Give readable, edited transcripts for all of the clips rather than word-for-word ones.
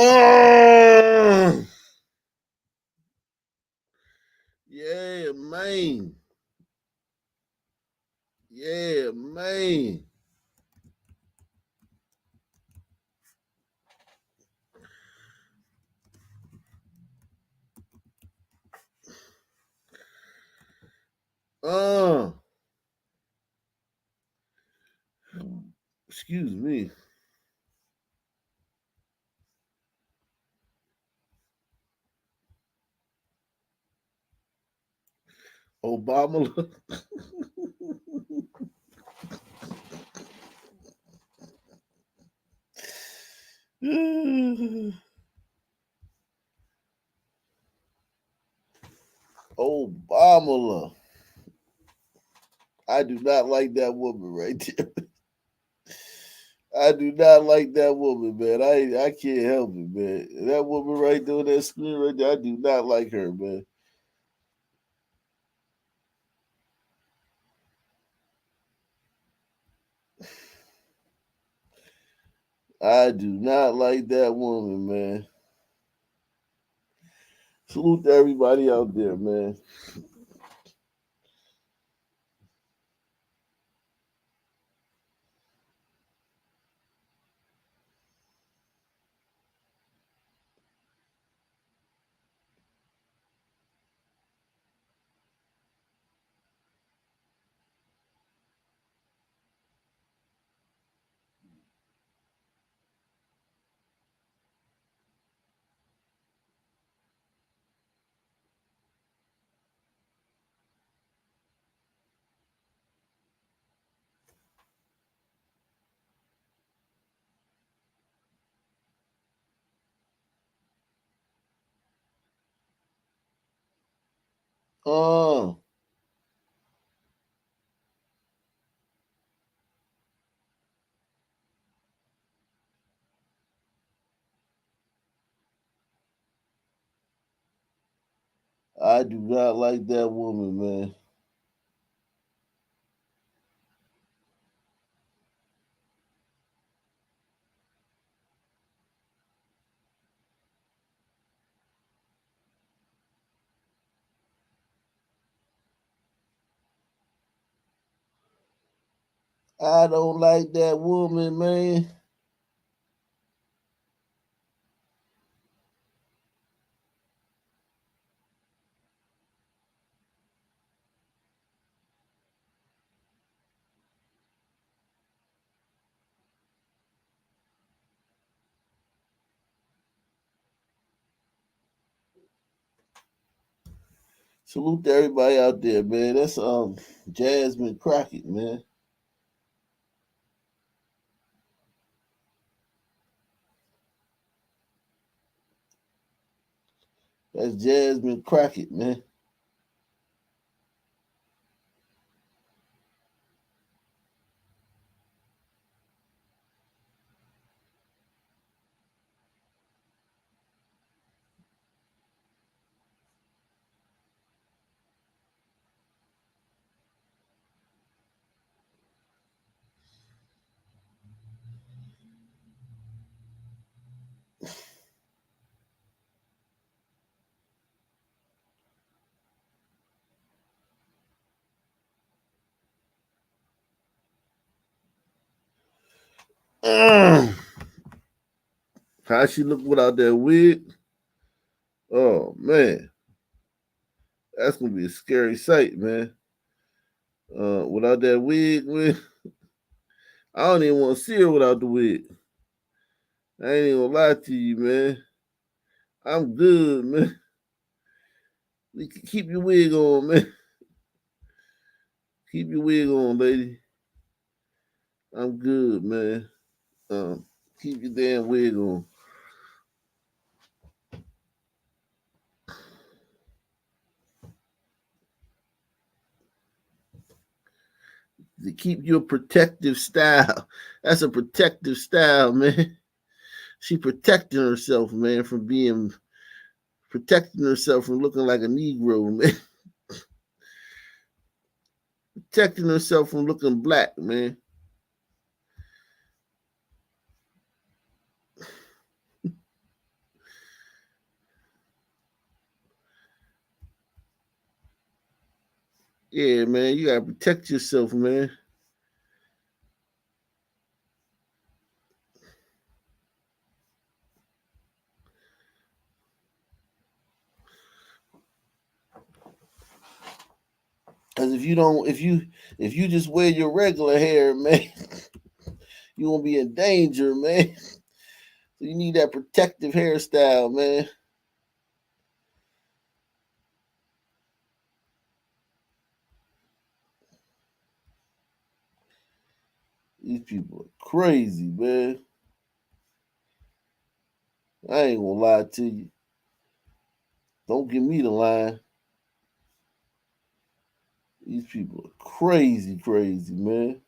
Oh, yeah, man. Yeah, man. Uh, excuse me. Obama. Obama. I do not like that woman right there. I do not like that woman, man. I can't help it, man. That woman right there on that screen right there, I do not like her, man. I do not like that woman, man. Salute to everybody out there, man. Oh, I do not like that woman, man. I don't like that woman, man. Salute to everybody out there, man. That's Jasmine Crockett, man. That's Jasmine Crockett, man. How she look without that wig? Oh man, that's gonna be a scary sight, man. Without that wig, man, I don't even want to see her without the wig. I ain't even gonna lie to you, man. I'm good, man. Keep your wig on, man. Keep your wig on, lady. I'm good, man. Um, keep your damn wig on. To keep your protective style. That's a protective style, man. She protecting herself, man, from being protecting herself from looking like a Negro, man. Protecting herself from looking black, man. Yeah, man, you gotta protect yourself, man. Cause if you just wear your regular hair, man, you won't be in danger, man. So you need that protective hairstyle, man. These people are crazy, man. I ain't gonna lie to you. Don't give me the line. These people are crazy, crazy, man.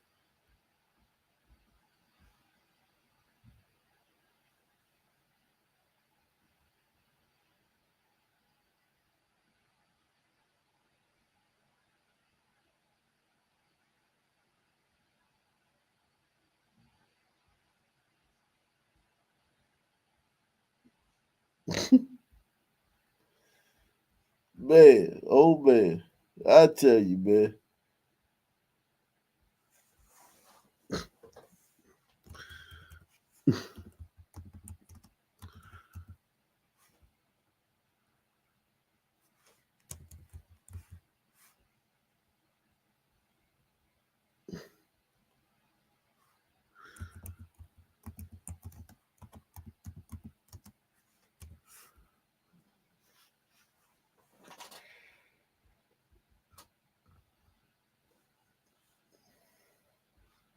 Man, oh man. I tell you, man.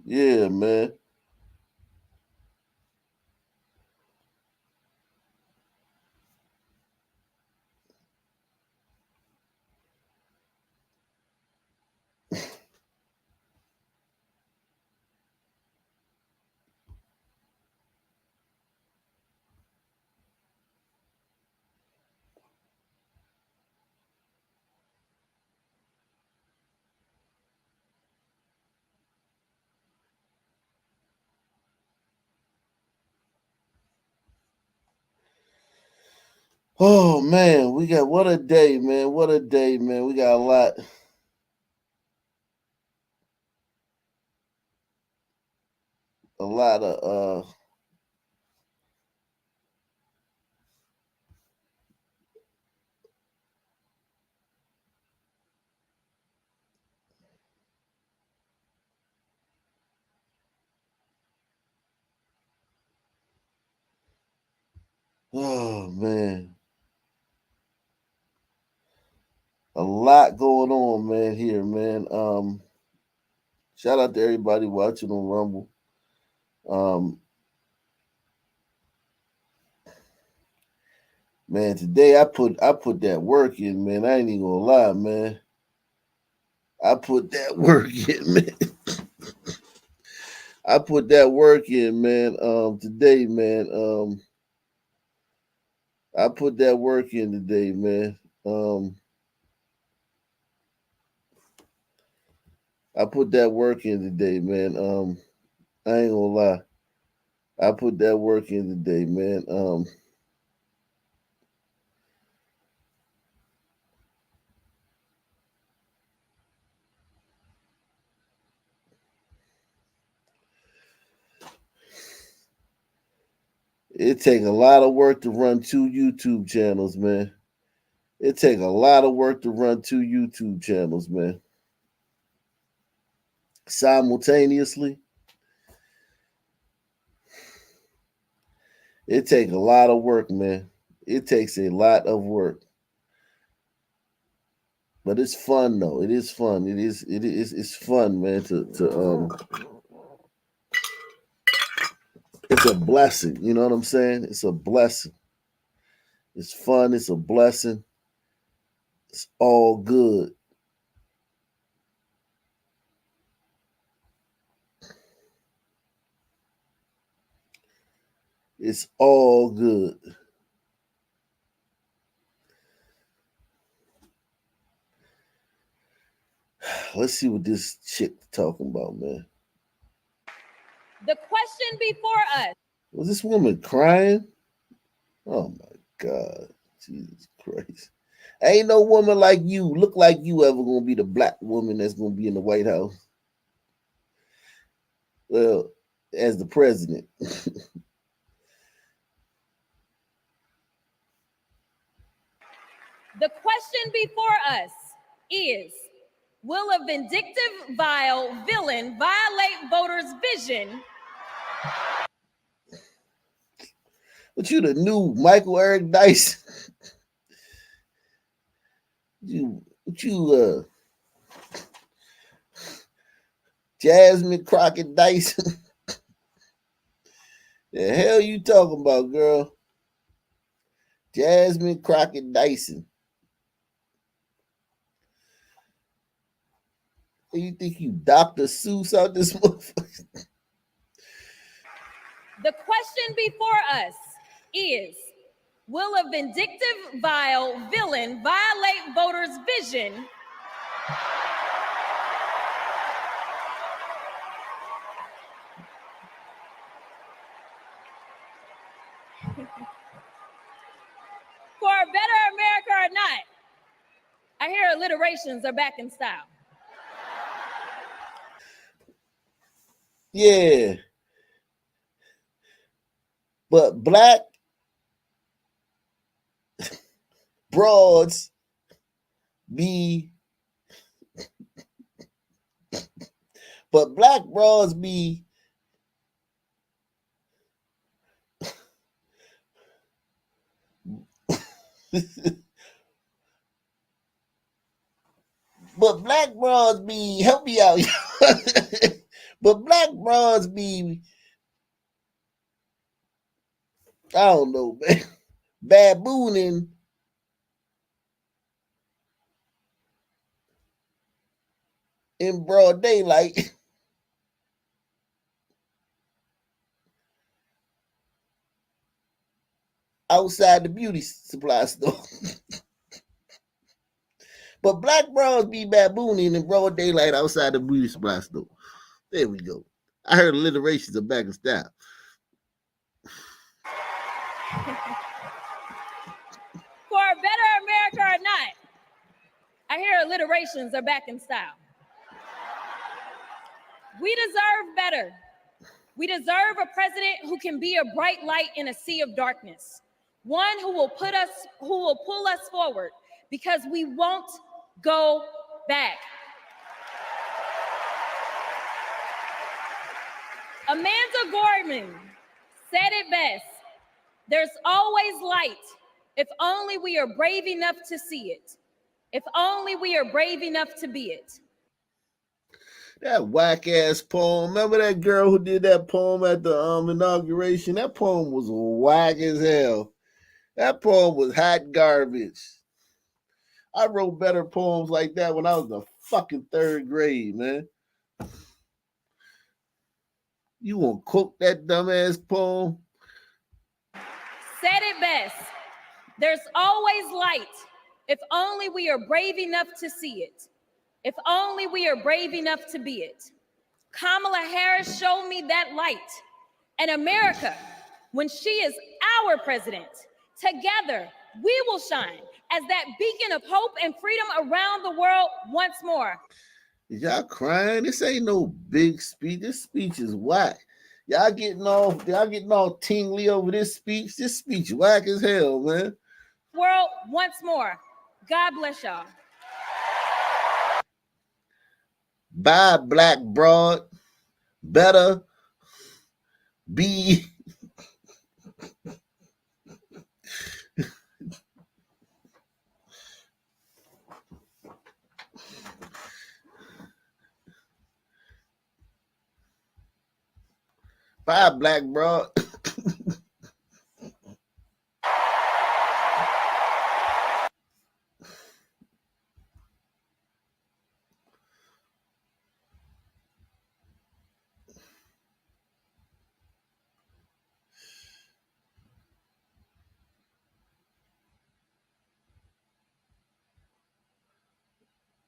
Yeah, man. Oh man, we got what a day, man. What a day, man. We got a lot of oh man. A lot going on, man, here, man. Shout out to everybody watching on Rumble. Um, man, today I put that work in, man. I ain't even gonna lie, man. I put that work in, man. I put that work in, man. Today, man. I put that work in today, man. I put that work in today, man. I ain't gonna lie. I put that work in today, man. It take a lot of work to run two YouTube channels, man. It take a lot of work to run two YouTube channels, man. Simultaneously, it take a lot of work, man. It takes a lot of work, but it's fun though. It is fun. It's fun, man. To it's a blessing. You know what I'm saying? It's a blessing. It's fun. It's a blessing. It's all good. It's all good. Let's see what this chick talking about, man. The question before us. Was this woman crying? Oh my God. Jesus Christ. Ain't no woman like you, look like you, ever gonna be the black woman that's gonna be in the White House. Well, as the president. The question before us is, will a vindictive, vile villain violate voters' vision? But you the new Michael Eric Dyson. you Jasmine Crockett Dyson. The hell you talking about, girl? Jasmine Crockett Dyson. You think you Dr. Seuss out this motherfucker? The question before us is, will a vindictive, vile villain violate voters' vision? For a better America or not, I hear alliterations are back in style. Yeah. But black broads be but black broads be but black broads be, help me out. But black broads be, I don't know, man, babooning in broad daylight outside the beauty supply store. But black broads be babooning in broad daylight outside the beauty supply store. There we go. I heard alliterations are back in style. For a better America or not, I hear alliterations are back in style. We deserve better. We deserve a president who can be a bright light in a sea of darkness. One who will pull us forward, because we won't go back. Amanda Gorman said it best. There's always light if only we are brave enough to see it. If only we are brave enough to be it. That whack ass poem. Remember that girl who did that poem at the inauguration? That poem was whack as hell. That poem was hot garbage. I wrote better poems like that when I was in the fucking third grade, man. You want to quote that dumbass poem? Said it best. There's always light if only we are brave enough to see it. If only we are brave enough to be it. Kamala Harris showed me that light. And America, when she is our president, together we will shine as that beacon of hope and freedom around the world once more. Y'all crying? This ain't no big speech. This speech is whack. Y'all getting all tingly over this speech. This speech whack as hell, man. World once more. God bless y'all. Bye, black broad. Better be. Bye, black broad.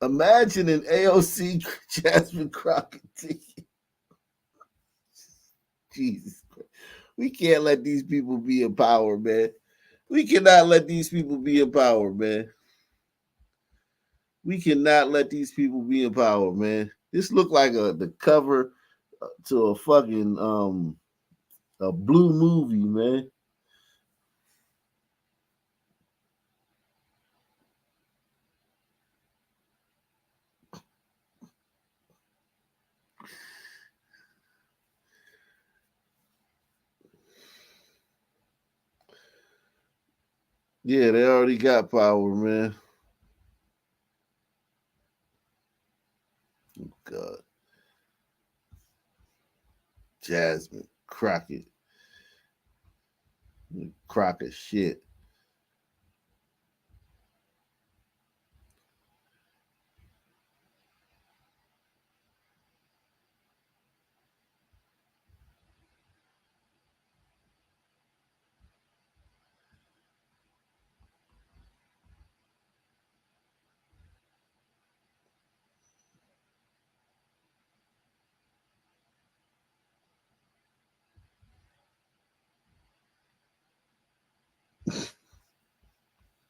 Imagine an AOC Jasmine Crockett ticket. Jesus Christ. We can't let these people be in power, man. We cannot let these people be in power, man. We cannot let these people be in power, man. This looked like the cover to a fucking a blue movie, man. Yeah, they already got power, man. God, Jasmine Crockett, Crockett shit.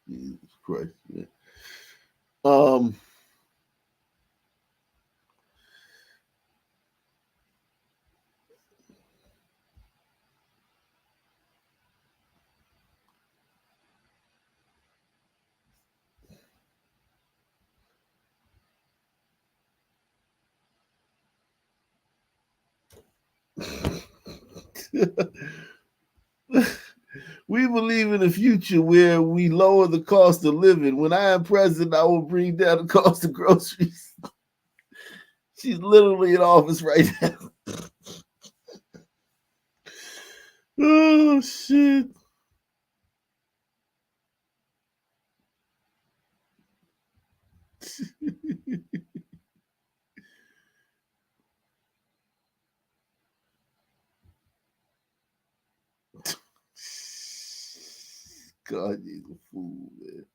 Jesus Christ, man. Um, we believe in a future where we lower the cost of living. When I am president, I will bring down the cost of groceries. She's literally in office right now. Oh shit. God, he's a fool, man.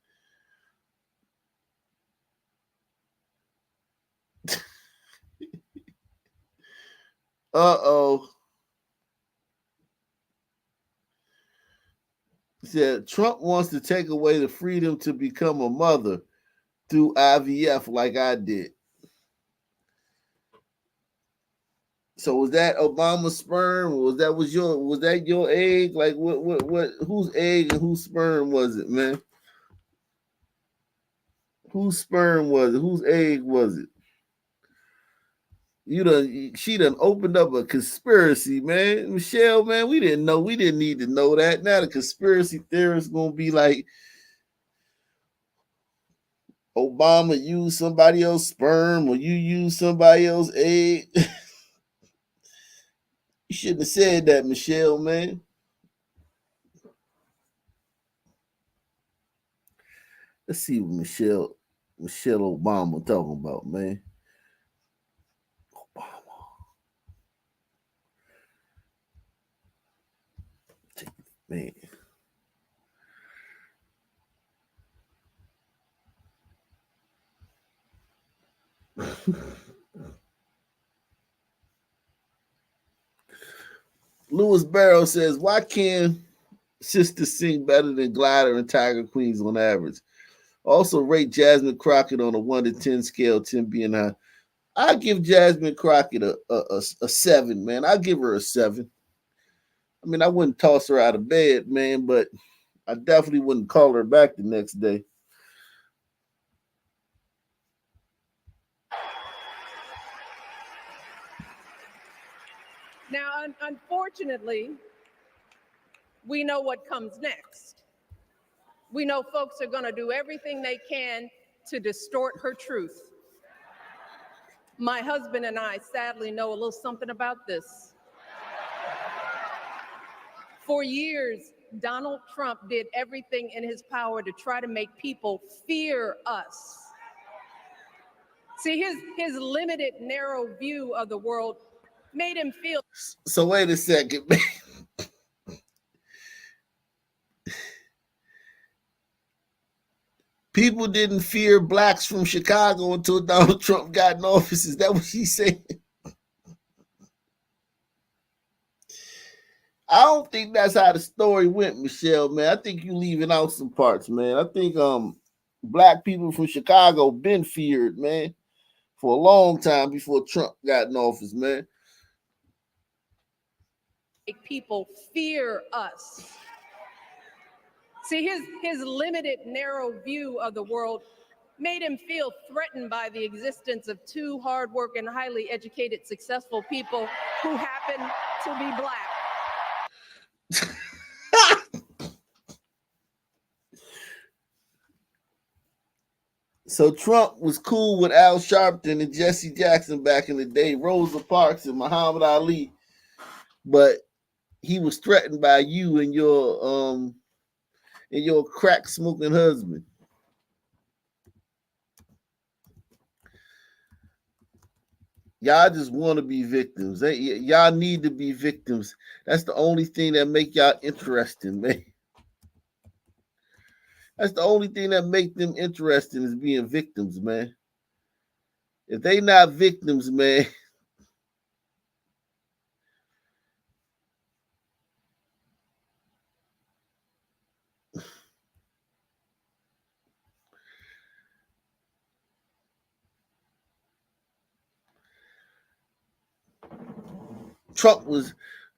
Uh-oh. He said Trump wants to take away the freedom to become a mother through IVF like I did. So was that Obama's sperm? Was that your egg? Like what whose egg and whose sperm was it, man? Whose sperm was it? Whose egg was it? She done opened up a conspiracy, man. Michelle, man, we didn't know. We didn't need to know that. Now the conspiracy theorists gonna be like Obama used somebody else's sperm or you used somebody else's egg. You shouldn't have said that, Michelle, man. Let's see what Michelle Obama talking about, man. Obama, man. Louis Barrow says, why can sisters sing better than Glider and Tiger Queens on average? Also rate Jasmine Crockett on a 1 to 10 scale, 10 being high. I give Jasmine Crockett a 7, man. I give her a 7. I mean, I wouldn't toss her out of bed, man, but I definitely wouldn't call her back the next day. Now, unfortunately, we know what comes next. We know folks are going to do everything they can to distort her truth. My husband and I sadly know a little something about this. For years, Donald Trump did everything in his power to try to make people fear us. See, his limited, narrow view of the world made him feel. So wait a second, man. People didn't fear blacks from Chicago until Donald Trump got in office. Is that what she's saying? I don't think that's how the story went, Michelle, man. I think you leaving out some parts, man. I think Black people from Chicago been feared, man, for a long time before Trump got in office, man. People fear us. See, his limited, narrow view of the world made him feel threatened by the existence of two hardworking, highly educated, successful people who happen to be Black. So Trump was cool with Al Sharpton and Jesse Jackson back in the day, Rosa Parks and Muhammad Ali, but he was threatened by you and your crack smoking husband. Y'all just want to be victims. Y'all need to be victims. That's the only thing that make y'all interesting, man. That's the only thing that make them interesting is being victims, man. If they not victims, man, Trump was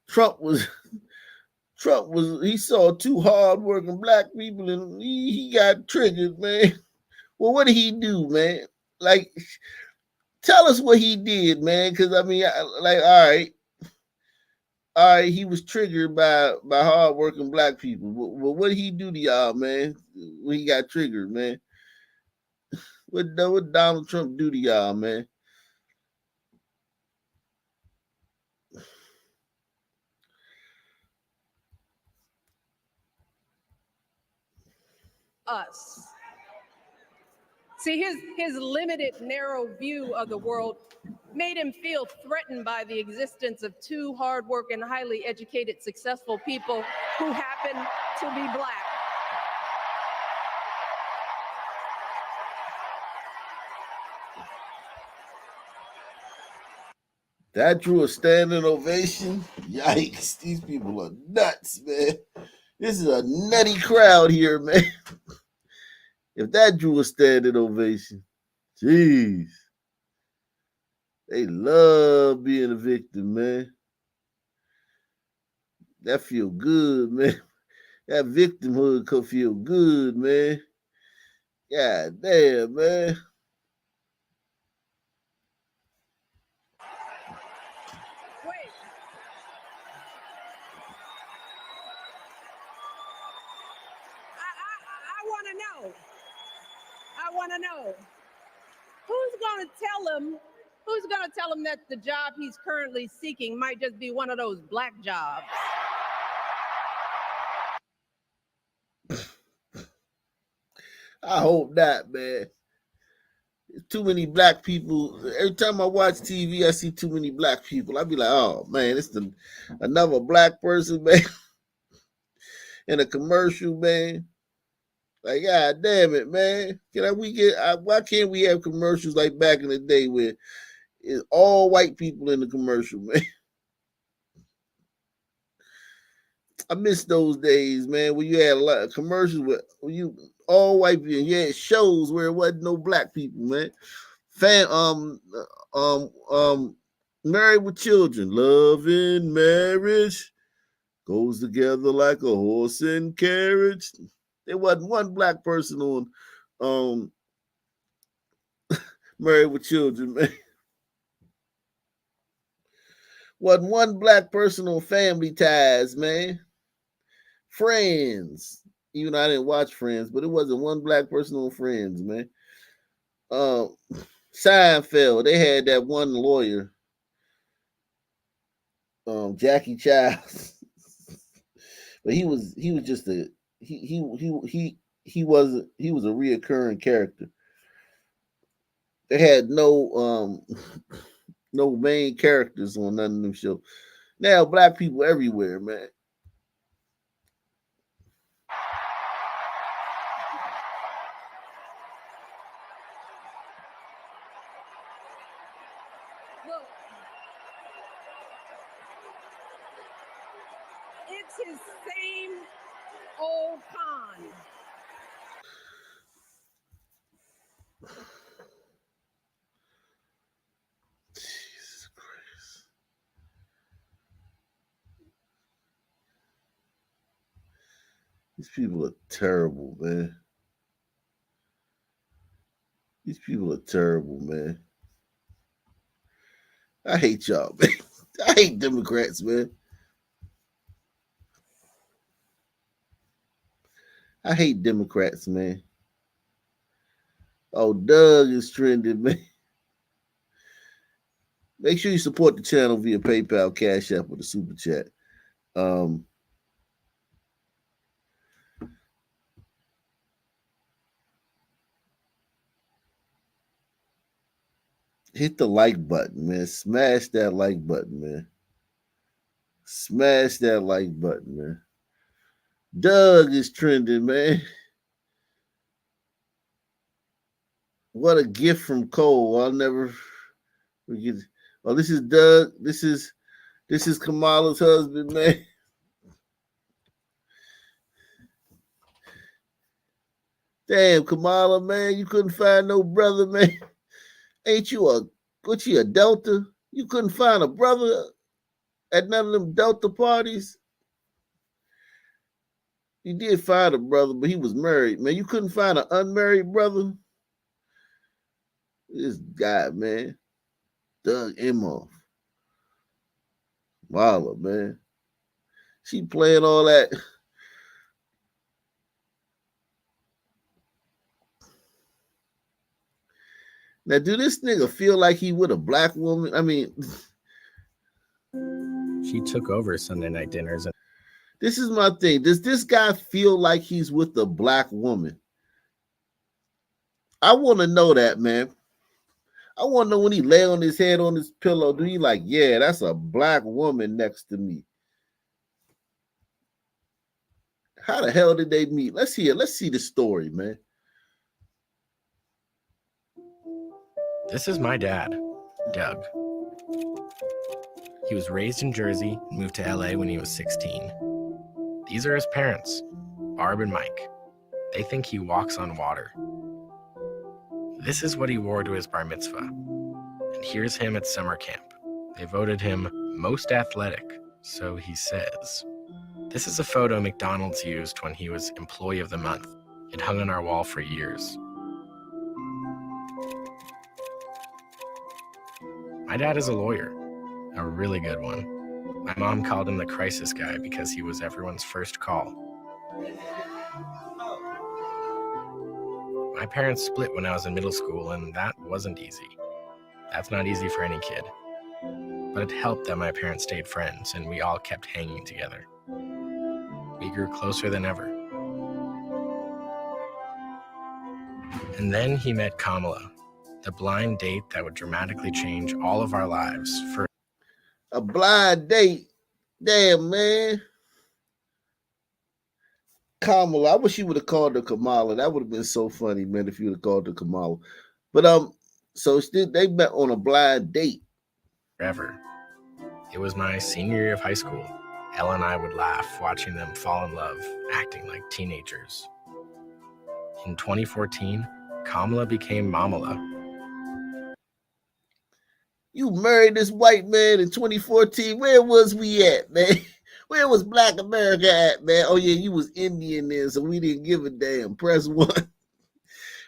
Trump was he saw two hardworking Black people and he got triggered, man. Well, what did he do, man? Like, tell us what he did, man. Because I mean, all right, he was triggered by hardworking Black people. Well, what did he do to y'all, man? When he got triggered, man? What Donald Trump do to y'all, man? Us. See, his limited, narrow view of the world made him feel threatened by the existence of two hardworking, highly educated, successful people who happen to be Black. That drew a standing ovation. Yikes, these people are nuts, man. This is a nutty crowd here, man. If that drew a standing ovation, jeez. They love being a victim, man. That feel good, man. That victimhood could feel good, man. God damn, man. Wait. I want to know. I want to know. Who's going to tell him that the job he's currently seeking might just be one of those Black jobs? I hope not, man. Too many Black people. Every time I watch TV, I see too many Black people. I be like, oh man, it's another Black person, man, in a commercial, man. Like, God damn it, man. Why can't we have commercials like back in the day where it's all white people in the commercial, man? I miss those days, man, where you had a lot of commercials with you all white people. You had shows where it wasn't no Black people, man. Um, um, Married with Children, love and marriage goes together like a horse and carriage. There wasn't one Black person on um Married with Children, man. Wasn't one Black person on Family Ties, man. Friends. Even though I didn't watch Friends, but it wasn't one Black person on Friends, man. Um, Seinfeld, they had that one lawyer, Jackie Childs, but he was just a he was a reoccurring character. They had no main characters on none of them shows. Now Black people everywhere, man. Look, it's his same old con. Jesus Christ. These people are terrible, man. These people are terrible, man. I hate y'all, man. I hate Democrats, man. I hate Democrats, man. Oh, Doug is trending, man. Make sure you support the channel via PayPal, Cash App, or the Super Chat. Hit the like button, man. Smash that like button, man. Smash that like button, man. Doug is trending, man. What a gift from Cole. I'll never forget. Oh, this is Doug. This is Kamala's husband, man. Damn, Kamala, man, you couldn't find no brother, man. Ain't you a Delta? You couldn't find a brother at none of them Delta parties? You did find a brother, but he was married, man. You couldn't find an unmarried brother? This guy, man. Doug Emhoff. Kamala, man. She playing all that. Now, do this nigga feel like he with a black woman? I mean, she took over Sunday night dinners. And this is my thing. Does this guy feel like he's with a black woman? I want to know that, man. I want to know when he lay on his head on his pillow, do he like, yeah, that's a black woman next to me? How the hell did they meet? Let's hear. Let's see the story, man. This is my dad, Doug. He was raised in Jersey and moved to LA when he was 16. These are his parents, Barb and Mike. They think he walks on water. This is what he wore to his bar mitzvah. And here's him at summer camp. They voted him most athletic, so he says. This is a photo McDonald's used when he was Employee of the Month. It hung on our wall for years. My dad is a lawyer, a really good one. My mom called him the crisis guy because he was everyone's first call. My parents split when I was in middle school, and that wasn't easy. That's not easy for any kid. But it helped that my parents stayed friends, and we all kept hanging together. We grew closer than ever. And then he met Kamala, the blind date that would dramatically change all of our lives. For a blind date? Damn, man. Kamala. I wish you would have called her Kamala. That would have been so funny, man, if you would have called her Kamala. But so they met on a blind date. Forever. It was my senior year of high school. Ella and I would laugh watching them fall in love, acting like teenagers. In 2014, Kamala became Mamala. You married this white man in 2014. Where was we at, man? Where was Black America at, man? Oh, yeah, you was Indian then, so we didn't give a damn. Press 1.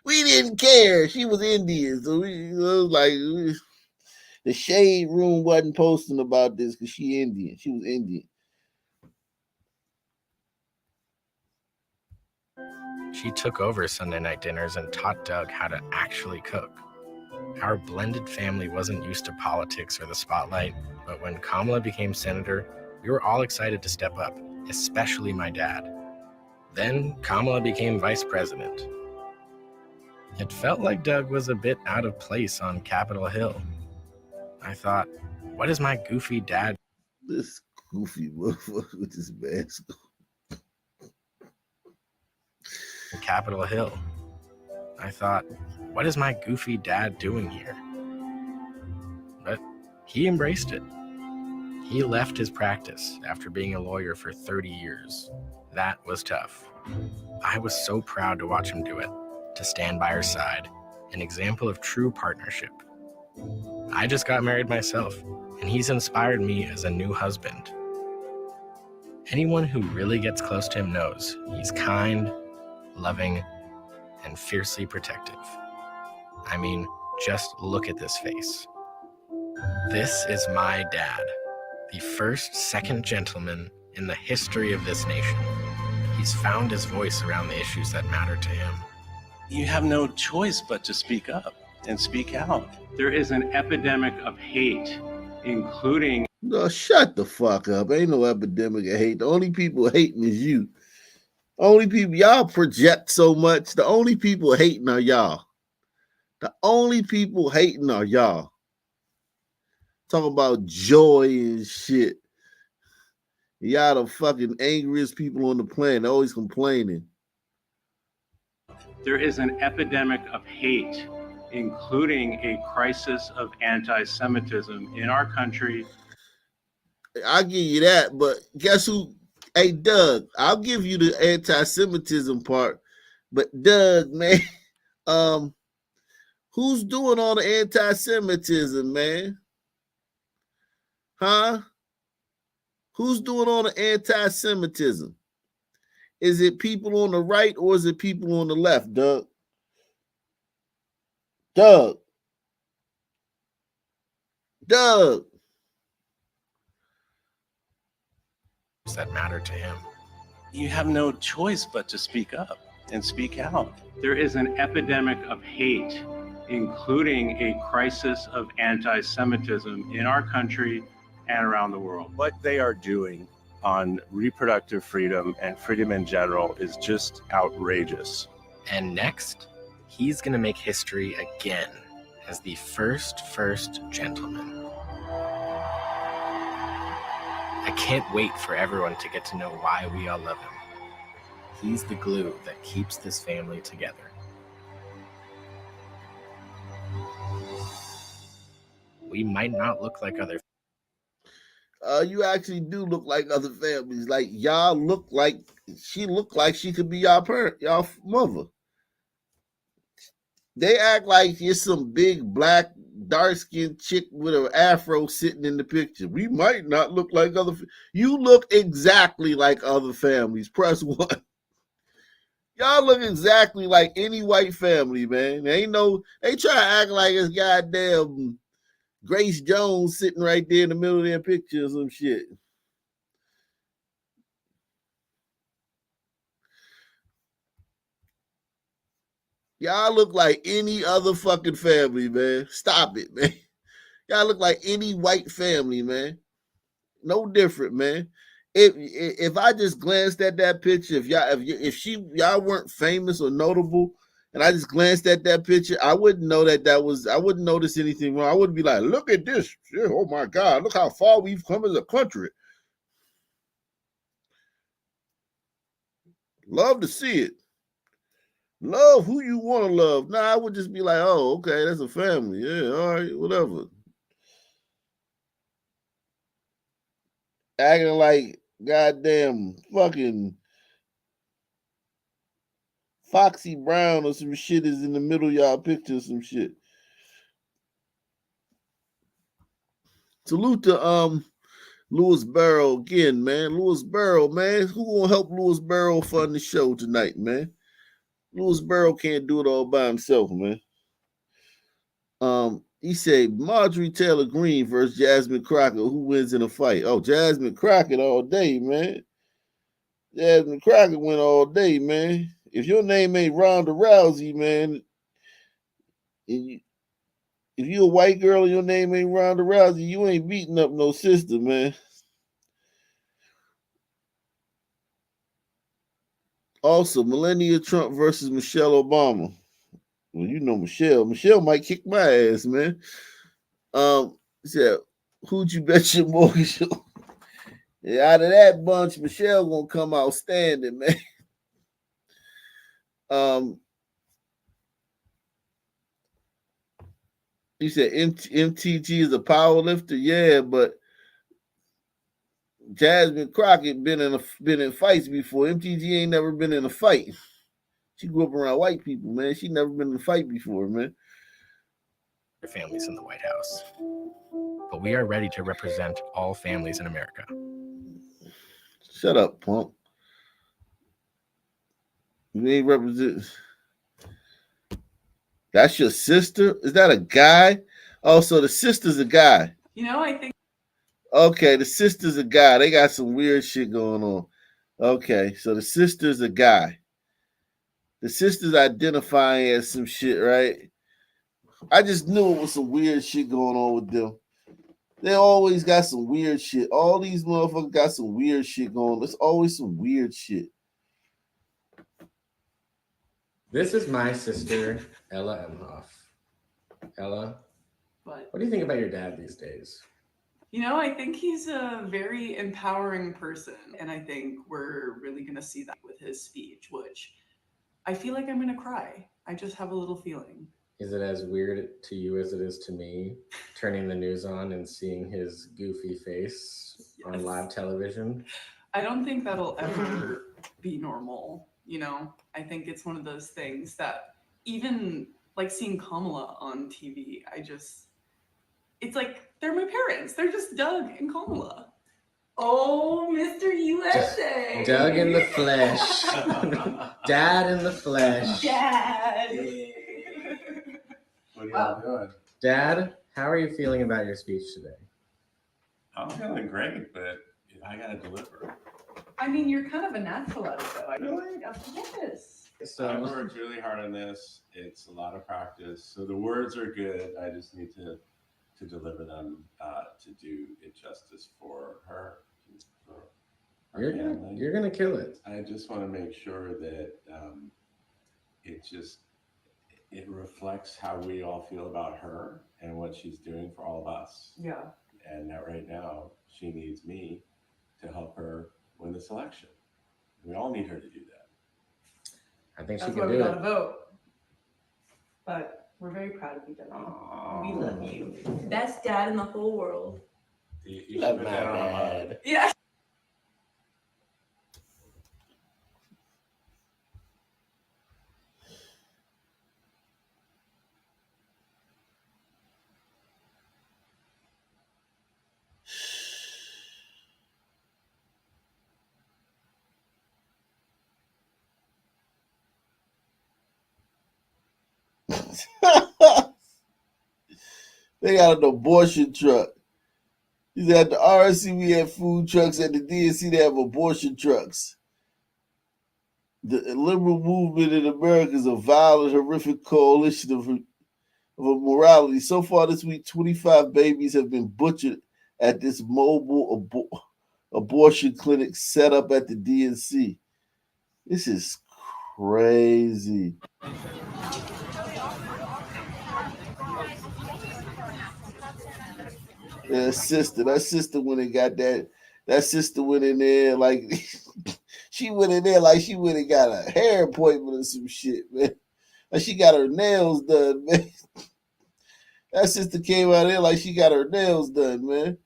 We didn't care. She was Indian, so it was like the shade room wasn't posting about this because she Indian. She was Indian. She took over Sunday night dinners and taught Doug how to actually cook. Our blended family wasn't used to politics or the spotlight, but when Kamala became senator, we were all excited to step up, especially my dad. Then Kamala became vice president. It felt like Doug was a bit out of place on Capitol Hill. I thought, what is my goofy dad? This goofy motherfucker with his mask on. Capitol Hill. I thought, what is my goofy dad doing here? But he embraced it. He left his practice after being a lawyer for 30 years. That was tough. I was so proud to watch him do it, to stand by her side, an example of true partnership. I just got married myself, and he's inspired me as a new husband. Anyone who really gets close to him knows he's kind, loving, and fiercely protective. I mean, just look at this face. This is my dad, the first second gentleman in the history of this nation. He's found his voice around the issues that matter to him. You have no choice but to speak up and speak out. There is an epidemic of hate, including... No, shut the fuck up. Ain't no epidemic of hate. The only people hating is you. Only people, y'all project so much. The only people hating are y'all. The only people hating are y'all. Talking about joy and shit. Y'all the fucking angriest people on the planet, always complaining. There is an epidemic of hate, including a crisis of anti-Semitism in our country. I'll give you that, but guess who? Hey, Doug, I'll give you the anti-Semitism part, but Doug, man, who's doing all the anti-Semitism, man? Huh? Who's doing all the anti-Semitism? Is it people on the right or is it people on the left, Doug? Doug. That matter to him. You have no choice but to speak up and speak out. There is an epidemic of hate, including a crisis of anti-Semitism in our country and around the world. What they are doing on reproductive freedom and freedom in general is just outrageous. And next, he's going to make history again as the first gentleman. I can't wait for everyone to get to know why we all love him. He's the glue that keeps this family together. We might not look like other. You actually do look like other families. Like y'all look like she could be y'all parent, y'all mother. They act like you're some big black dark-skinned chick with an afro sitting in the picture. We might not look like other. You look exactly like other families. Press 1. Y'all look exactly like any white family, man. They try to act like it's goddamn Grace Jones sitting right there in the middle of their picture or some shit. Y'all look like any other fucking family, man. Stop it, man. Y'all look like any white family, man. No different, man. If I just glanced at that picture, if y'all weren't famous or notable, and I just glanced at that picture, I wouldn't know I wouldn't notice anything wrong. I wouldn't be like, look at this. Oh my God, look how far we've come as a country. Love to see it. Love who you want to love. Nah, I would just be like, oh, okay, that's a family. Yeah, all right, whatever. Acting like goddamn fucking Foxy Brown or some shit is in the middle of y'all picture or some shit. Salute to Louis Barrow again, man. Louis Barrow, man. Who gonna help Louis Barrow fund the show tonight, man? Louis Barrow can't do it all by himself, man. He said Marjorie Taylor Greene versus Jasmine Crockett. Who wins in a fight? Oh, Jasmine Crockett all day, man. Jasmine Crockett win all day, man. If your name ain't Ronda Rousey, man, if you a white girl and your name ain't Ronda Rousey, you ain't beating up no sister, man. Also, Melania Trump versus Michelle Obama. Well, you know Michelle. Michelle might kick my ass, man. He said, who'd you bet your mortgage on? Yeah, out of that bunch, Michelle gonna come out standing, man. He said MTG is a power lifter. Yeah, but Jasmine Crockett been in fights before. MTG ain't never been in a fight. She grew up around white people, man. She never been in a fight before, man. families in the White House. But we are ready to represent all families in America. Shut up, punk. You ain't represent. That's your sister? Is that a guy? Oh, so the sister's a guy. I think. Okay, the sister's a guy. They got some weird shit going on. Okay, so the sister's a guy. The sister's identifying as some shit, right? I just knew it was some weird shit going on with them. They always got some weird shit. All these motherfuckers got some weird shit going on. There's always some weird shit. This is my sister, Ella Emhoff. Ella, what do you think about your dad these days? I think he's a very empowering person. And I think we're really going to see that with his speech, which I feel like I'm going to cry. I just have a little feeling. Is it as weird to you as it is to me, turning the news on and seeing his goofy face on live television? I don't think that'll ever be normal. I think it's one of those things that even like seeing Kamala on TV, it's like, they're my parents. They're just Doug and Kamala. Oh, Mr. USA. Doug in the flesh. Dad in the flesh. Dad. What are y'all doing? Dad, how are you feeling about your speech today? I'm feeling great, but I gotta deliver. I mean, you're kind of a natural at it, though. Really? Yes. I worked really hard on this. It's a lot of practice. So the words are good. I just need to deliver them to do it justice for her. For her family. You're gonna kill it. I just want to make sure that it reflects how we all feel about her and what she's doing for all of us. Yeah. And that right now she needs me to help her win this election. We all need her to do that. I think That's she why can we do gotta it. vote. But we're very proud of you, Debbie. Aww. We love you. Best dad in the whole world. You Love should my put that on a mug. dad. Yeah. They got an abortion truck. He's at the RNC, we have food trucks. At the DNC, they have abortion trucks. The liberal movement in America is a violent, horrific coalition of immorality. So far this week, 25 babies have been butchered at this mobile abortion clinic set up at the DNC. This is crazy. That sister went and got that. That sister went in there like she went in there like she went and got a hair appointment or some shit, man. Like she got her nails done, man. That sister came out there like she got her nails done, man.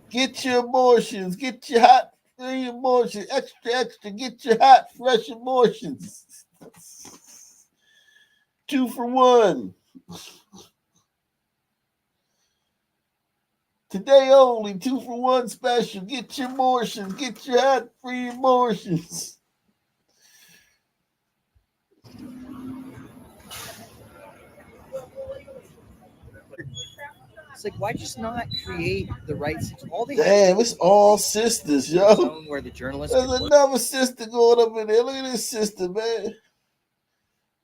Get your abortions. Get your hot, free abortions. Extra, extra. Get your hot, fresh abortions. 2 for 1. Today only, 2 for 1 special. Get your abortions. Get your hot, free abortions. It's like, why just not create the rights? All they Damn, it's all sisters, yo. zone where the journalists There's can work. another sister going up in there. Look at this sister, man.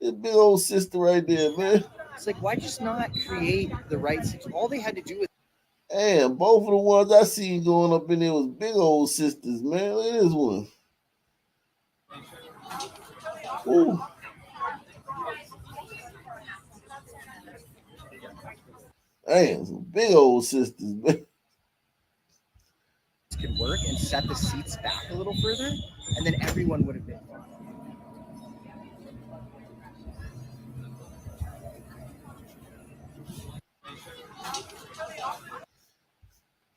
This big old sister right there, man. It's like, why just not create the rights? All they had to do was. Damn, both of the ones I seen going up in there was big old sisters, man. Look at this one. Ooh. Damn, some big old sisters, man. Could work and set the seats back a little further, and then everyone would have been fine.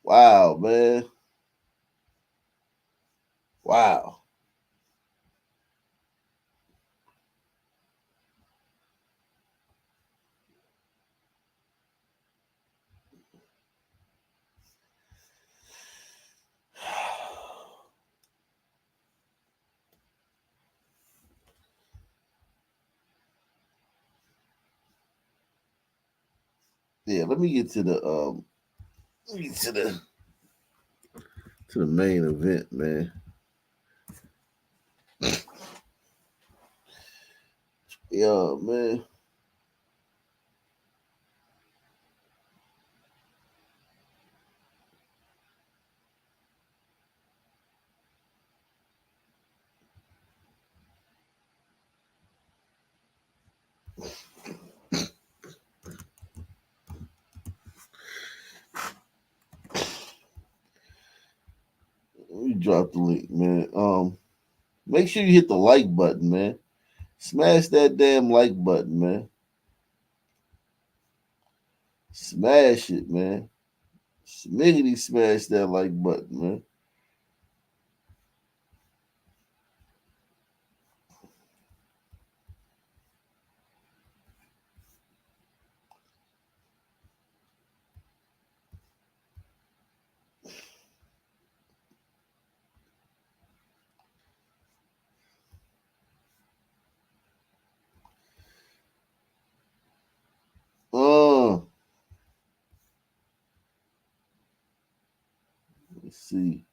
Wow, man. Wow. Yeah, let me get to the let me get to the main event, man. Yeah, man. Let me drop the link, man. Make sure you hit the like button, man. Smash that damn like button, man. Smash it, man. Smiggity smash that like button, man. Let's see.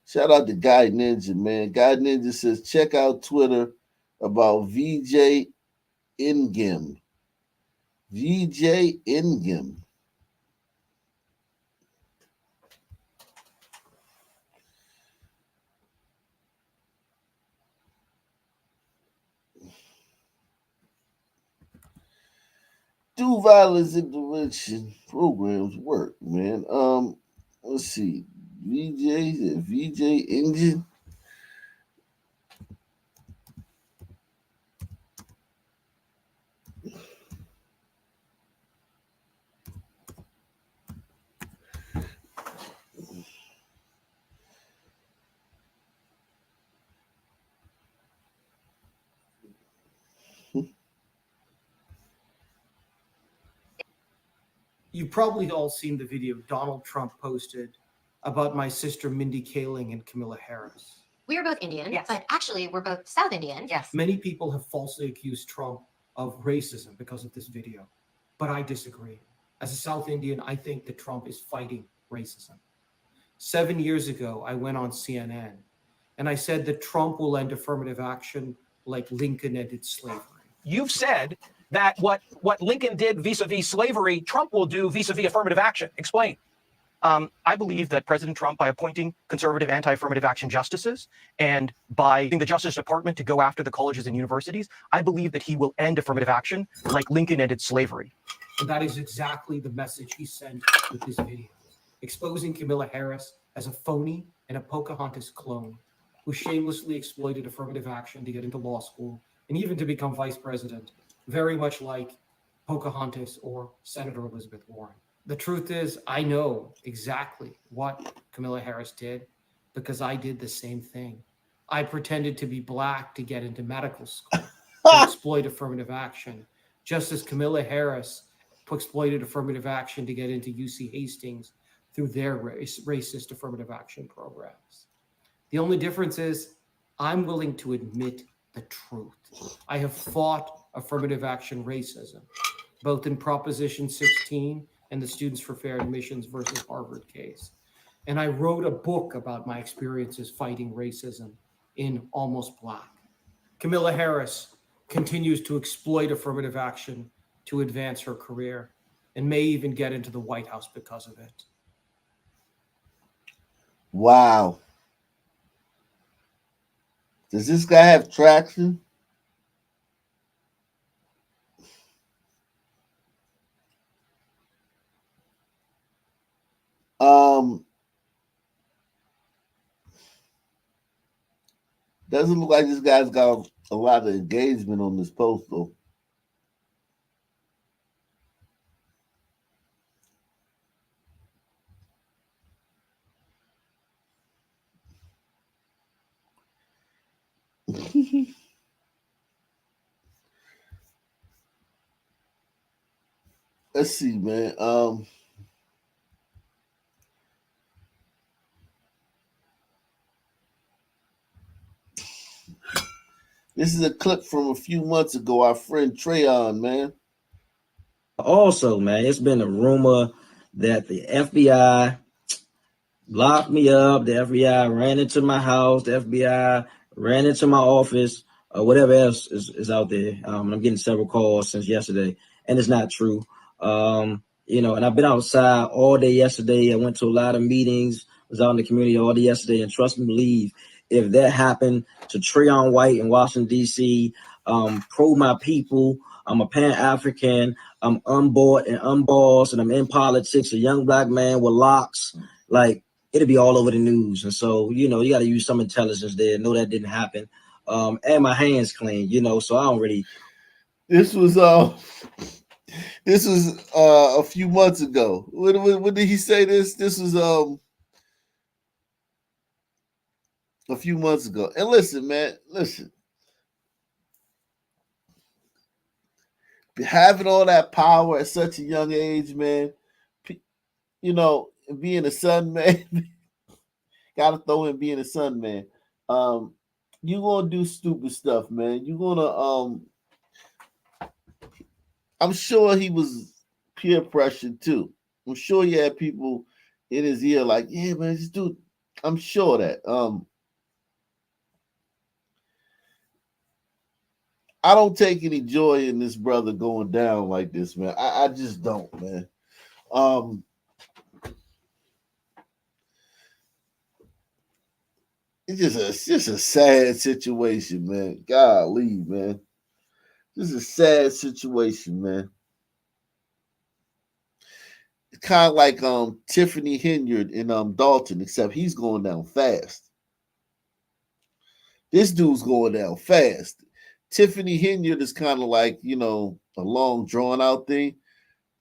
Shout out to Guy Ninja, man. Guy Ninja says check out Twitter about VJ Ingim. VJ Ingim. Do violence intervention programs work, man? Let's see. VJ Engine. You've probably all seen the video Donald Trump posted about my sister Mindy Kaling and Camilla Harris. We are both Indian, Yes. but actually we're both South Indian. Yes. Many people have falsely accused Trump of racism because of this video, but I disagree. As a South Indian, I think that Trump is fighting racism. 7 years ago, I went on CNN and I said that Trump will end affirmative action like Lincoln ended slavery. You've said that what Lincoln did vis-a-vis slavery, Trump will do vis-a-vis affirmative action. Explain. I believe that President Trump, by appointing conservative anti-affirmative action justices and by using the Justice Department to go after the colleges and universities, I believe that he will end affirmative action like Lincoln ended slavery. And that is exactly the message he sent with this video, exposing Camilla Harris as a phony and a Pocahontas clone who shamelessly exploited affirmative action to get into law school and even to become vice president, very much like Pocahontas or Senator Elizabeth Warren. The truth is, I know exactly what Camilla Harris did because I did the same thing. I pretended to be black to get into medical school, to exploit affirmative action, just as Camilla Harris exploited affirmative action to get into UC Hastings through their racist affirmative action programs. The only difference is I'm willing to admit the truth. I have fought affirmative action racism, both in Proposition 16 and the Students for Fair Admissions versus Harvard case. And I wrote a book about my experiences fighting racism in Almost Black. Camilla Harris continues to exploit affirmative action to advance her career and may even get into the White House because of it. Wow. Does this guy have traction? Doesn't look like this guy's got a lot of engagement on this post, though. Let's see, man. This is a clip from a few months ago. Our friend Trayon, man. Also, man, it's been a rumor that the FBI locked me up. The FBI ran into my house. The FBI ran into my office, or whatever else is out there. I'm getting several calls since yesterday, and it's not true. And I've been outside all day yesterday. I went to a lot of meetings, was out in the community all day yesterday, and trust me, believe, if that happened to Treon White in Washington, D.C., pro my people, I'm a Pan-African, I'm unbought and unbossed, and I'm in politics, a young black man with locks, like, it'll be all over the news. And so, you got to use some intelligence there. Know that didn't happen. And my hands clean, so I don't really. This was a few months ago. When did he say this? This was a few months ago. And listen, man, having all that power at such a young age, man, being a son, man, gotta throw in being a son, man. You're gonna do stupid stuff, man. You're gonna I'm sure he was peer pressured too. I'm sure he had people in his ear like, yeah, man, just do. I'm sure that. I don't take any joy in this brother going down like this, man. I just don't, man. It's just a sad situation, man. Golly, man. This is a sad situation, man. It's kind of like Tiffany Henyard in Dalton, except he's going down fast. This dude's going down fast. Tiffany Henyard is kind of like, a long drawn out thing.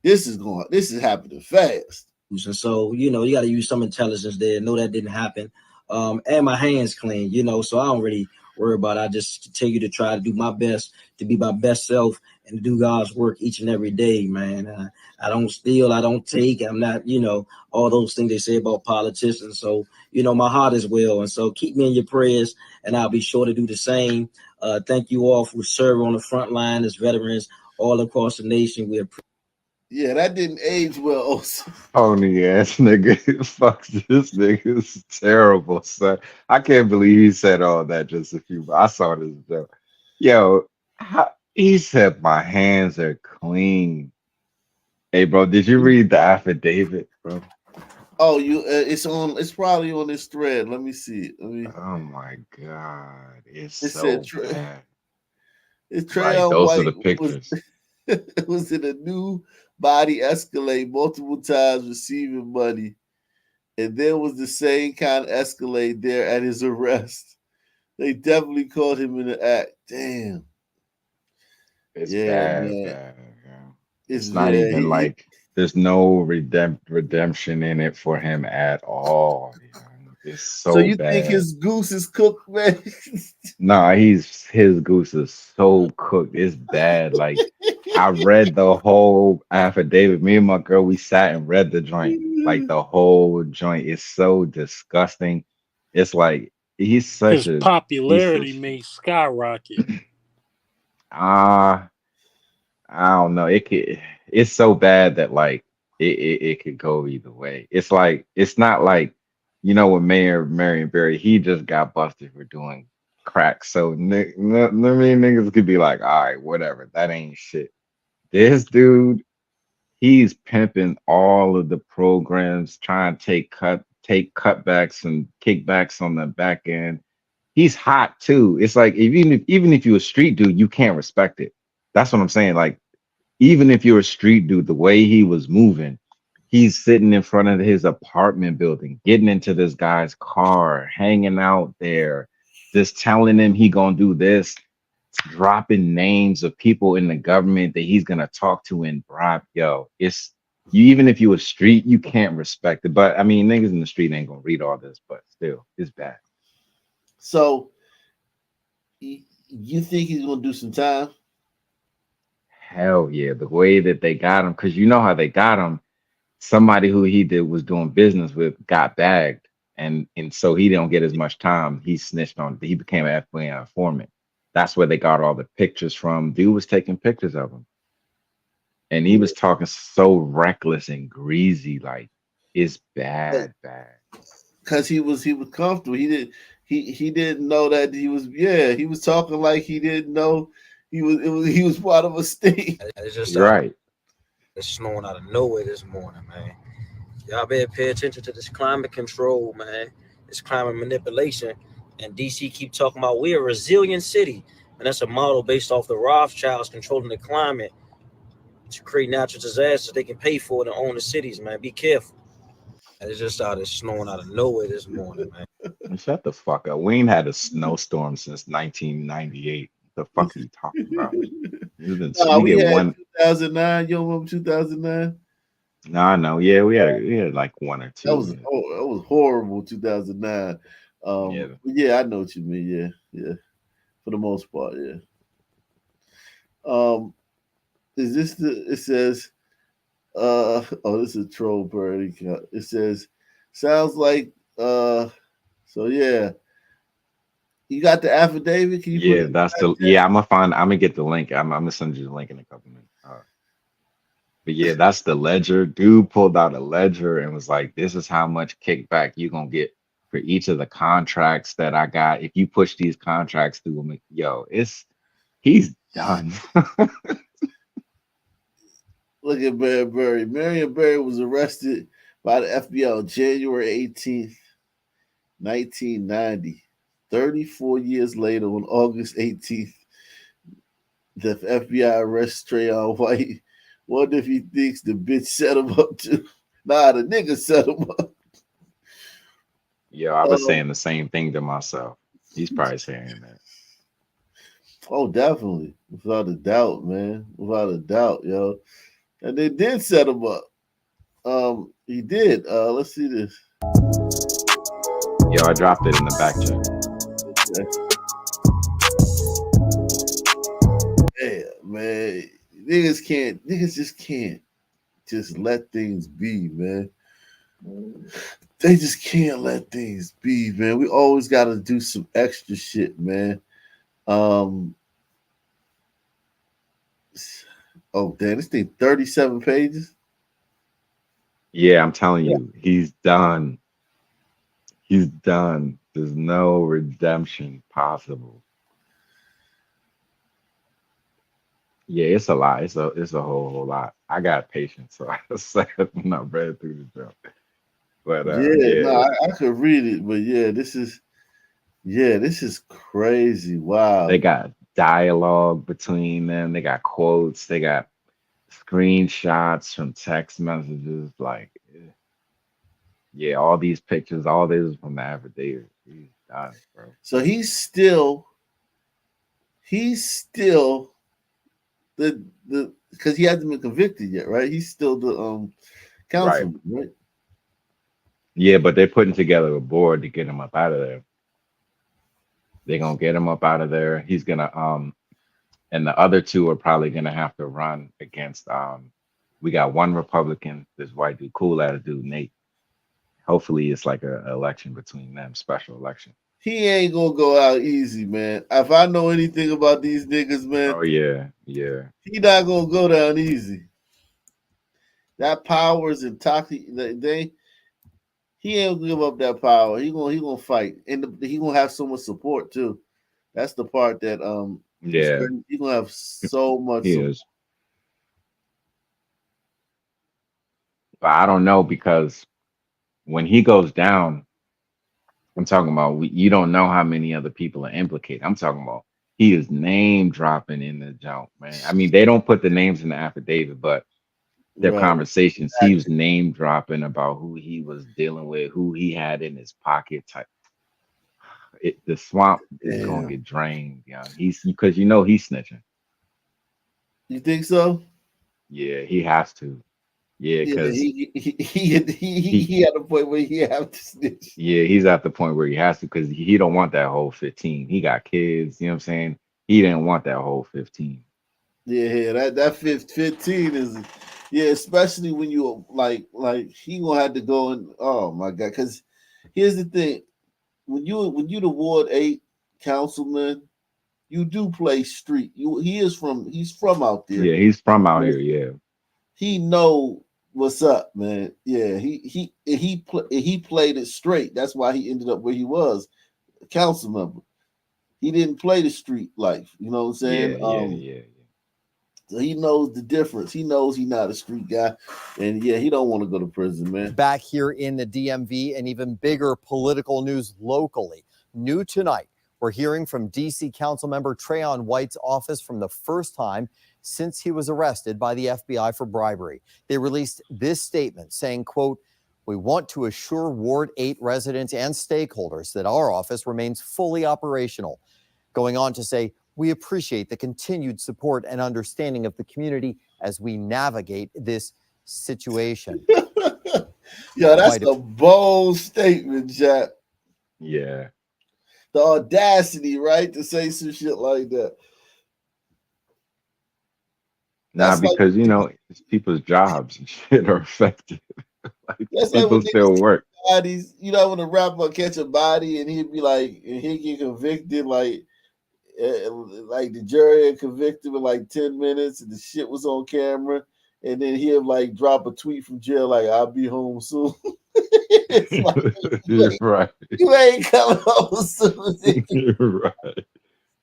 This is happening fast. And so, you got to use some intelligence there. Know that didn't happen. And my hands clean, so I don't really worry about it. I just continue to try to do my best to be my best self and do God's work each and every day, man. I don't steal, I don't take, I'm not, all those things they say about politicians. So, my heart is well. And so keep me in your prayers, and I'll be sure to do the same. Thank you all for serving on the front line as veterans all across the nation. Yeah, that didn't age well. Pony ass nigga. Fuck, this nigga is terrible, son. I can't believe he said all that just a few. I saw this joke. Yo, he said my hands are clean. Hey, bro, did you read the affidavit, bro? Oh, it's probably on this thread. Let me see. Oh my God, it so said bad. It's Right, Trayon those are White the pictures. was in a new body Escalade multiple times receiving money. And there was the same kind of Escalade there at his arrest. They definitely caught him in the act. Damn. It's Yeah, bad, man. bad. Yeah. It's not even like there's no redemption in it for him at all. Yeah. It's so you bad. think his goose is cooked, man? Nah, his goose is so cooked. It's bad. Like I read the whole affidavit. Me and my girl, we sat and read the joint. Like the whole joint is so disgusting. It's like he's such his a popularity may skyrocket. I don't know. It's so bad that like it could go either way. It's like it's not like with Mayor Marion Barry, he just got busted for doing crack. So niggas could be like, all right, whatever, that ain't shit. This dude, he's pimping all of the programs, trying to take cutbacks and kickbacks on the back end. He's hot too. It's like even if you're a street dude, you can't respect it. That's what I'm saying. Like, even if you're a street dude, the way he was moving, he's sitting in front of his apartment building, getting into this guy's car, hanging out there, just telling him he gonna do this, dropping names of people in the government that he's gonna talk to and bribe. Yo, even if you're a street, you can't respect it. But I mean, niggas in the street ain't gonna read all this, but still, it's bad. So You think he's gonna do some time? Hell yeah, the way that they got him, because you know how they got him. Somebody who he did was doing business with got bagged, and so he didn't get as much time. He snitched on. He became an FBI informant. That's where they got all the pictures from. Dude was taking pictures of him, and he was talking so reckless and greasy, like it's bad, bad. Because he was comfortable. He didn't know that he was. Yeah, he was talking like he didn't know he was part of a sting. It's just Right. it's snowing out of nowhere this morning, man. Y'all better pay attention to this climate control, man. This climate manipulation. And DC keep talking about we're a resilient city. And that's a model based off the Rothschilds controlling the climate to create natural disasters they can pay for it and own the cities, man. Be careful. And it's just started snowing out of nowhere this morning, man. Shut the fuck up. We ain't had a snowstorm since 1998. The fuck are you talking about? Nah, We we get had one. 2009. You remember 2009? No, yeah, we had like one or two. That was horrible. 2009. Yeah, I know what you mean. Yeah, for the most part, yeah. Is this it says this is a troll bird. It says sounds like so yeah. You got the affidavit? Can you put Yeah, it in that's the the I'm gonna get the link. I'm gonna send you the link in a couple minutes. But yeah, that's the ledger. Dude pulled out a ledger and was like, this is how much kickback you're gonna get for each of the contracts that I got. If you push these contracts through, I'm like, yo, he's done. Look at Barry. Marion Barry was arrested by the FBI on January 18th, 1990. 34 years later, on August 18th, the FBI arrests Trayon White. Wonder if he thinks the bitch set him up too. Nah, the nigga set him up. Yo, I was saying the same thing to myself. He's probably saying that. Oh, definitely. Without a doubt, man. Without a doubt, yo. And they did set him up. He did. Let's see this. Yo, I dropped it in the back check. Okay. Yeah, man. Niggas just can't just let things be, man. They just can't let things be, man. We always got to do some extra shit, man. Oh, damn, this thing 37 pages. Yeah, I'm telling you, he's done. He's done. There's no redemption possible. Yeah, it's a lot. It's a whole lot. I got patience, so I said when I read through the joke. But I could read it, but this is crazy. Wow. They got dialogue between them. They got quotes. They got screenshots from text messages. Like, yeah, all these pictures, all this is from the affidavit. He's done, bro. So he's still the because he hasn't been convicted yet, right? He's still the councilman, right? Yeah, but they're putting together a board to get him up out of there. They're gonna get him up out of there. He's gonna and the other two are probably gonna have to run against we got one Republican, this white dude, cool attitude, Nate. Hopefully it's like an election between them, special election. He ain't gonna go out easy, man. If I know anything about these niggas, man. Oh yeah. He not gonna go down easy. That power is intoxic. He ain't gonna give up that power. He gonna fight, and he gonna have so much support too. That's the part that he gonna have so much. He is. But I don't know, because when he goes down, I'm talking about you don't know how many other people are implicated. I'm talking about he is name dropping in the junk, man. I mean, they don't put the names in the affidavit, but their conversations, he was name dropping about who he was dealing with, who he had in his pocket. Type, the swamp is gonna get drained. Yeah, he's because he's snitching. You think so? Yeah, he has to. Yeah, Yeah, because he at the point where he have to snitch. yeah, he's at the point where he has to because he don't want that whole 15. He got kids, you know what I'm saying? He didn't want that whole 15. Yeah, that 15 is, yeah, especially when you like he gonna have to go and, oh my god, because here's the thing, when you the Ward 8 councilman, you do play street. He's from out there. Yeah, he's from out here, yeah. He know what's up, man. Yeah, he played it straight. That's why he ended up where he was, a council member. He didn't play the street life. You know what I'm saying? Yeah. So he knows the difference. He knows he's not a street guy, and yeah, he don't want to go to prison, man. Back here in the DMV, and even bigger political news locally. New tonight, we're hearing from DC Councilmember Trayon White's office from the first time since he was arrested by the FBI for bribery. They released this statement saying, quote, "We want to assure Ward 8 residents and stakeholders that our office remains fully operational." Going on to say, "We appreciate the continued support and understanding of the community as we navigate this situation." Yo, that's a bold statement, Jack. Yeah. The audacity, right, to say some shit like that. Nah, because it's people's jobs and shit are affected. Like, people still work. Bodies, when a rapper catch a body and he'd be like, and he'd get convicted, like the jury had convicted him in like 10 minutes, and the shit was on camera, and then he'd like drop a tweet from jail like, "I'll be home soon." It's like, right. You ain't coming home soon. You're right.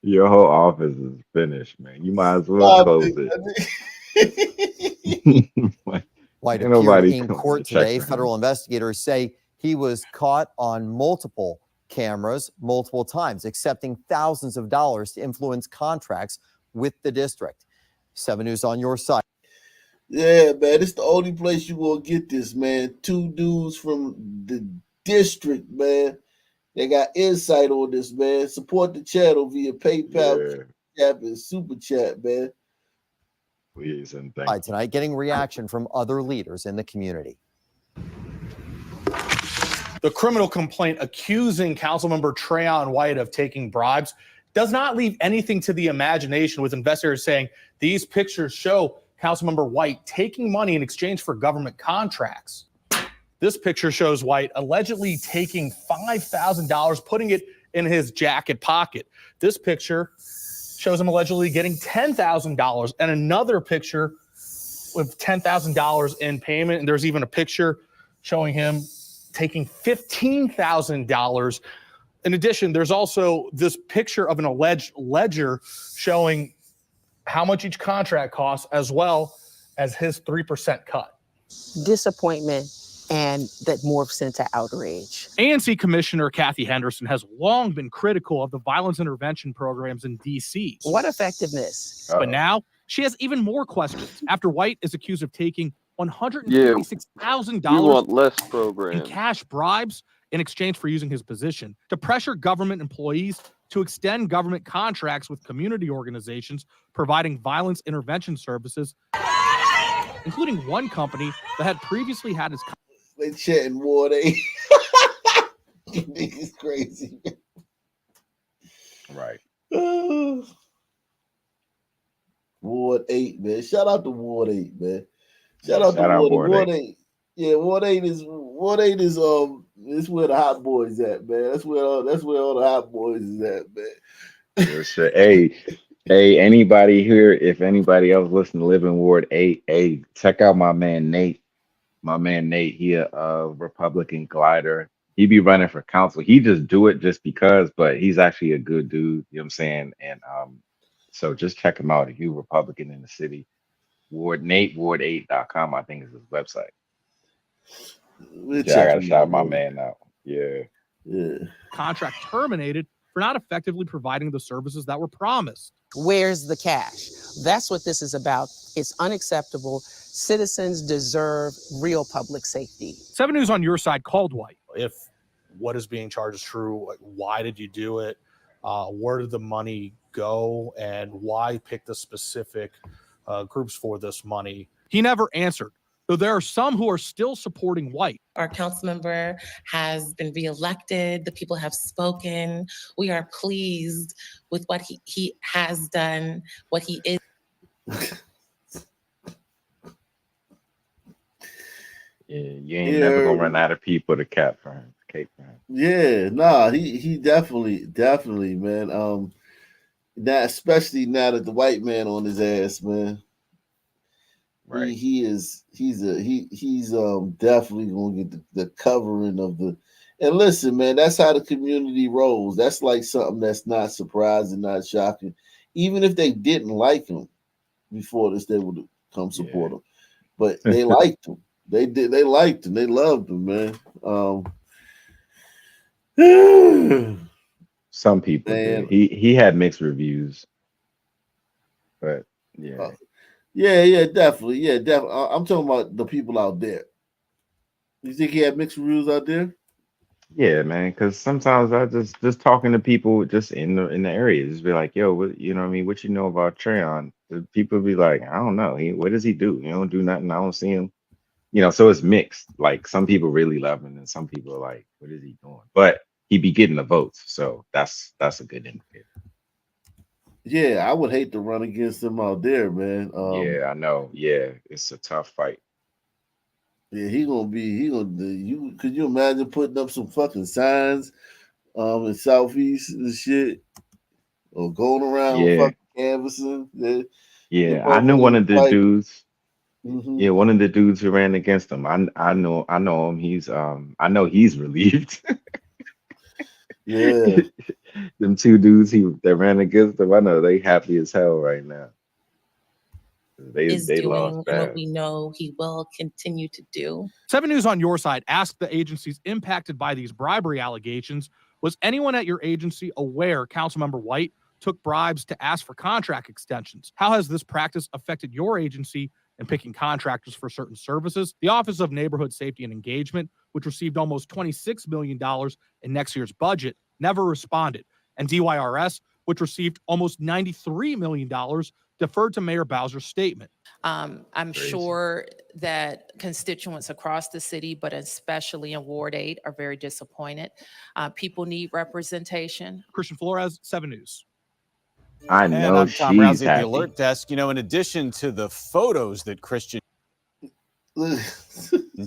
Your whole office is finished, man. You might as well close it. White Ain't appeared nobody in coming court to check today. for him. Federal investigators say he was caught on multiple cameras multiple times, accepting thousands of dollars to influence contracts with the district. 7 News on your side. Yeah, man, it's the only place you will get this, man. 2 dudes from the district, man. They got insight on this, man. Support the channel via PayPal, App, and Super Chat, man. Please and thank you. Tonight, getting reaction from other leaders in the community. The criminal complaint accusing Councilmember Trayon White of taking bribes does not leave anything to the imagination, with investigators saying these pictures show Councilmember White taking money in exchange for government contracts. This picture shows White allegedly taking $5,000, putting it in his jacket pocket. This picture shows him allegedly getting $10,000, and another picture with $10,000 in payment. And there's even a picture showing him taking $15,000. In addition, there's also this picture of an alleged ledger showing how much each contract costs, as well as his 3% cut. Disappointment, and that morphs into outrage. ANC Commissioner Kathy Henderson has long been critical of the violence intervention programs in D.C. What effectiveness? But now she has even more questions after White is accused of taking $156,000 You want less in programs. cash bribes in exchange for using his position to pressure government employees to extend government contracts with community organizations providing violence intervention services, including one company that had previously had his. They chatting Ward 8. You niggas crazy. Right. Ward 8, man. Shout out to Ward 8, man. Shout out to Ward 8. Yeah, Ward 8 is it's where the hot boys at, man. That's where all the hot boys is at, man. Real shit. Hey, anybody here, if anybody else listen to live in Ward 8, hey, check out my man Nate. My man Nate, he a Republican glider. He be running for council. He just do it just because, but he's actually a good dude. You know what I'm saying? And so just check him out if you're Republican in the city. Ward8.com, I think is his website. I gotta shout my man out. Yeah. Contract terminated for not effectively providing the services that were promised. Where's the cash? That's what this is about. It's unacceptable. Citizens deserve real public safety. 7 News on your side called White. If what is being charged is true, like, why did you do it? Where did the money go? And why pick the specific groups for this money? He never answered. though there are some who are still supporting White. Our council member has been reelected. The people have spoken. We are pleased with what he has done, what he is. Yeah, you ain't never gonna run out of people to cap for him. Cake for him. Yeah, nah, he definitely, man. Now especially now that the white man on his ass, man. Right. He's definitely gonna get the covering of the. And listen, man, that's how the community rolls. That's like something that's not surprising, not shocking. Even if they didn't like him before this, they would come support him. But they liked him. They did. They liked him. They loved him, man. Some people did. He had mixed reviews, but yeah. Yeah, definitely. I'm talking about the people out there. You think he had mixed reviews out there? Yeah, man. Because sometimes I just talking to people just in the area, just be like, "Yo, what, you know what I mean? What you know about Trayon?" The people be like, "I don't know. What does he do? He don't do nothing. I don't see him." You know, so it's mixed. Like some people really love him, and some people are like, "What is he doing?" But he be getting the votes, so that's a good indicator. Yeah, I would hate to run against him out there, man. Yeah, I know. Yeah, it's a tough fight. Yeah, he gonna you. Could you imagine putting up some fucking signs, in Southeast and shit, or going around fucking canvassing? Yeah, I know one of the dudes. Mm-hmm. Yeah, one of the dudes who ran against him. I know him. He's I know he's relieved. Yeah. Them two dudes that ran against him, I know they happy as hell right now. They lost doing bad. what we know he will continue to do. 7 News on your side asked the agencies impacted by these bribery allegations, was anyone at your agency aware Councilmember White took bribes to ask for contract extensions? How has this practice affected your agency in picking contractors for certain services? The Office of Neighborhood Safety and Engagement, which received almost $26 million in next year's budget, never responded. And DYRS, which received almost $93 million, deferred to Mayor Bowser's statement. I'm sure that constituents across the city, but especially in Ward 8, are very disappointed. People need representation. Christian Flores, 7 News. I And know I'm Tom she's Rousey at the happy. Alert Desk. You know, in addition to the photos that Christian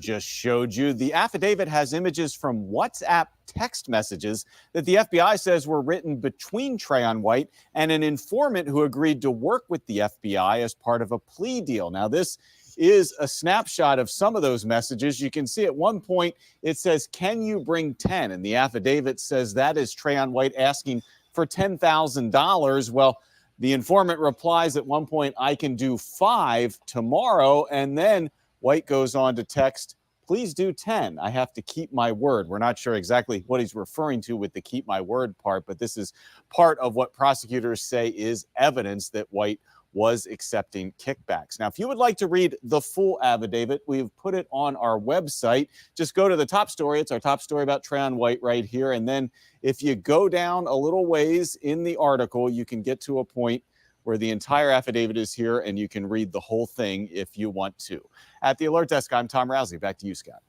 just showed you, the affidavit has images from WhatsApp text messages that the FBI says were written between Trayon White and an informant who agreed to work with the FBI as part of a plea deal. Now, this is a snapshot of some of those messages. You can see at one point it says, "Can you bring 10?" And the affidavit says that is Trayon White asking for $10,000. Well, the informant replies at one point, "I can do 5 tomorrow." And then White goes on to text, "Please do 10. I have to keep my word." We're not sure exactly what he's referring to with the keep my word part, but this is part of what prosecutors say is evidence that White was accepting kickbacks. Now, if you would like to read the full affidavit, we've put it on our website. Just go to the top story. It's our top story about Trayon White right here. And then if you go down a little ways in the article, you can get to a point where the entire affidavit is here and you can read the whole thing if you want to. At the Alert Desk, I'm Tom Rousey. Back to you, Scott.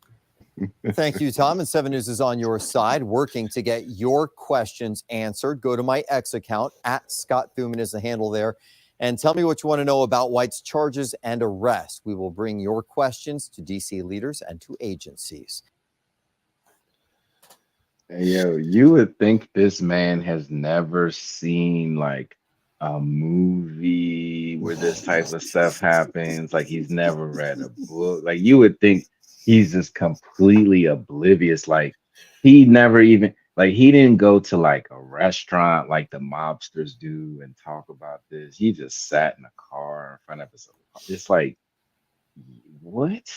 Thank you, Tom. And 7 News is on your side, working to get your questions answered. Go to my X account, at Scott Thuman is the handle there, and tell me what you want to know about White's charges and arrest. We will bring your questions to DC leaders and to agencies. Hey, yo, you would think this man has never seen like a movie where this type of stuff happens. Like he's never read a book. Like you would think he's just completely oblivious. Like he never even, like he didn't go to like a restaurant like the mobsters do and talk about this. He just sat in a car in front of his. It's like, what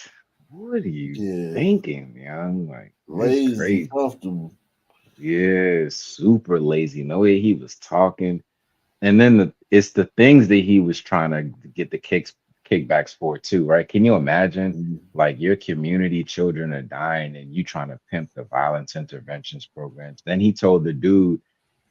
are you thinking, young? Like Lazy, crazy. comfortable. Yeah, super lazy. No way he was talking. And then it's the things that he was trying to get the kickbacks for too, right? Can you imagine like your community children are dying and you trying to pimp the violence interventions programs? Then he told the dude,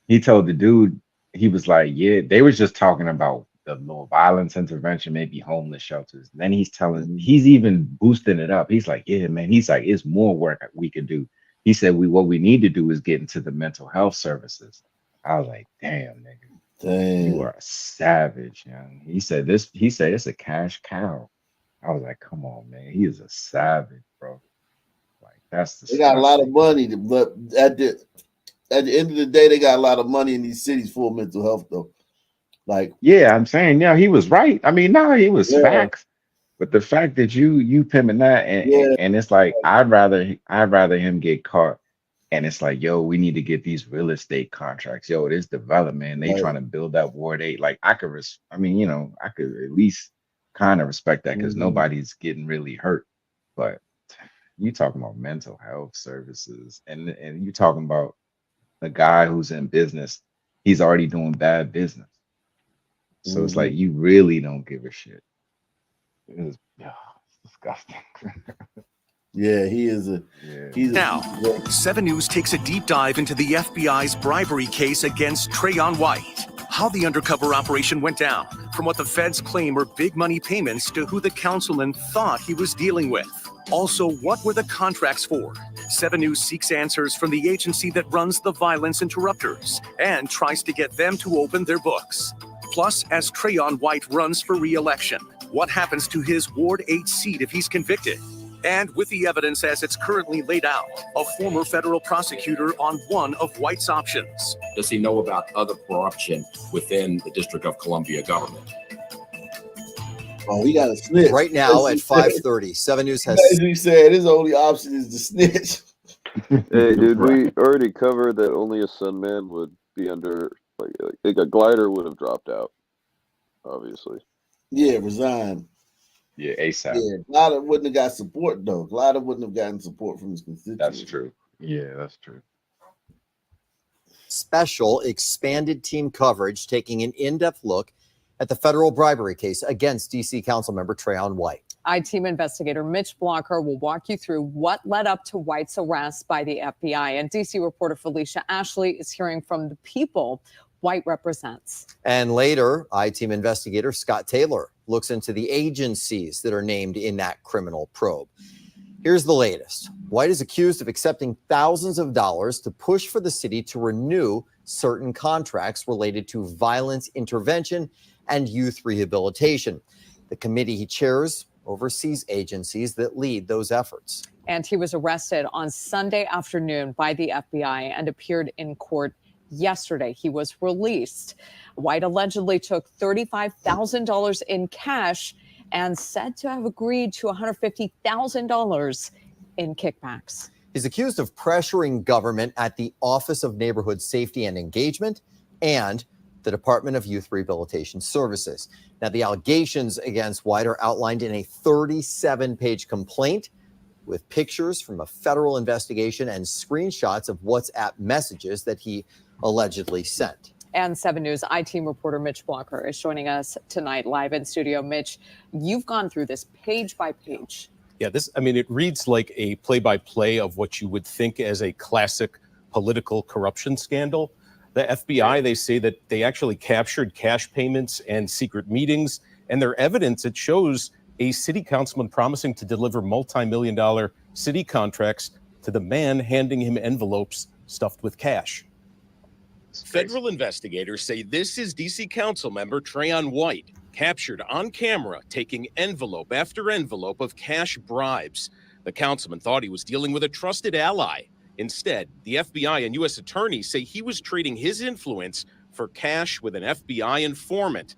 he was like, yeah, they was just talking about the little violence intervention, maybe homeless shelters. And then he's even boosting it up. He's like, yeah, man. He's like, it's more work we can do. He said, what we need to do is get into the mental health services. I was like, damn, nigga, you are a savage, young. He said it's a cash cow. I was like, come on, man. He is a savage, bro. Like, that's they got a lot of money, but at the end of the day, they got a lot of money in these cities for mental health, though. Like, yeah, I'm saying, yeah, he was right. I mean, no, it was facts. But the fact that you pimping that and it's like I'd rather him get caught and it's like, yo, we need to get these real estate contracts. Yo, this development, they trying to build that Ward 8. Like I could I could at least kind of respect that because nobody's getting really hurt. But you talking about mental health services and you talking about the guy who's in business, he's already doing bad business. So it's like you really don't give a shit. It's disgusting. Yeah, he is Now, 7 News takes a deep dive into the FBI's bribery case against Trayon White. How the undercover operation went down, from what the feds claim were big money payments to who the councilman thought he was dealing with. Also, what were the contracts for? 7 News seeks answers from the agency that runs the violence interrupters and tries to get them to open their books. Plus, as Trayon White runs for re-election, what happens to his Ward 8 seat if he's convicted? And with the evidence as it's currently laid out, a former federal prosecutor on one of White's options. Does he know about other corruption within the District of Columbia government? Oh, he got a snitch. Right now at 5:30, 7 News has... As we said, his only option is to snitch. Hey, did we already cover that only a Sunman would be under, like a glider would have dropped out, obviously. Yeah, resign. Yeah, ASAP. Yeah, Glider wouldn't have got support, though. Glider wouldn't have gotten support from his constituents. That's true. Yeah, that's true. Special expanded team coverage taking an in-depth look at the federal bribery case against D.C. Councilmember Trayon White. I-Team investigator Mitch Blocker will walk you through what led up to White's arrest by the FBI. And D.C. reporter Felicia Ashley is hearing from the people White represents. And later, I-Team investigator Scott Taylor looks into the agencies that are named in that criminal probe. Here's the latest. White is accused of accepting thousands of dollars to push for the city to renew certain contracts related to violence intervention and youth rehabilitation. The committee he chairs oversees agencies that lead those efforts. And he was arrested on Sunday afternoon by the FBI and appeared in court yesterday. He was released. White allegedly took $35,000 in cash and said to have agreed to $150,000 in kickbacks. He's accused of pressuring government at the Office of Neighborhood Safety and Engagement and the Department of Youth Rehabilitation Services. Now, the allegations against White are outlined in a 37-page complaint with pictures from a federal investigation and screenshots of WhatsApp messages that he allegedly sent. And 7 News I-Team reporter Mitch Blocker is joining us tonight live in studio. Mitch, you've gone through this page by page. Yeah, it reads like a play-by-play of what you would think as a classic political corruption scandal. The FBI, they say that they actually captured cash payments and secret meetings, and their evidence, it shows a city councilman promising to deliver multi-million-dollar city contracts to the man handing him envelopes stuffed with cash. Federal investigators say this is D.C. Councilmember Trayon White, captured on camera taking envelope after envelope of cash bribes. The councilman thought he was dealing with a trusted ally. Instead, the FBI and U.S. attorneys say he was trading his influence for cash with an FBI informant.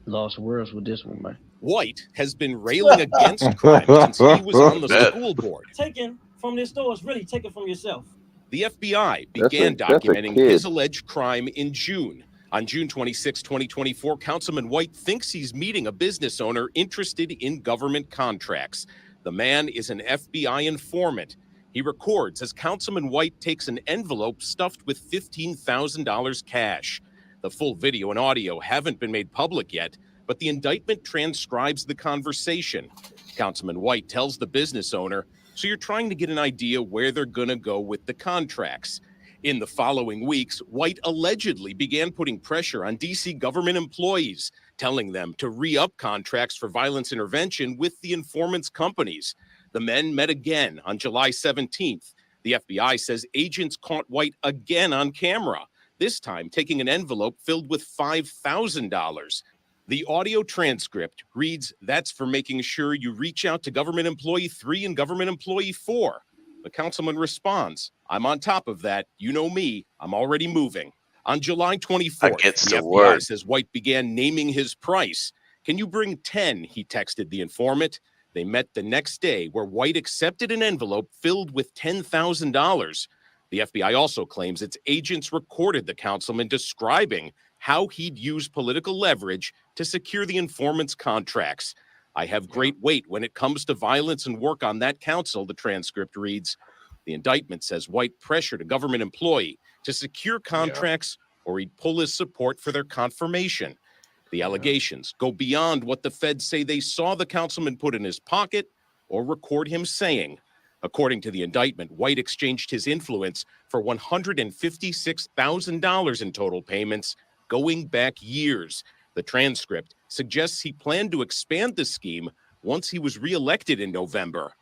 Lost words with this one, man. White has been railing against crime since he was on the school board. Taken from this store is really taken from yourself. The FBI began documenting his alleged crime in June. On June 26, 2024, Councilman White thinks he's meeting a business owner interested in government contracts. The man is an FBI informant. He records as Councilman White takes an envelope stuffed with $15,000 cash. The full video and audio haven't been made public yet, but the indictment transcribes the conversation. Councilman White tells the business owner, "So you're trying to get an idea where they're going to go with the contracts." In the following weeks, White allegedly began putting pressure on DC government employees, telling them to re-up contracts for violence intervention with the informant's companies. The men met again on July 17th. The FBI says agents caught White again on camera, this time taking an envelope filled with $5,000. The audio transcript reads, "That's for making sure you reach out to government employee 3 and government employee 4. The councilman responds, "I'm on top of that. You know me. I'm already moving." On July 24th, the FBI says White began naming his price. "Can you bring 10? He texted the informant. They met the next day, where White accepted an envelope filled with $10,000. The FBI also claims its agents recorded the councilman describing how he'd use political leverage to secure the informant's contracts. "I have great weight when it comes to violence and work on that council," the transcript reads. The indictment says White pressured a government employee to secure contracts or he'd pull his support for their confirmation. The allegations go beyond what the feds say they saw the councilman put in his pocket or record him saying. According to the indictment, White exchanged his influence for $156,000 in total payments going back years. The transcript suggests he planned to expand the scheme once he was reelected in November.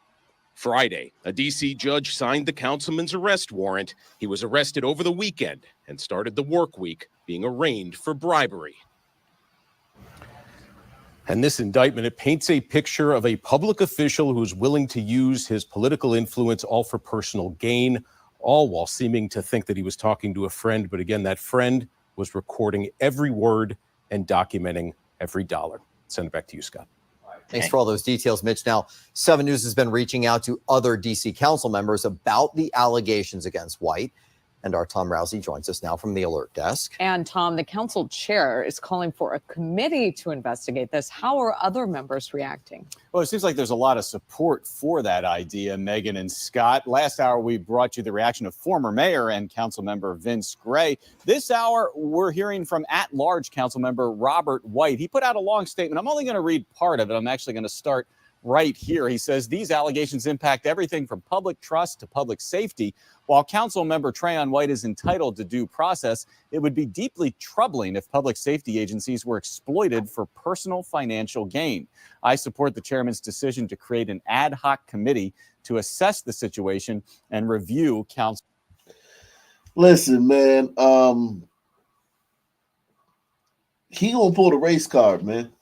Friday, a D.C. judge signed the councilman's arrest warrant. He was arrested over the weekend and started the work week being arraigned for bribery. And this indictment, it paints a picture of a public official who's willing to use his political influence all for personal gain, all while seeming to think that he was talking to a friend. But again, that friend was recording every word and documenting every dollar. Send it back to you, Scott. Thanks for all those details, Mitch. Now, 7 News has been reaching out to other D.C. council members about the allegations against White. And our Tom Rousey joins us now from the alert desk. And Tom, the council chair is calling for a committee to investigate this. How are other members reacting? Well, it seems like there's a lot of support for that idea, Megan and Scott. Last hour, we brought you the reaction of former mayor and council member Vince Gray. This hour, we're hearing from at-large council member Robert White. He put out a long statement. I'm only going to read part of it. I'm actually going to start right here. He says these allegations impact everything from public trust to public safety. While council member Trayon White is entitled to due process, it would be deeply troubling if public safety agencies were exploited for personal financial gain. I support the chairman's decision to create an ad hoc committee to assess the situation and review council. Listen, man, he gonna pull the race card, man.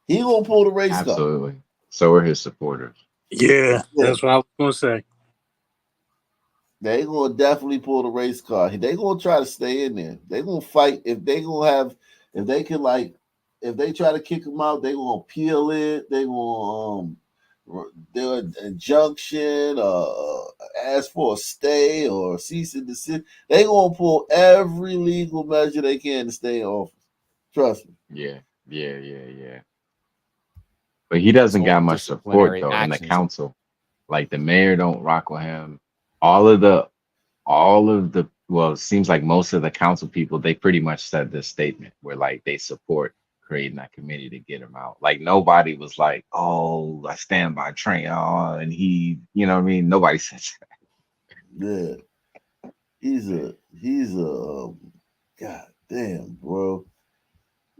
He gonna pull the race card. Absolutely. So are his supporters. Yeah, that's what I was gonna say. They gonna definitely pull the race card. They gonna try to stay in there. They gonna fight if they try to kick him out, they gonna appeal it. They gonna do an injunction, ask for a stay or cease and desist. They gonna pull every legal measure they can to stay in office. Trust me. Yeah. But he doesn't got much support though in the actions. council. Like the mayor don't rock with him. All of the well, it seems like most of the council people, they pretty much said this statement where like they support creating that committee to get him out. Like nobody was like, "Oh, I stand by Trayon," and he, you know what I mean? Nobody said that. Yeah. He's a god damn, bro.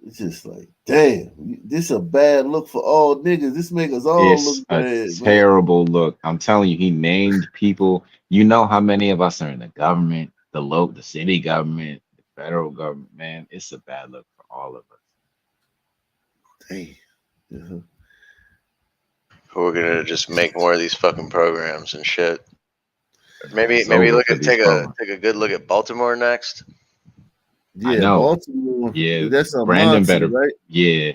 It's just like, damn, this a bad look for all niggas. This make us all It's look a bad. terrible look. I'm telling you, he named people. You know how many of us are in the government, the city government, the federal government, man. It's a bad look for all of us. Damn. Yeah. We're gonna just make more of these fucking programs and shit. Maybe It's over look for at these take programs. a good look at Baltimore next. Yeah, I know. Baltimore. Yeah, That's a Brandon monster, better. right? Yeah,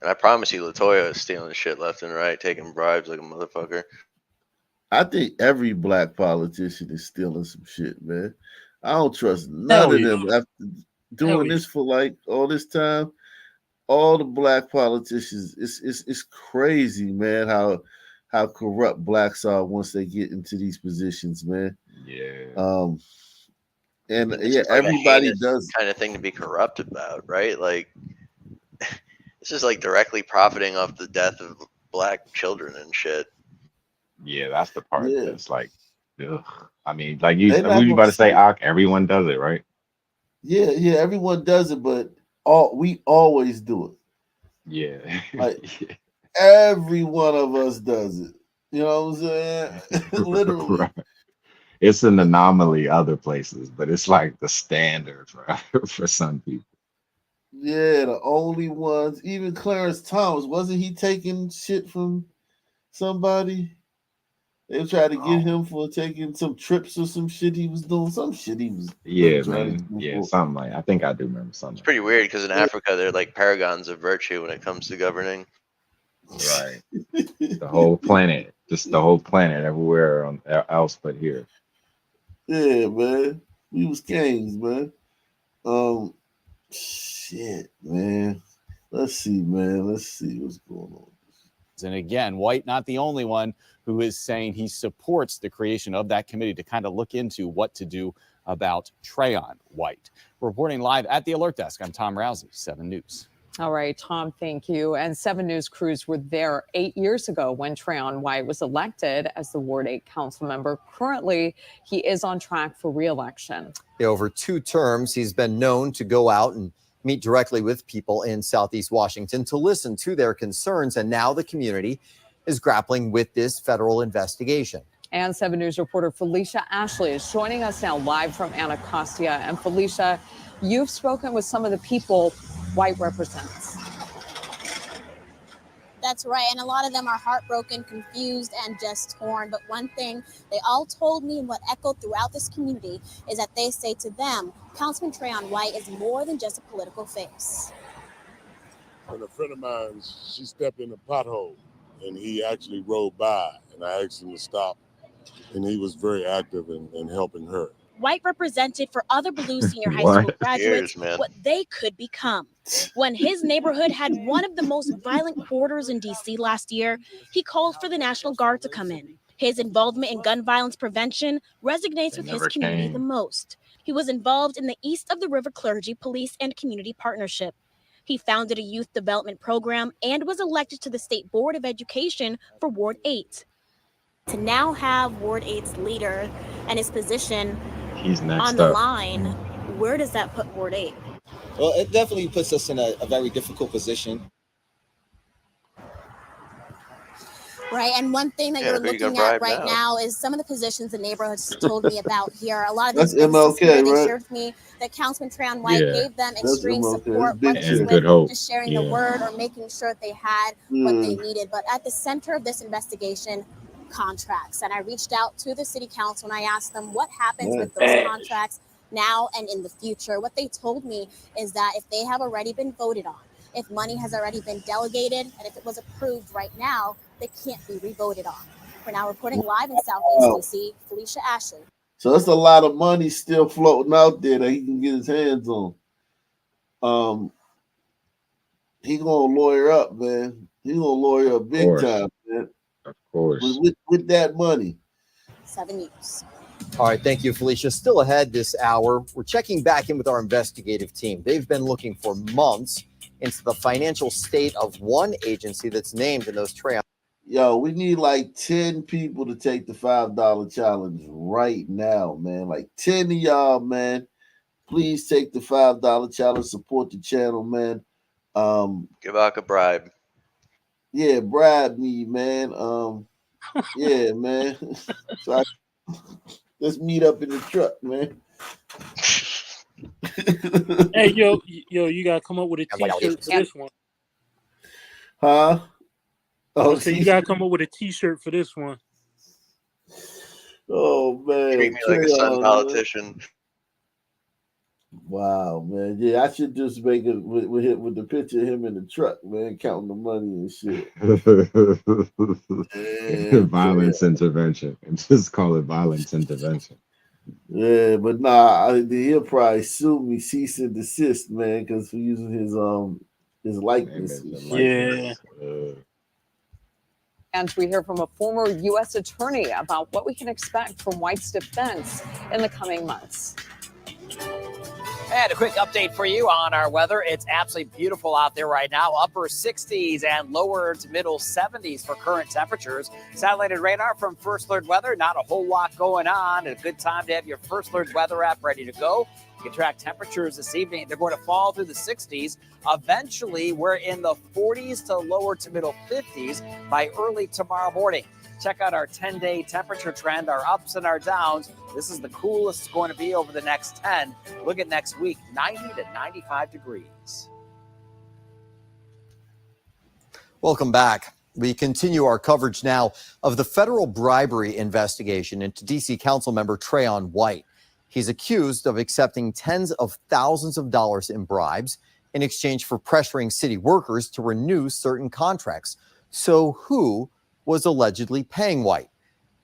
And I promise you, Latoya is stealing shit left and right, taking bribes like a motherfucker. I think every black politician is stealing some shit, man. I don't trust none of them. After doing this for like all this time, all the black politicians, it's crazy, man, how corrupt blacks are once they get into these positions, man. Yeah. And I mean, this yeah, is like everybody a heinous does. kind of thing to be corrupt about, right? Like this is like directly profiting off the death of black children and shit. Yeah, that's the part Yeah. that's like Ugh. I mean, like you, They what not you gonna about to say? see it. Everyone does it, right? Yeah, everyone does it, but we always do it. Yeah. Like every one of us does it. You know what I'm saying? Literally. Right. It's an anomaly other places, but it's like the standard for some people. Yeah, the only ones. Even Clarence Thomas, wasn't he taking shit from somebody? They tried to get him for taking some trips or some shit he was doing. Some shit he was Yeah, trying to man. do Yeah, for. something like I think I do remember something It's pretty weird because in Africa they're like paragons of virtue when it comes to governing. like that. Right. The whole planet, just the whole planet, everywhere else but here. Yeah, man. We was kings, man. Shit, man. Let's see, man. Let's see what's going on. And again, White not the only one who is saying he supports the creation of that committee to kind of look into what to do about Trayon White. Reporting live at the Alert Desk, I'm Tom Rousey, 7 News. All right, Tom, thank you. And 7 News crews were there 8 years ago when Trayon White was elected as the Ward 8 council member. Currently, he is on track for re-election. Over 2 terms, he's been known to go out and meet directly with people in Southeast Washington to listen to their concerns. And now the community is grappling with this federal investigation. And 7 News reporter Felicia Ashley is joining us now live from Anacostia. And Felicia, you've spoken with some of the people White represents. That's right. And a lot of them are heartbroken, confused, and just torn. But one thing they all told me and what echoed throughout this community is that they say to them, Councilman Trayon White is more than just a political face. And a friend of mine, she stepped in a pothole and he actually rode by and I asked him to stop. And he was very active in helping her. White represented for other Blue Senior High What? School graduates Years, man. what they could become. When his neighborhood had one of the most violent quarters in D.C. last year, he called for the National Guard to come in. His involvement in gun violence prevention resonates with his never community came. the most. He was involved in the East of the River Clergy Police and Community Partnership. He founded a youth development program and was elected to the State Board of Education for Ward 8. To now have Ward 8's leader and his position He's next on the up. line, where does that put Ward 8? Well, it definitely puts us in a very difficult position. Right, and one thing that Yeah, you're who you looking gonna at bribe right now? now is some of the positions the neighborhoods told me about here. A lot of That's these businesses here, MLK, they right? shared with me that Councilman Trayon White Yeah. gave them That's extreme MLK. support, Big whether shit. it's Good with hope. just sharing Yeah. the word or making sure they had what they Mm. needed. But at the center of this investigation, contracts. And I reached out to the city council and I asked them what happens with those contracts now and in the future. What they told me is that if they have already been voted on, if money has already been delegated, and if it was approved right now, they can't be re-voted on. For now, reporting live in Southeast Wow. DC, Felicia Ashley. So that's a lot of money still floating out there that he can get his hands on. He gonna lawyer up, man. He gonna lawyer up big course. time, man. Of course. With that money. 7 News. All right, thank you, Felicia. Still ahead this hour, we're checking back in with our investigative team. They've been looking for months into the financial state of one agency that's named in those Trayon. Yo, we need like 10 people to take the $5 challenge right now, man. Like 10 of y'all, man. Please take the $5 challenge. Support the channel, man. Give out a bribe. Yeah, bribe me, man. Yeah, man. So let's meet up in the truck, man. Hey, yo, you gotta come up with a T-shirt for this one. Huh? Oh, So you gotta come up with a T-shirt for this one. Oh man, Treat me like a son politician. Wow, man. Yeah, I should just make it with the picture of him in the truck, man, counting the money and shit. Violence intervention. And just call it violence intervention. Yeah, but nah, he'll probably sue me, cease and desist, man, because for using his likeness. Yeah. And we hear from a former U.S. attorney about what we can expect from White's defense in the coming months. And a quick update for you on our weather. It's absolutely beautiful out there right now. Upper 60s and lower to middle 70s for current temperatures. Satellite radar from First Alert Weather. Not a whole lot going on. A good time to have your First Alert Weather app ready to go. You can track temperatures this evening. They're going to fall through the 60s. Eventually, we're in the 40s to lower to middle 50s by early tomorrow morning. Check out our 10-day temperature trend, our ups and our downs. This is the coolest it's going to be over the next 10. Look at next week, 90 to 95 degrees. Welcome back. We continue our coverage now of the federal bribery investigation into D.C. Councilmember Trayon White. He's accused of accepting tens of thousands of dollars in bribes in exchange for pressuring city workers to renew certain contracts. So who was allegedly paying White?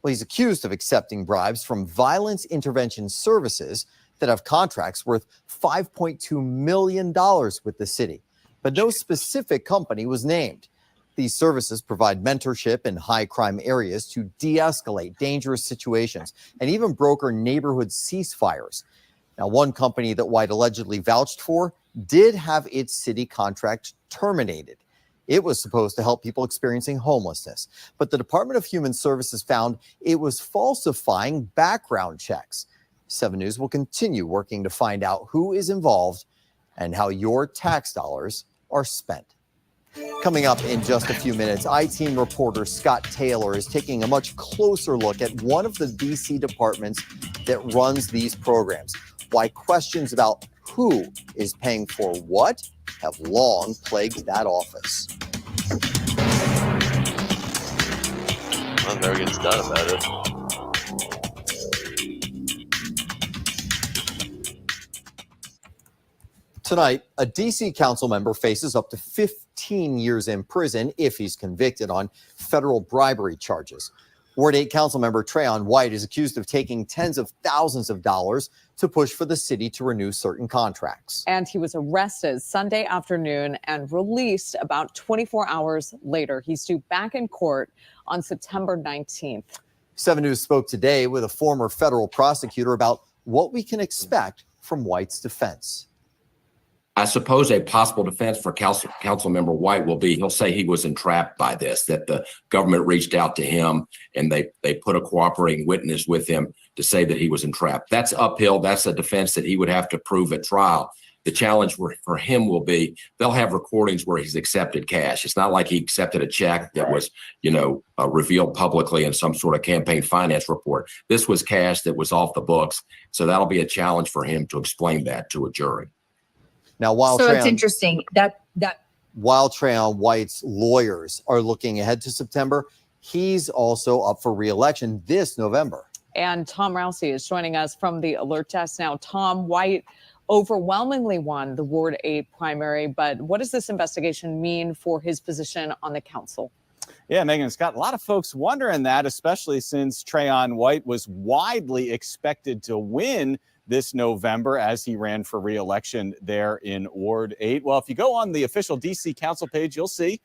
Well, he's accused of accepting bribes from Violence Intervention Services that have contracts worth $5.2 million with the city, but no specific company was named. These services provide mentorship in high crime areas to de-escalate dangerous situations and even broker neighborhood ceasefires. Now, one company that White allegedly vouched for did have its city contract terminated. It was supposed to help people experiencing homelessness, but the Department of Human Services found it was falsifying background checks. 7 News will continue working to find out who is involved and how your tax dollars are spent. Coming up in just a few minutes, I-Team reporter Scott Taylor is taking a much closer look at one of the D.C. departments that runs these programs. Why questions about who is paying for what have long plagued that office. Well, never gets done about it. Tonight, a D.C. council member faces up to 15 years in prison if he's convicted on federal bribery charges. Ward 8 council member Trayon White is accused of taking tens of thousands of dollars to push for the city to renew certain contracts. And he was arrested Sunday afternoon and released about 24 hours later. He's due back in court on September 19th. 7 News spoke today with a former federal prosecutor about what we can expect from White's defense. I suppose a possible defense for Councilmember White will be he'll say he was entrapped by this, that the government reached out to him and they put a cooperating witness with him to say that he was entrapped. That's uphill. That's a defense that he would have to prove at trial. The challenge for him will be they'll have recordings where he's accepted cash. It's not like he accepted a check that was, revealed publicly in some sort of campaign finance report. This was cash that was off the books. So that'll be a challenge for him to explain that to a jury. Now, while it's interesting while Trayon White's lawyers are looking ahead to September, he's also up for re-election this November. And Tom Rousey is joining us from the Alert Desk now. Tom, White overwhelmingly won the Ward 8 primary, but what does this investigation mean for his position on the council? Yeah, Megan and Scott, a lot of folks wondering that, especially since Trayon White was widely expected to win this November as he ran for re-election there in Ward 8. Well, if you go on the official D.C. Council page, you'll see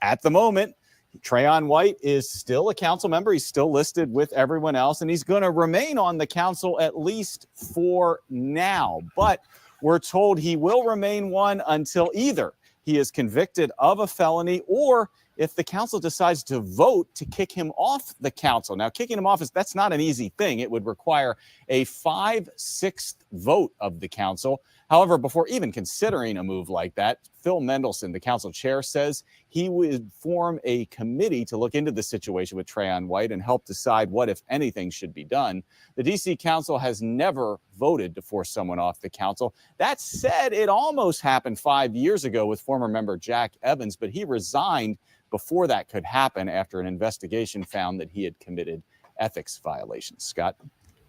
at the moment, Trayon White is still a council member. He's still listed with everyone else, and he's going to remain on the council at least for now. But we're told he will remain one until either he is convicted of a felony or if the council decides to vote to kick him off the council. Now, kicking him off, that's not an easy thing. It would require a 5/6 vote of the council. However, before even considering a move like that, Phil Mendelson, the council chair, says he would form a committee to look into the situation with Trayon White and help decide what, if anything, should be done. The D.C. council has never voted to force someone off the council. That said, it almost happened 5 years ago with former member Jack Evans, but he resigned before that could happen after an investigation found that he had committed ethics violations. Scott?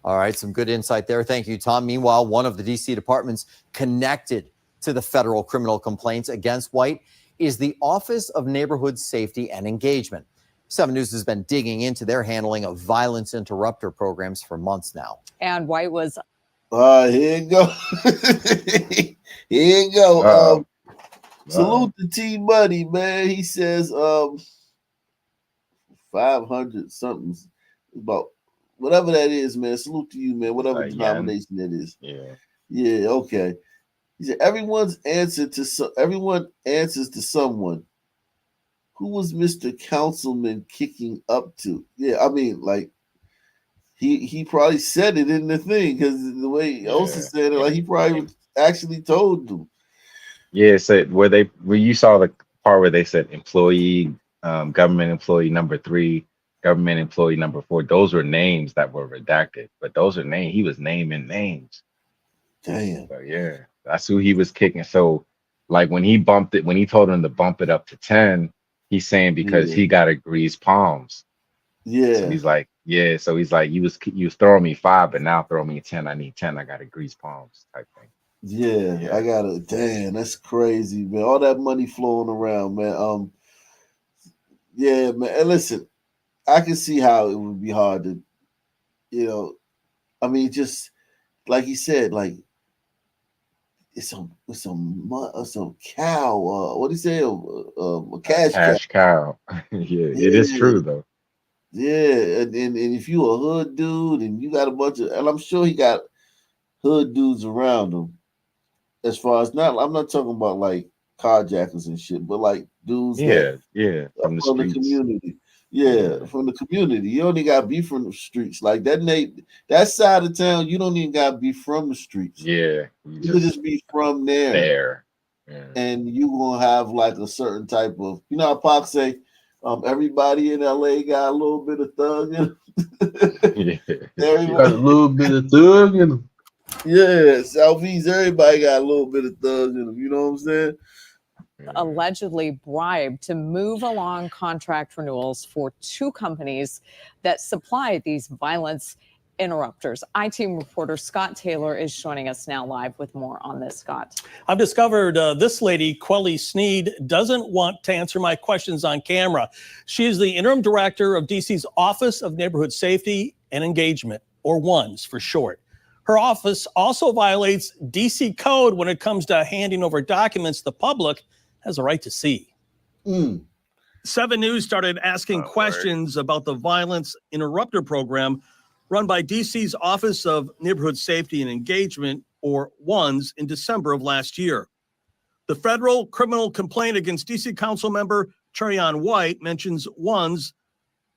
All right, some good insight there. Thank you, Tom. Meanwhile, one of the D.C. departments connected to the federal criminal complaints against White is the Office of Neighborhood Safety and Engagement. 7 News has been digging into their handling of violence interrupter programs for months now. And White was... here you go. Here you go. Salute to T-Buddy, man. He says 500 something, about whatever that is, man. Salute to you, man. Whatever denomination that is. Yeah. Yeah, okay. He said everyone answers to someone. Who was Mr. Councilman kicking up to? Yeah, I mean, like he probably said it in the thing because the way Osa said it, like he probably actually told them. Yeah, so where you saw the part where they said employee, government employee number 3, government employee number 4. Those were names that were redacted, but those are names. He was naming names. Damn. So yeah, that's who he was kicking. So like when he told him to bump it up to 10, he's saying because he got to grease palms. Yeah. So he's like, yeah. So he's like, you was throwing me 5, but now throw me 10. I need 10. I got to grease palms type thing. Yeah, I gotta. Damn, that's crazy, man. All that money flowing around, man. Yeah, man. And listen, I can see how it would be hard to, I mean, just like he said, like it's a cow. What do you say? A cash cow. Yeah, it is true though. Yeah, and if you a hood dude and you got a bunch of, and I'm sure he got hood dudes around him. As far as I'm not talking about like carjackers and shit, but like dudes that from the from the streets. community. Yeah, from the community. You only got beef from the streets. Like that side of town, you don't even got beef from the streets. Yeah. You could just be from there. Yeah. And you gonna have like a certain type of, how Pac say, everybody in LA got a little bit of thug in them. Got a little bit of thug in them. Yeah, Southeast, everybody got a little bit of thug in them. You know what I'm saying? Allegedly bribed to move along contract renewals for 2 companies that supply these violence interrupters. I-Team reporter Scott Taylor is joining us now live with more on this, Scott. I've discovered this lady, Quelly Sneed, doesn't want to answer my questions on camera. She is the interim director of DC's Office of Neighborhood Safety and Engagement, or WNS for short. Her office also violates DC code when it comes to handing over documents the public has a right to see. 7 News started asking questions about the violence interrupter program run by DC's Office of Neighborhood Safety and Engagement, or WNS, in December of last year. The federal criminal complaint against DC council member Treyon White mentions WNS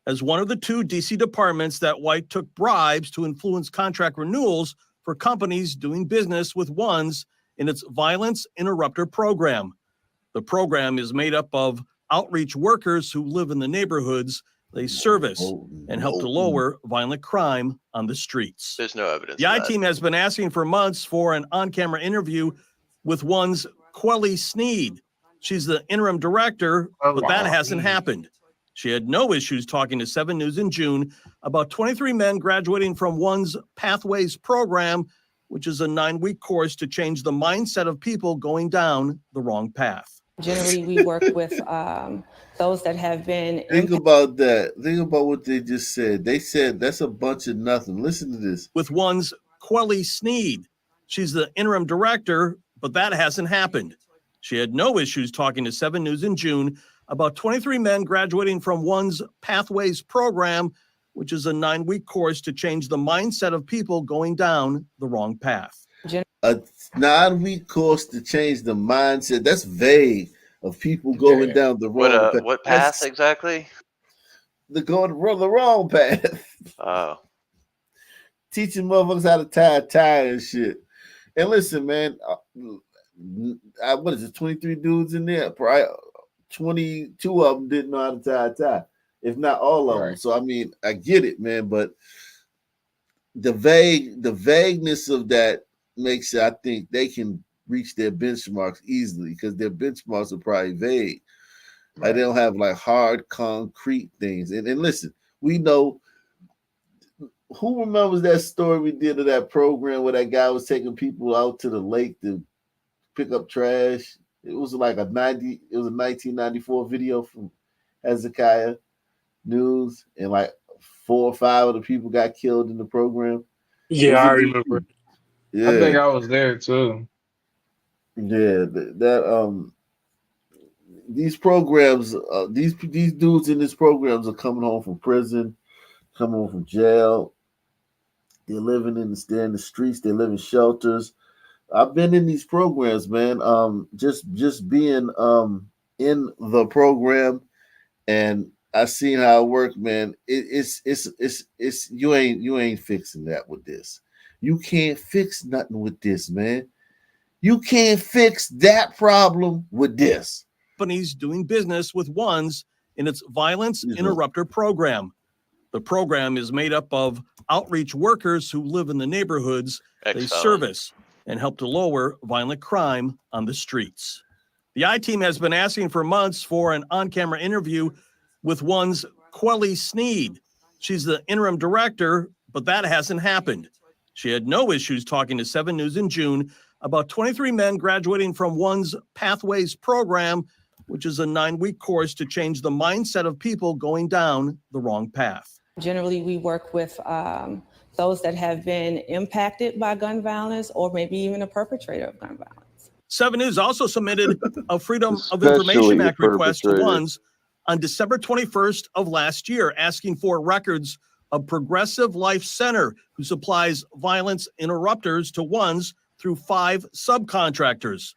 as one of the 2 DC departments that White took bribes to influence contract renewals for companies doing business with WNS in its violence interrupter program. The program is made up of outreach workers who live in the neighborhoods they service and help to lower violent crime on the streets. There's no evidence. The I-Team has been asking for months for an on-camera interview with WNS Quelly Sneed. She's the interim director, but that hasn't happened. She had no issues talking to 7 News in June about 23 men graduating from WNS Pathways program, which is a 9-week course to change the mindset of people going down the wrong path. Generally, we work with those that have been. Think about that. Think about what they just said. They said that's a bunch of nothing. Listen to this. With WNS Quelly Sneed. She's the interim director, but that hasn't happened. She had no issues talking to 7 News in June about 23 men graduating from WNS Pathways program, which is a 9-week course to change the mindset of people going down the wrong path. A 9-week course to change the mindset. That's vague of people going down the wrong path. What path exactly? They're going the wrong path. Oh. Teaching motherfuckers how to tie a tie and shit. And listen, man, what is it, 23 dudes in there? Probably 22 of them didn't know how to tie a tie, if not all of them. So, I mean, I get it, man, but the vagueness of that makes it, I think they can reach their benchmarks easily because their benchmarks are probably vague. Like they don't have like hard concrete things. And listen, we know, who remembers that story we did of that program where that guy was taking people out to the lake to pick up trash? It was like a 1994 video from Hezekiah News, and like 4 or 5 of the people got killed in the program. Yeah, I remember. Yeah. I think I was there too. Yeah, these programs, these dudes in these programs are coming home from prison, coming home from jail. They're living they're in the streets. They live in shelters. I've been in these programs, man. Just being in the program, and I seen how it worked, man. It's you ain't fixing that with this. You can't fix nothing with this, man. You can't fix that problem with this. Companies doing business with ones in its violence interrupter program. The program is made up of outreach workers who live in the neighborhoods they service and help to lower violent crime on the streets. The I-Team has been asking for months for an on-camera interview with one's Quelly Sneed. She's the interim director, but that hasn't happened. She had no issues talking to 7 News in June about 23 men graduating from one's Pathways program, which is a 9-week course to change the mindset of people going down the wrong path. Generally, we work with those that have been impacted by gun violence or maybe even a perpetrator of gun violence. 7 News also submitted a Freedom of Information Act request to ones on December 21st of last year, asking for records of Progressive Life Center, who supplies violence interrupters to ones through 5 subcontractors.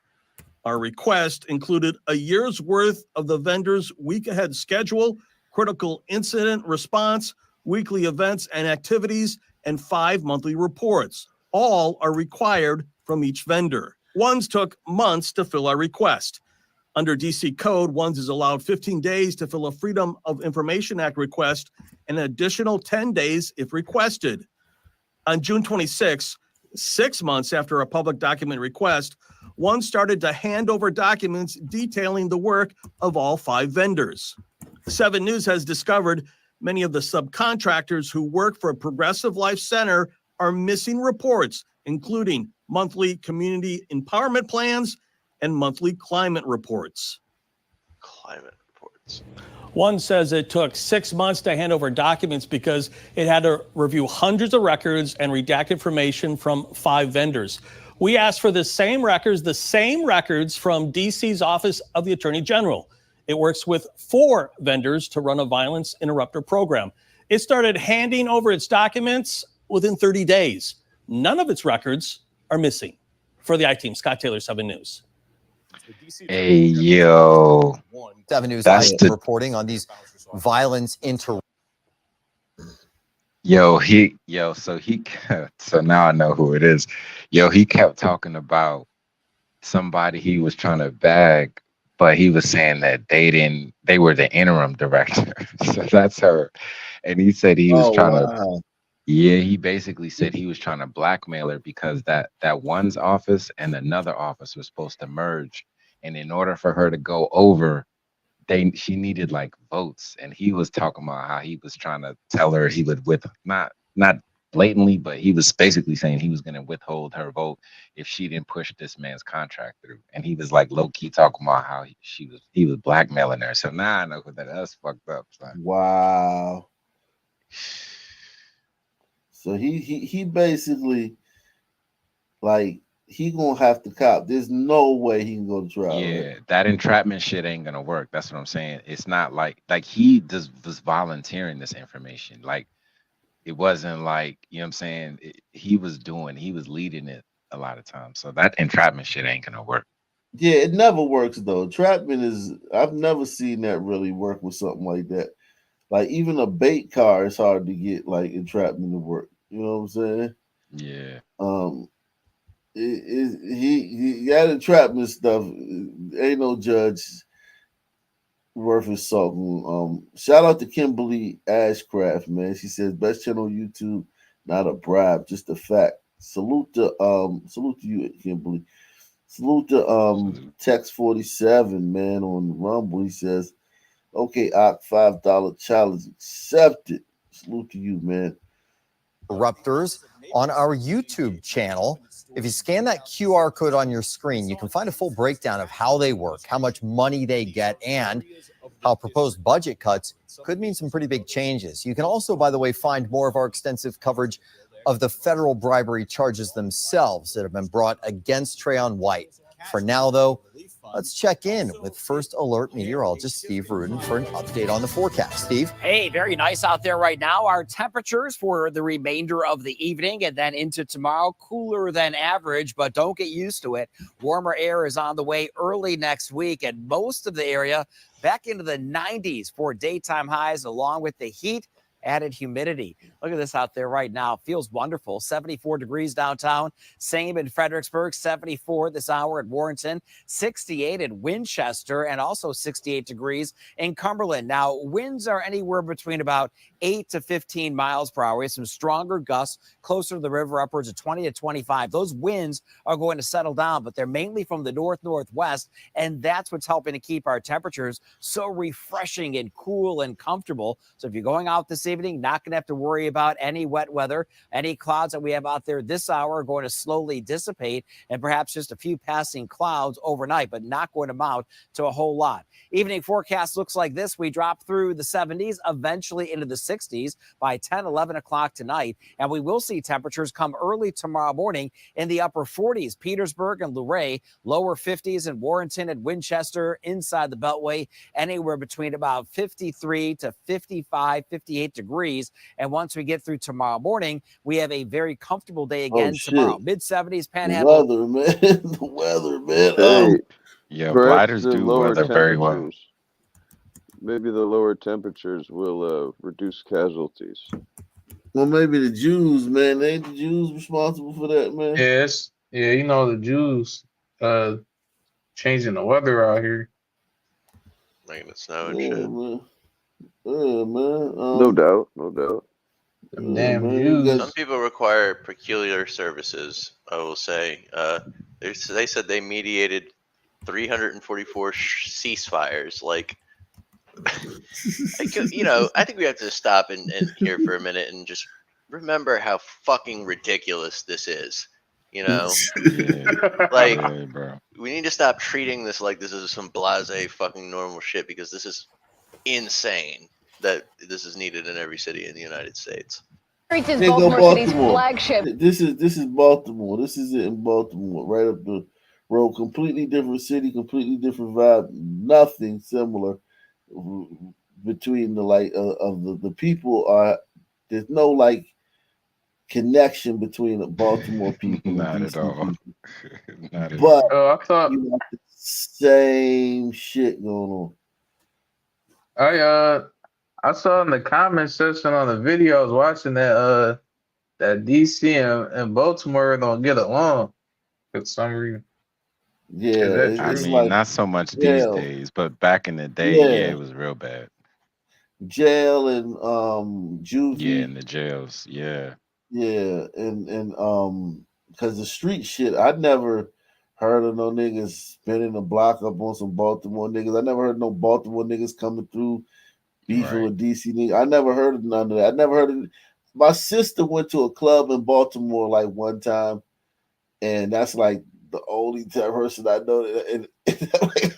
Our request included a year's worth of the vendor's week-ahead schedule, critical incident response, weekly events and activities, and 5 monthly reports. All are required from each vendor. Ones took months to fill our request. Under DC code, ones is allowed 15 days to fill a Freedom of Information Act request and an additional 10 days if requested. On June 26, 6 months after a public document request, one started to hand over documents detailing the work of all 5 vendors. 7 News has discovered many of the subcontractors who work for Progressive Life Center are missing reports, including monthly community empowerment plans and monthly climate reports. One says it took 6 months to hand over documents because it had to review hundreds of records and redact information from 5 vendors. We asked for the same records from DC's Office of the Attorney General. It works with 4 vendors to run a violence interrupter program. It started handing over its documents within 30 days. None of its records are missing. For the I-Team, Scott Taylor, 7 News. Hey, yo. 7 News reporting on these violence interrupters. So now I know who it is. He kept talking about somebody he was trying to bag, but he was saying that they were the interim director. So that's her. And he said he was he basically said he was trying to blackmail her because that one's office and another office was supposed to merge. And in order for her to go over, she needed like votes. And he was talking about how he was trying to tell her he would not blatantly, but he was basically saying he was going to withhold her vote if she didn't push this man's contract through. And he was like low key talking about how he was blackmailing her. So now I know that's fucked up. Son. Wow. So he basically like he gonna have to cop. There's no way he can go to trial. Yeah, right? That entrapment shit ain't gonna work. That's what I'm saying. It's not like he just was volunteering this information. Like it wasn't like, you know what I'm saying? He was leading it a lot of times. So that entrapment shit ain't gonna work. Yeah, it never works though. Entrapment I've never seen that really work with something like that. Like even a bait car is hard to get like entrapment to work. You know what I'm saying? Yeah. He got entrapment stuff. Ain't no judge worth his salt. Shout out to Kimberly Ashcraft, man. She says best channel on YouTube, not a bribe, just a fact. Salute to you, Kimberly. Salute to Text 47, man, on Rumble. He says, okay, $5 challenge accepted. Salute to you, man. Interrupters on our YouTube channel. If you scan that QR code on your screen, you can find a full breakdown of how they work, how much money they get, and how proposed budget cuts could mean some pretty big changes. You can also, by the way, find more of our extensive coverage of the federal bribery charges themselves that have been brought against Trayon White. For now, though, Let's check in with First Alert meteorologist Steve Rudin for an update on the forecast. Steve? Hey, very nice out there right now. Our temperatures for the remainder of the evening and then into tomorrow, cooler than average, but don't get used to it. Warmer air is on the way early next week, and most of the area back into the 90s for daytime highs, along with the heat. Added humidity. Look at this out there right now. Feels wonderful. 74 degrees downtown. Same in Fredericksburg. 74 this hour at Warrenton. 68 at Winchester, and also 68 degrees in Cumberland. Now, winds are anywhere between about 8 to 15 miles per hour. We have some stronger gusts closer to the river, upwards of 20 to 25. Those winds are going to settle down, but they're mainly from the north-northwest, and that's what's helping to keep our temperatures so refreshing and cool and comfortable. So if you're going out this evening, not going to have to worry about any wet weather. Any clouds that we have out there this hour are going to slowly dissipate, and perhaps just a few passing clouds overnight, but not going to amount to a whole lot. Evening forecast looks like this. We drop through the 70s, eventually into the 60s by 10, 11 o'clock tonight, and we will see temperatures come early tomorrow morning in the upper 40s. Petersburg and Luray, lower 50s in Warrenton and Winchester, inside the Beltway, anywhere between about 53 to 55, 58 degrees. And once we get through tomorrow morning, we have a very comfortable day again tomorrow. Mid-70s, Panhandle. The weather, man. The weather, man. Hey, Yeah, perhaps gliders the do lower weather very well. temperatures. Maybe the lower temperatures will reduce casualties. Well, maybe the Jews, man. Ain't the Jews responsible for that, man? Yes. Yeah, you know the Jews changing the weather out here. Making it snow and Yeah, shit. man. Yeah, man. No doubt, no doubt. Them damn man, Jews. Some people require peculiar services, I will say. They said they mediated 344 ceasefires. Like, you know, I think we have to stop and here for a minute and just remember how fucking ridiculous this is. You know, like, bro. we need to stop treating this like this is some blasé fucking normal shit, because this is insane that this is needed in every city in the United States. Here go Baltimore. This is Baltimore. This is it in Baltimore, right up the road. Completely different city, completely different vibe. Nothing similar between the of the people. There's no like connection between the Baltimore people. Not and at DC all. people. Not at But all. I thought you got the same shit going on. I saw in the comment section on the video, I was watching that DC and Baltimore don't get along for some reason. Yeah, Is that I true? mean, like not so much these jail. days, but back in the day, Yeah. it was real bad. Jail and juvie. Yeah, in the jails. Yeah. Yeah, and because the street shit, I never heard of no niggas spinning the block up on some Baltimore niggas. I never heard no Baltimore niggas coming through beefing with DC niggas. I never heard of none of that. I never heard of. My sister went to a club in Baltimore like one time, and that's like the only person I know that and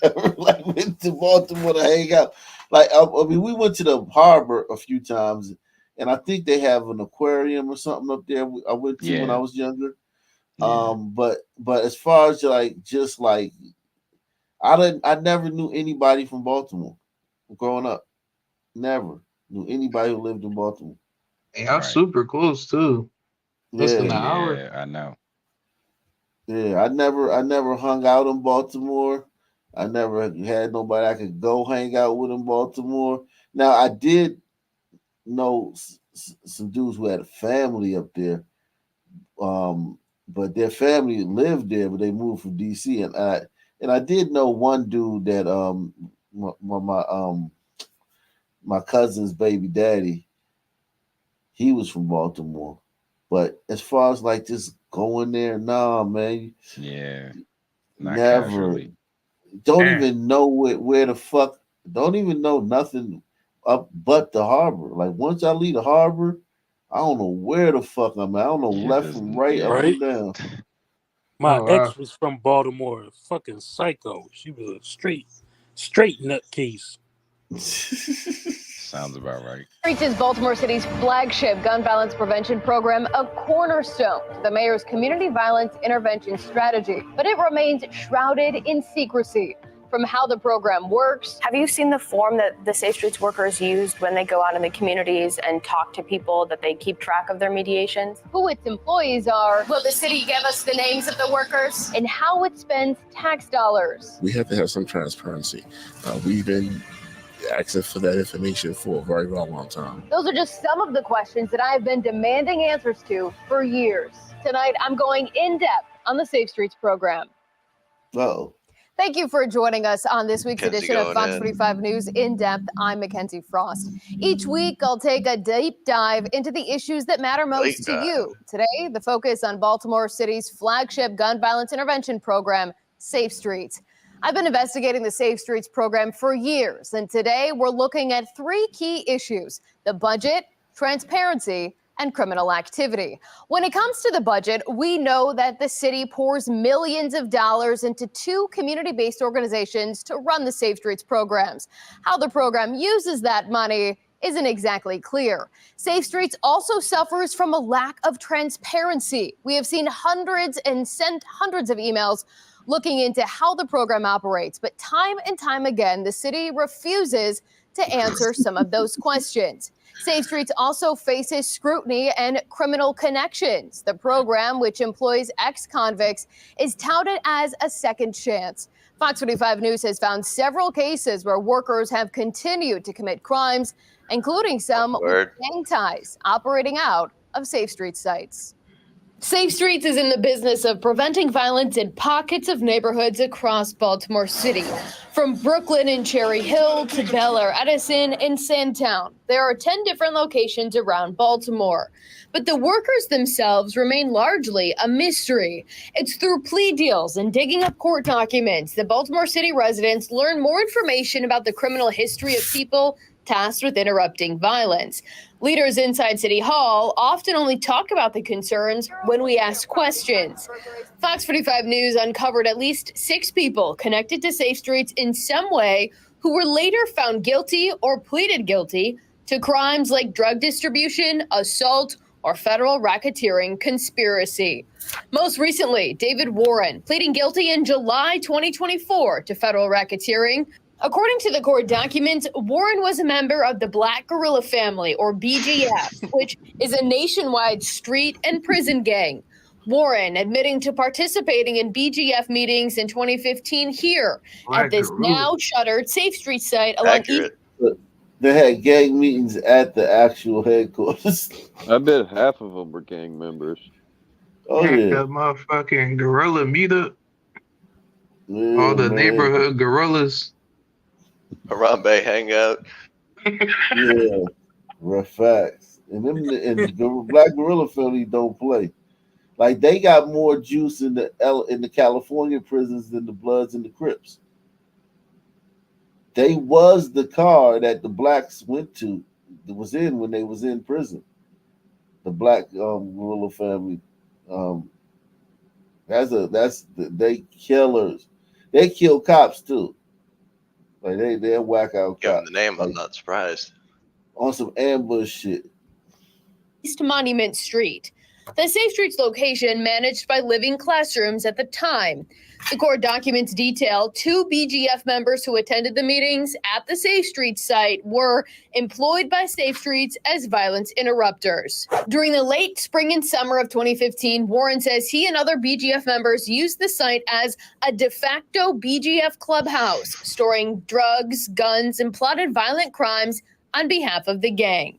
ever like went to Baltimore to hang out. Like I mean, we went to the harbor a few times, and I think they have an aquarium or something up there. I went to when I was younger. But as far as just like I never knew anybody from Baltimore growing up. Never knew anybody who lived in Baltimore. And I'm super close too. Less than an hour. Yeah, I know. Yeah, I never hung out in Baltimore. I never had nobody I could go hang out with in Baltimore. Now I did know some dudes who had a family up there, but their family lived there, but they moved from DC. And I did know one dude that my cousin's baby daddy, he was from Baltimore. But as far as like just going there, nah, man. Yeah. Not Never. casually. Don't even know where the fuck. Don't even know nothing up but the harbor. Like once I leave the harbor, I don't know where the fuck I'm at. I don't know left from right, up and down. My ex was from Baltimore. Fucking psycho. She was a straight nutcase. Sounds about right. Reaches Baltimore City's flagship gun violence prevention program, a cornerstone to the mayor's community violence intervention strategy, but it remains shrouded in secrecy. from how the program works. Have you seen the form that the Safe Streets workers used when they go out in the communities and talk to people, that they keep track of their mediations? Who its employees are. Will the city give us the names of the workers? And how it spends tax dollars. We have to have some transparency. We've been asking for that information for a very long time. Those are just some of the questions that I have been demanding answers to for years. Tonight, I'm going in depth on the Safe Streets program. Uh-oh. Thank you for joining us on this week's Mackenzie edition of going Fox in. 45 News In Depth. I'm Mackenzie Frost. Each week, I'll take a deep dive into the issues that matter most to you. Today, the focus on Baltimore City's flagship gun violence intervention program, Safe Streets. I've been investigating the Safe Streets program for years, and today we're looking at three key issues: the budget, transparency, and criminal activity. When it comes to the budget, we know that the city pours millions of dollars into two community-based organizations to run the Safe Streets programs. How the program uses that money isn't exactly clear. Safe Streets also suffers from a lack of transparency. We have seen hundreds and sent hundreds of emails looking into how the program operates, but time and time again, the city refuses to answer some of those questions. Safe Streets also faces scrutiny and criminal connections. The program, which employs ex-convicts, is touted as a second chance. Fox 45 News has found several cases where workers have continued to commit crimes, including some with gang ties operating out of Safe Streets sites. Safe Streets is in the business of preventing violence in pockets of neighborhoods across Baltimore City, from Brooklyn and Cherry Hill to Bel Air, Edison, and Sandtown. There are 10 different locations around Baltimore, but the workers themselves remain largely a mystery. It's through plea deals and digging up court documents that Baltimore City residents learn more information about the criminal history of people tasked with interrupting violence. Leaders inside City Hall often only talk about the concerns when we ask questions. Fox 45 News uncovered at least 6 people connected to Safe Streets in some way who were later found guilty or pleaded guilty to crimes like drug distribution, assault, or federal racketeering conspiracy. Most recently, David Warren pleading guilty in July 2024 to federal racketeering. According to the court documents, Warren was a member of the Black Guerrilla Family, or BGF, which is a nationwide street and prison gang. Warren admitting to participating in BGF meetings in 2015 here at this now shuttered Safe Street site along East. They had gang meetings at the actual headquarters. I bet half of them were gang members. Oh yeah, that motherfucking gorilla meetup. All the neighborhood gorillas. Harambe hangout. Yeah, rough facts. And the Black Gorilla Family don't play. Like, they got more juice in the California prisons than the Bloods and the Crips. They was the car that the blacks went to, that was in when they was in prison. The Black Gorilla Family. They killers. They kill cops too. Like they'll whack out Give them cops. the name, Like, I'm not surprised. on some ambush shit. East Monument Street. The Safe Streets location managed by Living Classrooms at the time. The court documents detail 2 BGF members who attended the meetings at the Safe Streets site were employed by Safe Streets as violence interrupters. During the late spring and summer of 2015, Warren says he and other BGF members used the site as a de facto BGF clubhouse, storing drugs, guns, and plotted violent crimes on behalf of the gang.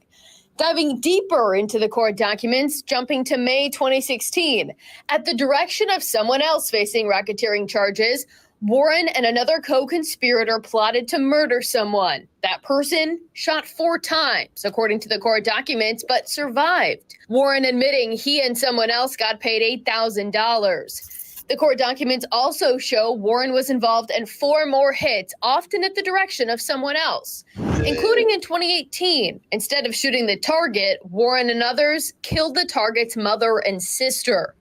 Diving deeper into the court documents, jumping to May 2016, at the direction of someone else facing racketeering charges, Warren and another co-conspirator plotted to murder someone. That person shot 4 times, according to the court documents, but survived. Warren admitting he and someone else got paid $8,000. The court documents also show Warren was involved in 4 more hits, often at the direction of someone else, including in 2018. Instead of shooting the target, Warren and others killed the target's mother and sister.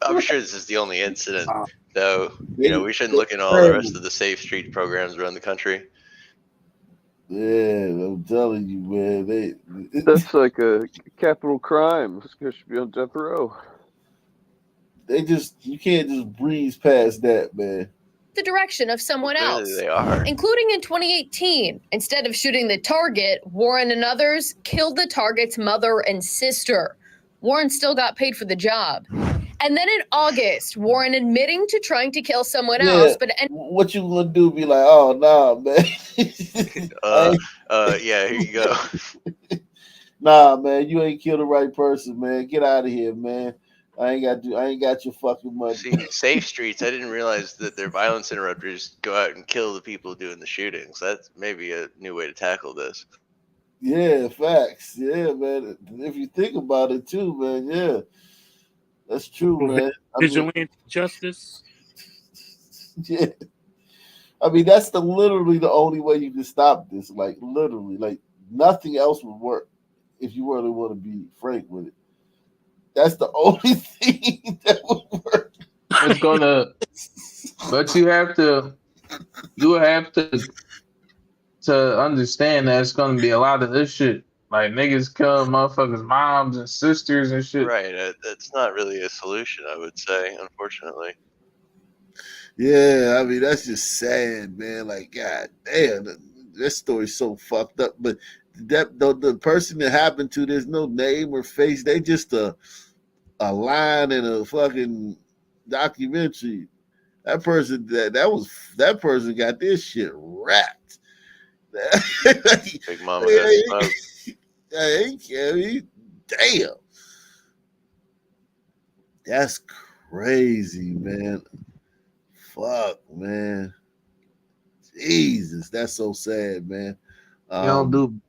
I'm sure this is the only incident, though. You know, we shouldn't look at all the rest of the Safe Street programs around the country. Yeah, I'm telling you, man. That's like a capital crime. This guy should be on death row. you can't just breeze past that, man. The direction of someone Clearly else, they are. including in 2018. Instead of shooting the target, Warren and others killed the target's mother and sister. Warren still got paid for the job. And then in August, Warren admitting to trying to kill someone else, but what you gonna do? Be like, oh nah, man. Yeah, here you go. Nah, man, you ain't killed the right person, man. Get out of here, man. I ain't got your fucking money. See, Safe Streets, I didn't realize that their violence interrupters go out and kill the people doing the shootings. That's maybe a new way to tackle this. Yeah, facts. Yeah, man. If you think about it too, man, yeah. That's true, man. Vigilante justice. Yeah. I mean, that's literally the only way you can stop this. Like, literally, like nothing else would work if you really want to be frank with it. That's the only thing that would work. It's gonna, but you have to understand that it's gonna be a lot of this shit. Like niggas killing motherfuckers' moms and sisters and shit. Right. That's not really a solution, I would say, unfortunately. Yeah, I mean that's just sad, man. Like, god damn, this story's so fucked up. But the person that happened to, there's no name or face. They just a line in a fucking documentary. That person that person got this shit wrapped. Big Mama got smoked. Damn. That's crazy, man. Fuck, man. Jesus, that's so sad, man. You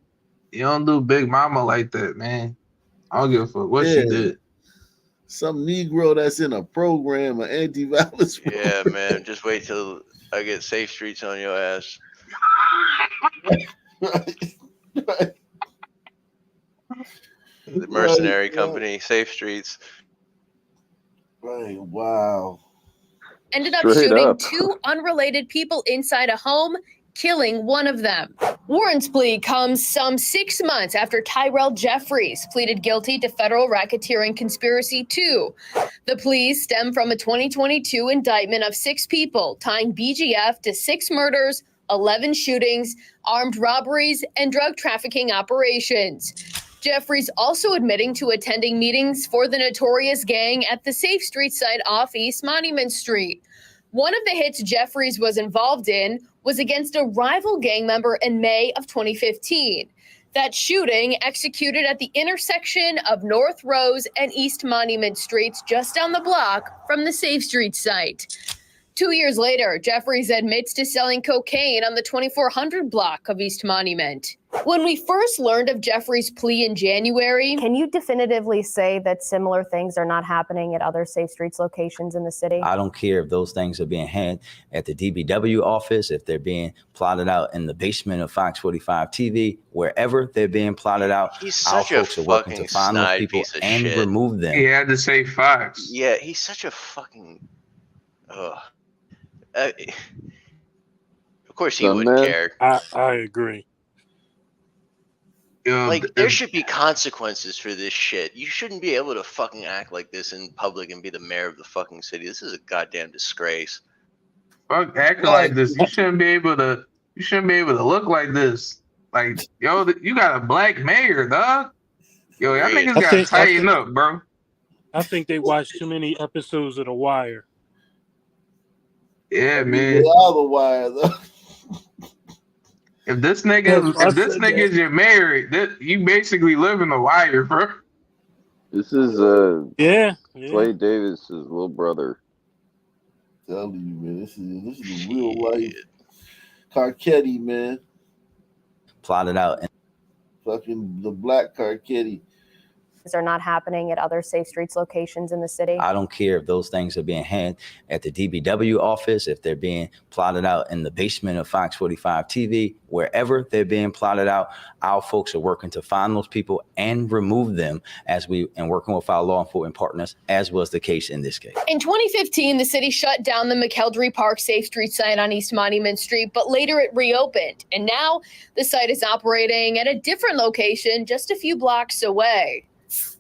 don't do Big Mama like that, man. I don't give a fuck what she did. Some Negro that's in a program, an anti-violence program. Yeah, man. Just wait till I get Safe Streets on your ass. Right. The mercenary company, Safe Streets. Right. Wow. ended up Straight shooting up. 2 unrelated people inside a home, killing one of them. Warren's plea comes some 6 months after Tyrell Jeffries pleaded guilty to federal racketeering conspiracy 2. The pleas stem from a 2022 indictment of 6 people, tying BGF to 6 murders, 11 shootings, armed robberies, and drug trafficking operations. Jeffries also admitting to attending meetings for the notorious gang at the Safe Street site off East Monument Street. One of the hits Jeffries was involved in was against a rival gang member in May of 2015. That shooting executed at the intersection of North Rose and East Monument Streets, just down the block from the Safe Street site. 2 years later, Jeffries admits to selling cocaine on the 2400 block of East Monument. When we first learned of Jeffries' plea in January, Can you definitively say that similar things are not happening at other Safe Streets locations in the city? I don't care if those things are being had at the DBW office, if they're being plotted out in the basement of Fox 45 TV, wherever they're being plotted out. He's our such a folks are working to fucking find those snide people piece of and shit. remove them. He had to say Fox. Yeah, he's such a fucking. Ugh. Of course he Son, wouldn't man. care. I agree. Like, there should be consequences for this shit. You shouldn't be able to fucking act like this in public and be the mayor of the fucking city. This is a goddamn disgrace. Fuck acting like this. You shouldn't be able to look like this. Like, yo, you got a black mayor, dog. Yo, y'all niggas gotta tighten up, bro. I think they watched too many episodes of The Wire. Yeah, They man. are the wire, though. If this nigga is your mayor, you basically live in the wire, bro. This is yeah. Clay Davis' little brother. Telling you, man, this is the real life Carcetti, man. Plotted out. Fucking the black Carcetti. Are not happening at other Safe Streets locations in the city? I don't care if those things are being had at the DBW office, if they're being plotted out in the basement of Fox 45 TV, wherever they're being plotted out. Our folks are working to find those people and remove them and working with our law enforcement partners, as was the case in this case. in 2015, the city shut down the McKeldry Park Safe Street site on East Monument Street, but later it reopened. And now the site is operating at a different location just a few blocks away.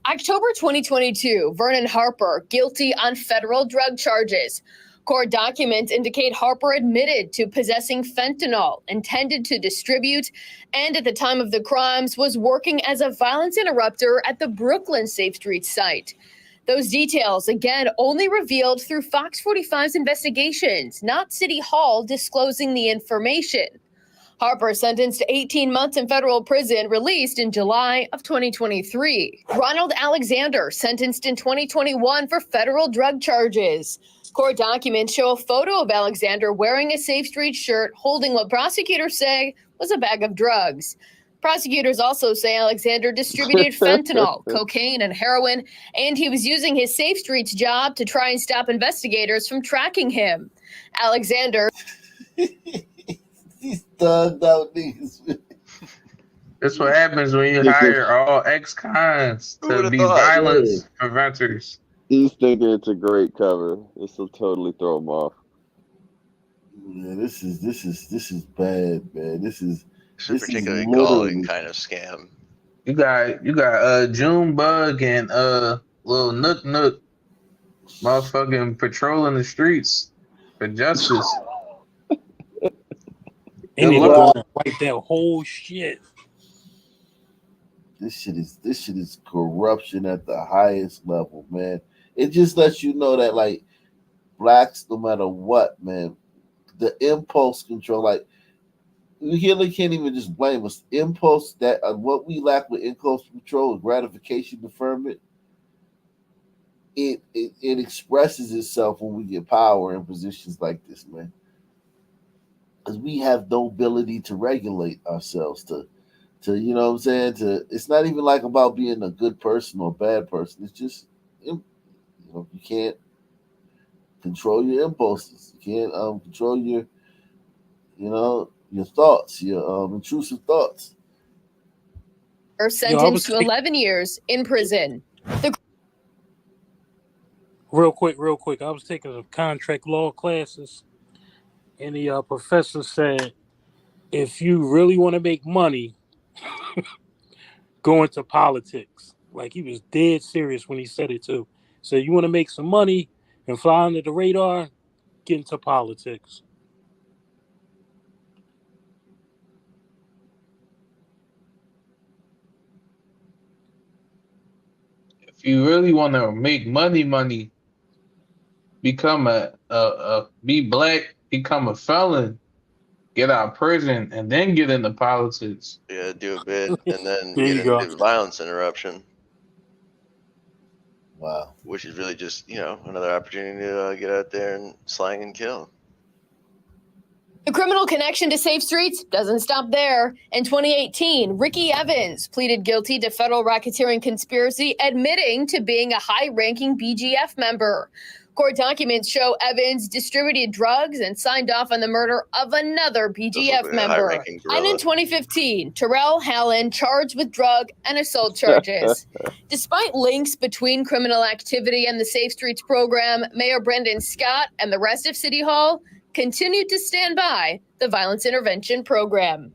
October 2022, Vernon Harper guilty on federal drug charges. Court documents indicate Harper admitted to possessing fentanyl intended to distribute, and at the time of the crimes was working as a violence interrupter at the Brooklyn Safe Streets site. Those details, again, only revealed through Fox 45's investigations, not City Hall disclosing the information. Harper sentenced to 18 months in federal prison, released in July of 2023. Ronald Alexander sentenced in 2021 for federal drug charges. Court documents show a photo of Alexander wearing a Safe Street shirt, holding what prosecutors say was a bag of drugs. Prosecutors also say Alexander distributed fentanyl, cocaine, and heroin, and he was using his Safe Streets job to try and stop investigators from tracking him. Alexander... He's thugged out niggas. That's what happens when you hire all ex-cons to be violence preventers. He's thinking it's a great cover. This will totally throw him off. Yeah, this is bad, man. This is particularly galling kind of scam. You got Junebug and little Nook motherfucking patrolling the streets for justice. And they go and wipe that whole shit. This shit is corruption at the highest level, man. It just lets you know that, like, blacks, no matter what, man, the impulse control, like, we really can't even just blame us. Impulse, that what we lack with impulse control, gratification deferment, it expresses itself when we get power in positions like this, man. Because we have no ability to regulate ourselves, to you know what I'm saying? It's not even like about being a good person or a bad person. It's just, you can't control your impulses. You can't control your thoughts, your intrusive thoughts. Are sentenced to 11 years in prison. Real quick. I was taking some contract law classes, and the professor said, if you really want to make money, go into politics. Like, he was dead serious when he said it too. So you want to make some money and fly under the radar, get into politics. If you really want to make money, become be black, become a felon, get out of prison, and then get into politics. Yeah, do a bid and then get into violence interruption. Wow. Which is really just, another opportunity to get out there and slang and kill. The criminal connection to Safe Streets doesn't stop there. In 2018, Ricky Evans pleaded guilty to federal racketeering conspiracy, admitting to being a high-ranking BGF member. Court documents show Evans distributed drugs and signed off on the murder of another BGF member. And in 2015, Terrell Hallen charged with drug and assault charges. Despite links between criminal activity and the Safe Streets program, Mayor Brendan Scott and the rest of City Hall continued to stand by the violence intervention program.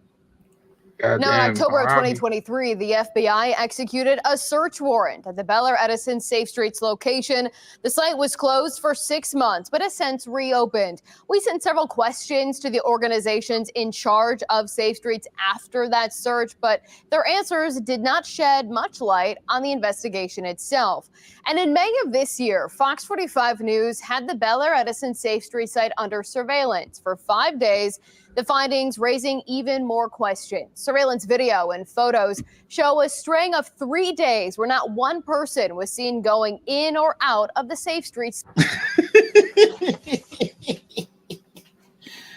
Now, in October of 2023, the FBI executed a search warrant at the Bel Air Edison Safe Streets location. The site was closed for 6 months, but has since reopened. We sent several questions to the organizations in charge of Safe Streets after that search, but their answers did not shed much light on the investigation itself. And in May of this year, Fox 45 News had the Bel Air Edison Safe Street site under surveillance for 5 days. The findings raising even more questions. Surveillance video and photos show a string of 3 days where not one person was seen going in or out of the Safe Streets. I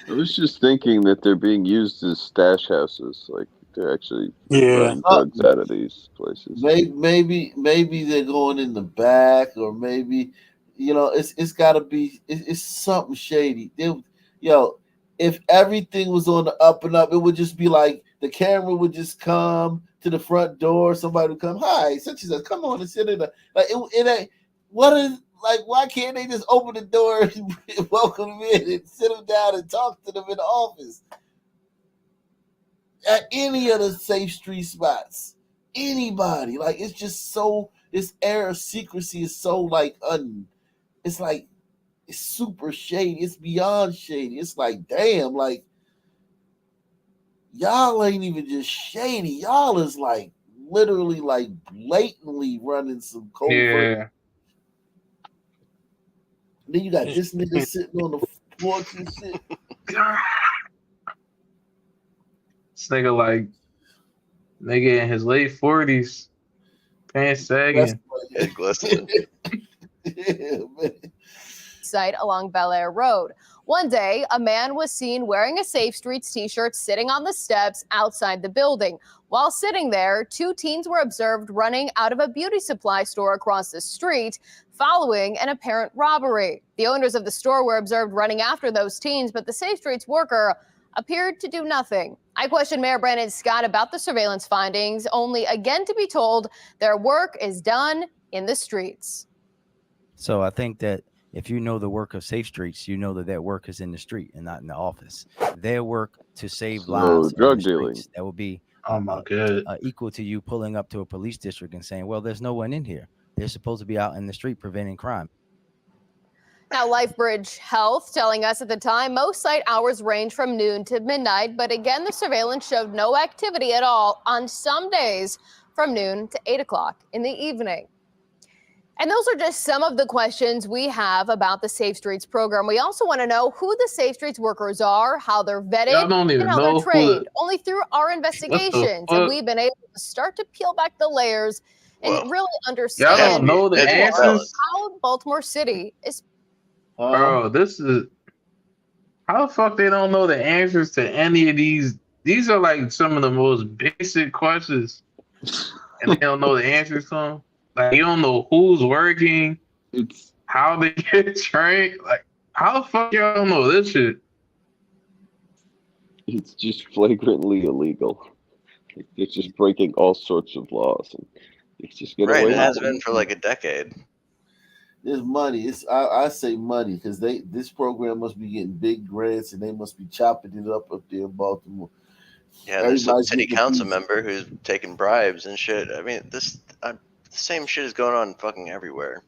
was just thinking that they're being used as stash houses. Like, they're actually running drugs out of these places. Maybe they're going in the back, or maybe, it's got to be, it's something shady. If everything was on the up and up, it would just be like the camera would just come to the front door. Somebody would come, hi, such and such, come on and sit in the, like, it ain't, why can't they just open the door and welcome them in and sit them down and talk to them in the office? At any of the Safe Street spots, anybody. Like, it's just so, this air of secrecy is so like it's like, it's super shady. It's beyond shady. It's like, damn, like, y'all ain't even just shady. Y'all is like literally like blatantly running some covert. Yeah. Then you got this nigga sitting on the porch and shit. This nigga in his late 40s, pants sagging. Head glistening. Yeah, man. Site along Bel Air Road. One day, a man was seen wearing a Safe Streets t-shirt sitting on the steps outside the building. While sitting there, 2 teens were observed running out of a beauty supply store across the street following an apparent robbery. The owners of the store were observed running after those teens, but the Safe Streets worker appeared to do nothing. I questioned Mayor Brandon Scott about the surveillance findings, only again to be told their work is done in the streets. So I think that if you know the work of Safe Streets, you know that that work is in the street and not in the office. Their work to save lives. Drug dealing. That will be Oh my God. equal to you pulling up to a police district and saying, well, there's no one in here. They're supposed to be out in the street preventing crime. Now, LifeBridge Health telling us at the time most site hours range from noon to midnight. But again, the surveillance showed no activity at all on some days from noon to 8 o'clock in the evening. And those are just some of the questions we have about the Safe Streets program. We also want to know who the Safe Streets workers are, how they're vetted, Y'all don't even and how know they're trained. Only through our investigations fuck? have we been able to start to peel back the layers and really Y'all understand don't know the more answers? how Baltimore City is. Bro, this is how the fuck they don't know the answers to any of these. These are like some of the most basic questions, and they don't know the answers to them. Like, you don't know who's working, how they get trained. Like, how the fuck y'all don't know this shit? It's just flagrantly illegal. It's just breaking all sorts of laws, and it's just getting Right, away it with has it. been for like a decade. There's money. I say money because this program must be getting big grants and they must be chopping it up there in Baltimore. Yeah, there's some Everybody's city getting council a piece. member who's taking bribes and shit. I mean, the same shit is going on fucking everywhere.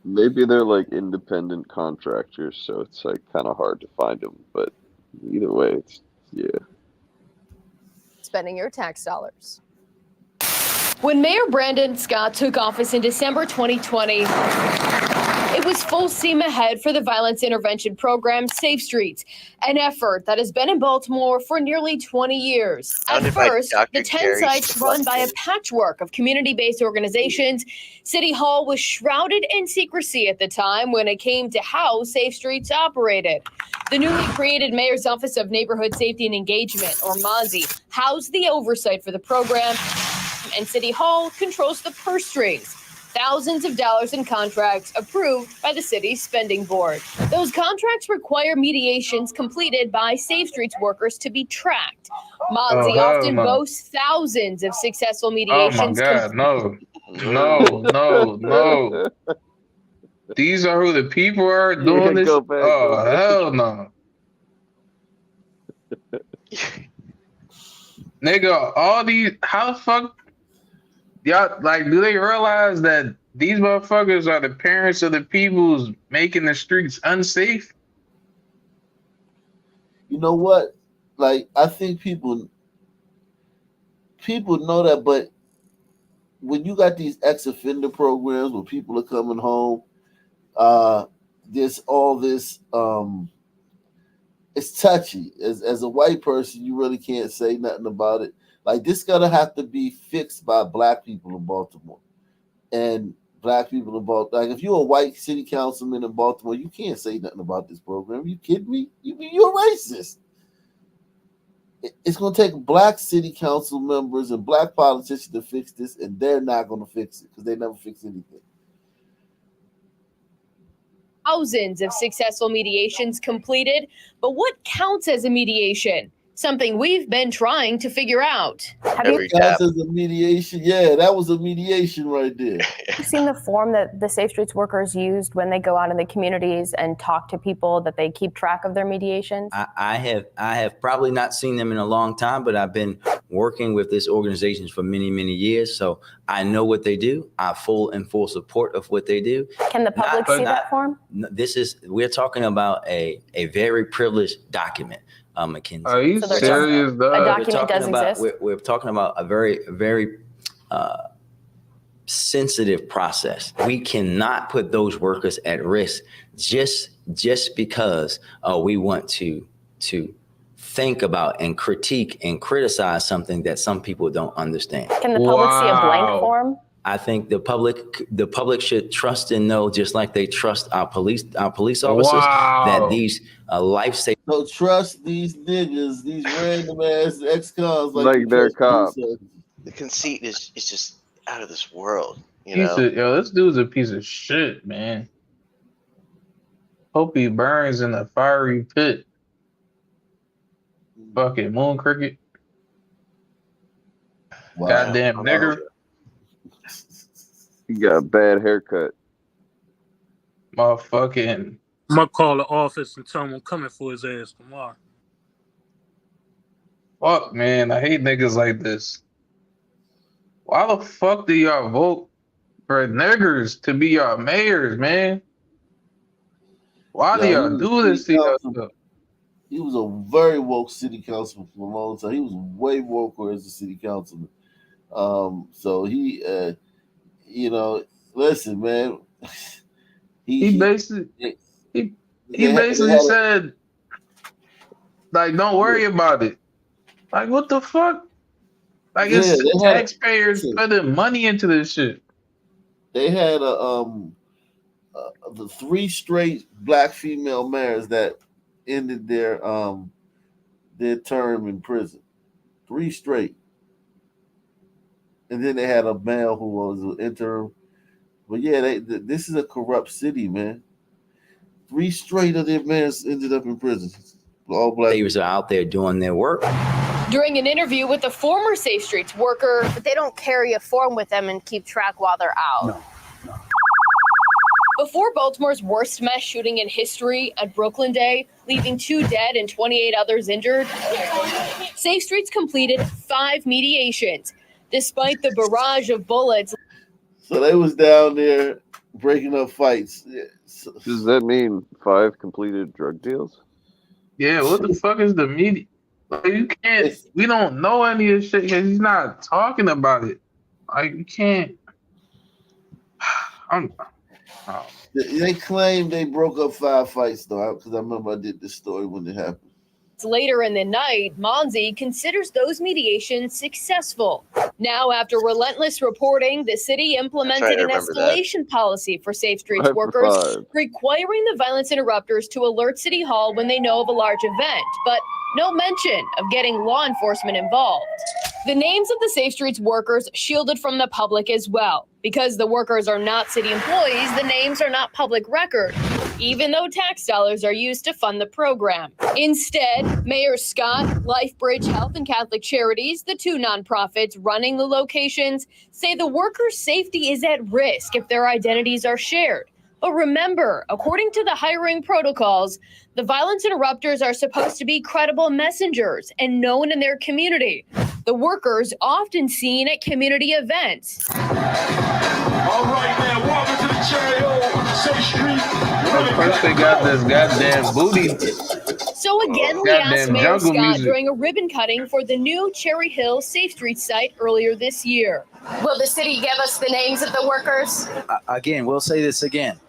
Maybe they're like independent contractors, so it's like kind of hard to find them. But either way, it's Spending your tax dollars. When Mayor Brandon Scott took office in December 2020, it was full steam ahead for the violence intervention program, Safe Streets, an effort that has been in Baltimore for nearly 20 years. At Founded by first, Dr. the 10 Gary sites run by a Slutkin. patchwork of community-based organizations. City Hall was shrouded in secrecy at the time when it came to how Safe Streets operated. The newly created Mayor's Office of Neighborhood Safety and Engagement, or MONSE, housed the oversight for the program, and City Hall controls the purse strings. Thousands of dollars in contracts approved by the city's spending board. Those contracts require mediations completed by Safe Streets workers to be tracked. MONSE hell often no. boasts thousands of successful Oh my mediations. God, no. No. These are who the people are doing this. go back, Oh, go back. hell no. Nigga, all these, how the fuck, y'all, like, do they realize that these motherfuckers are the parents of the people who's making the streets unsafe? You know what? Like, I think people know that, but when you got these ex-offender programs where people are coming home, there's all this. It's touchy. As a white person, you really can't say nothing about it. Like, this gonna have to be fixed by Black people in Baltimore, and Black people in Baltimore. Like, if you're a white city councilman in Baltimore, you can't say nothing about this program. You kidding me? You're racist. It's going to take Black city council members and Black politicians to fix this, and they're not going to fix it because they never fix anything. Thousands of successful mediations completed, but what counts as a mediation? Something we've been trying to figure out. Every Counts as a mediation. Yeah, that was a mediation right there. Have you seen the form that the Safe Streets workers used when they go out in the communities and talk to people, that they keep track of their mediations? I have probably not seen them in a long time, but I've been working with this organization for many, many years. So I know what they do. I'm full support of what they do. Can the public see that form? We're talking about a very privileged document, Mackenzie. Are you serious, though? A document does exist? We're talking about a very sensitive process. We cannot put those workers at risk just because we want to think about and critique and criticize something that some people don't understand. Can the public see a blank form? I think the public should trust and know, just like they trust our police officers, that these life-saving. So trust these niggas, these random ass ex-cons like they're cops. The conceit is just out of this world. This dude's a piece of shit, man. Hope he burns in a fiery pit. Fucking moon cricket. Wow. Goddamn nigger. He got a bad haircut. Motherfucking. I'm gonna call the office and tell him I'm coming for his ass tomorrow. Fuck, man. I hate niggas like this. Why the fuck do y'all vote for niggers to be y'all mayors, man? Why do y'all do this to y'all? He was a very woke city councilman for a long time. He was way woker as a city councilman. So he, listen, man. He basically said, like, don't worry about it. Like, what the fuck? Like, it's taxpayers putting money into this shit. They had the 3 straight black female mayors that ended their term in prison. 3 straight. And then they had a male who was an interim. But yeah, this is a corrupt city, man. 3 straight of their mayors ended up in prison. All black. They are out there doing their work. During an interview with a former Safe Streets worker, but they don't carry a form with them and keep track while they're out. No. Before Baltimore's worst mass shooting in history at Brooklyn Day, leaving 2 dead and 28 others injured, Safe Streets completed 5 mediations, despite the barrage of bullets. So they was down there breaking up fights. Does that mean 5 completed drug deals? Yeah, what the fuck is the media? Like, you can't. We don't know any of this shit because he's not talking about it. Like, you can't. They claim they broke up 5 fights though, because I remember I did this story when it happened. Later in the night, Monzi considers those mediations successful. Now, after relentless reporting, the city implemented an escalation policy for Safe Streets workers, requiring the violence interrupters to alert City Hall when they know of a large event, but no mention of getting law enforcement involved. The names of the Safe Streets workers shielded from the public as well. Because the workers are not city employees, the names are not public record, even though tax dollars are used to fund the program. Instead, Mayor Scott, LifeBridge Health and Catholic Charities, the 2 nonprofits running the locations, say the workers' safety is at risk if their identities are shared. But remember, according to the hiring protocols, the violence interrupters are supposed to be credible messengers and known in their community. The workers often seen at community events. All right, now, welcome to the Cherry Hill Safe Street. First they got this goddamn booty. So again, we asked Mayor Scott during a ribbon cutting for the new Cherry Hill Safe Street site earlier this year. Will the city give us the names of the workers? Again, we'll say this again.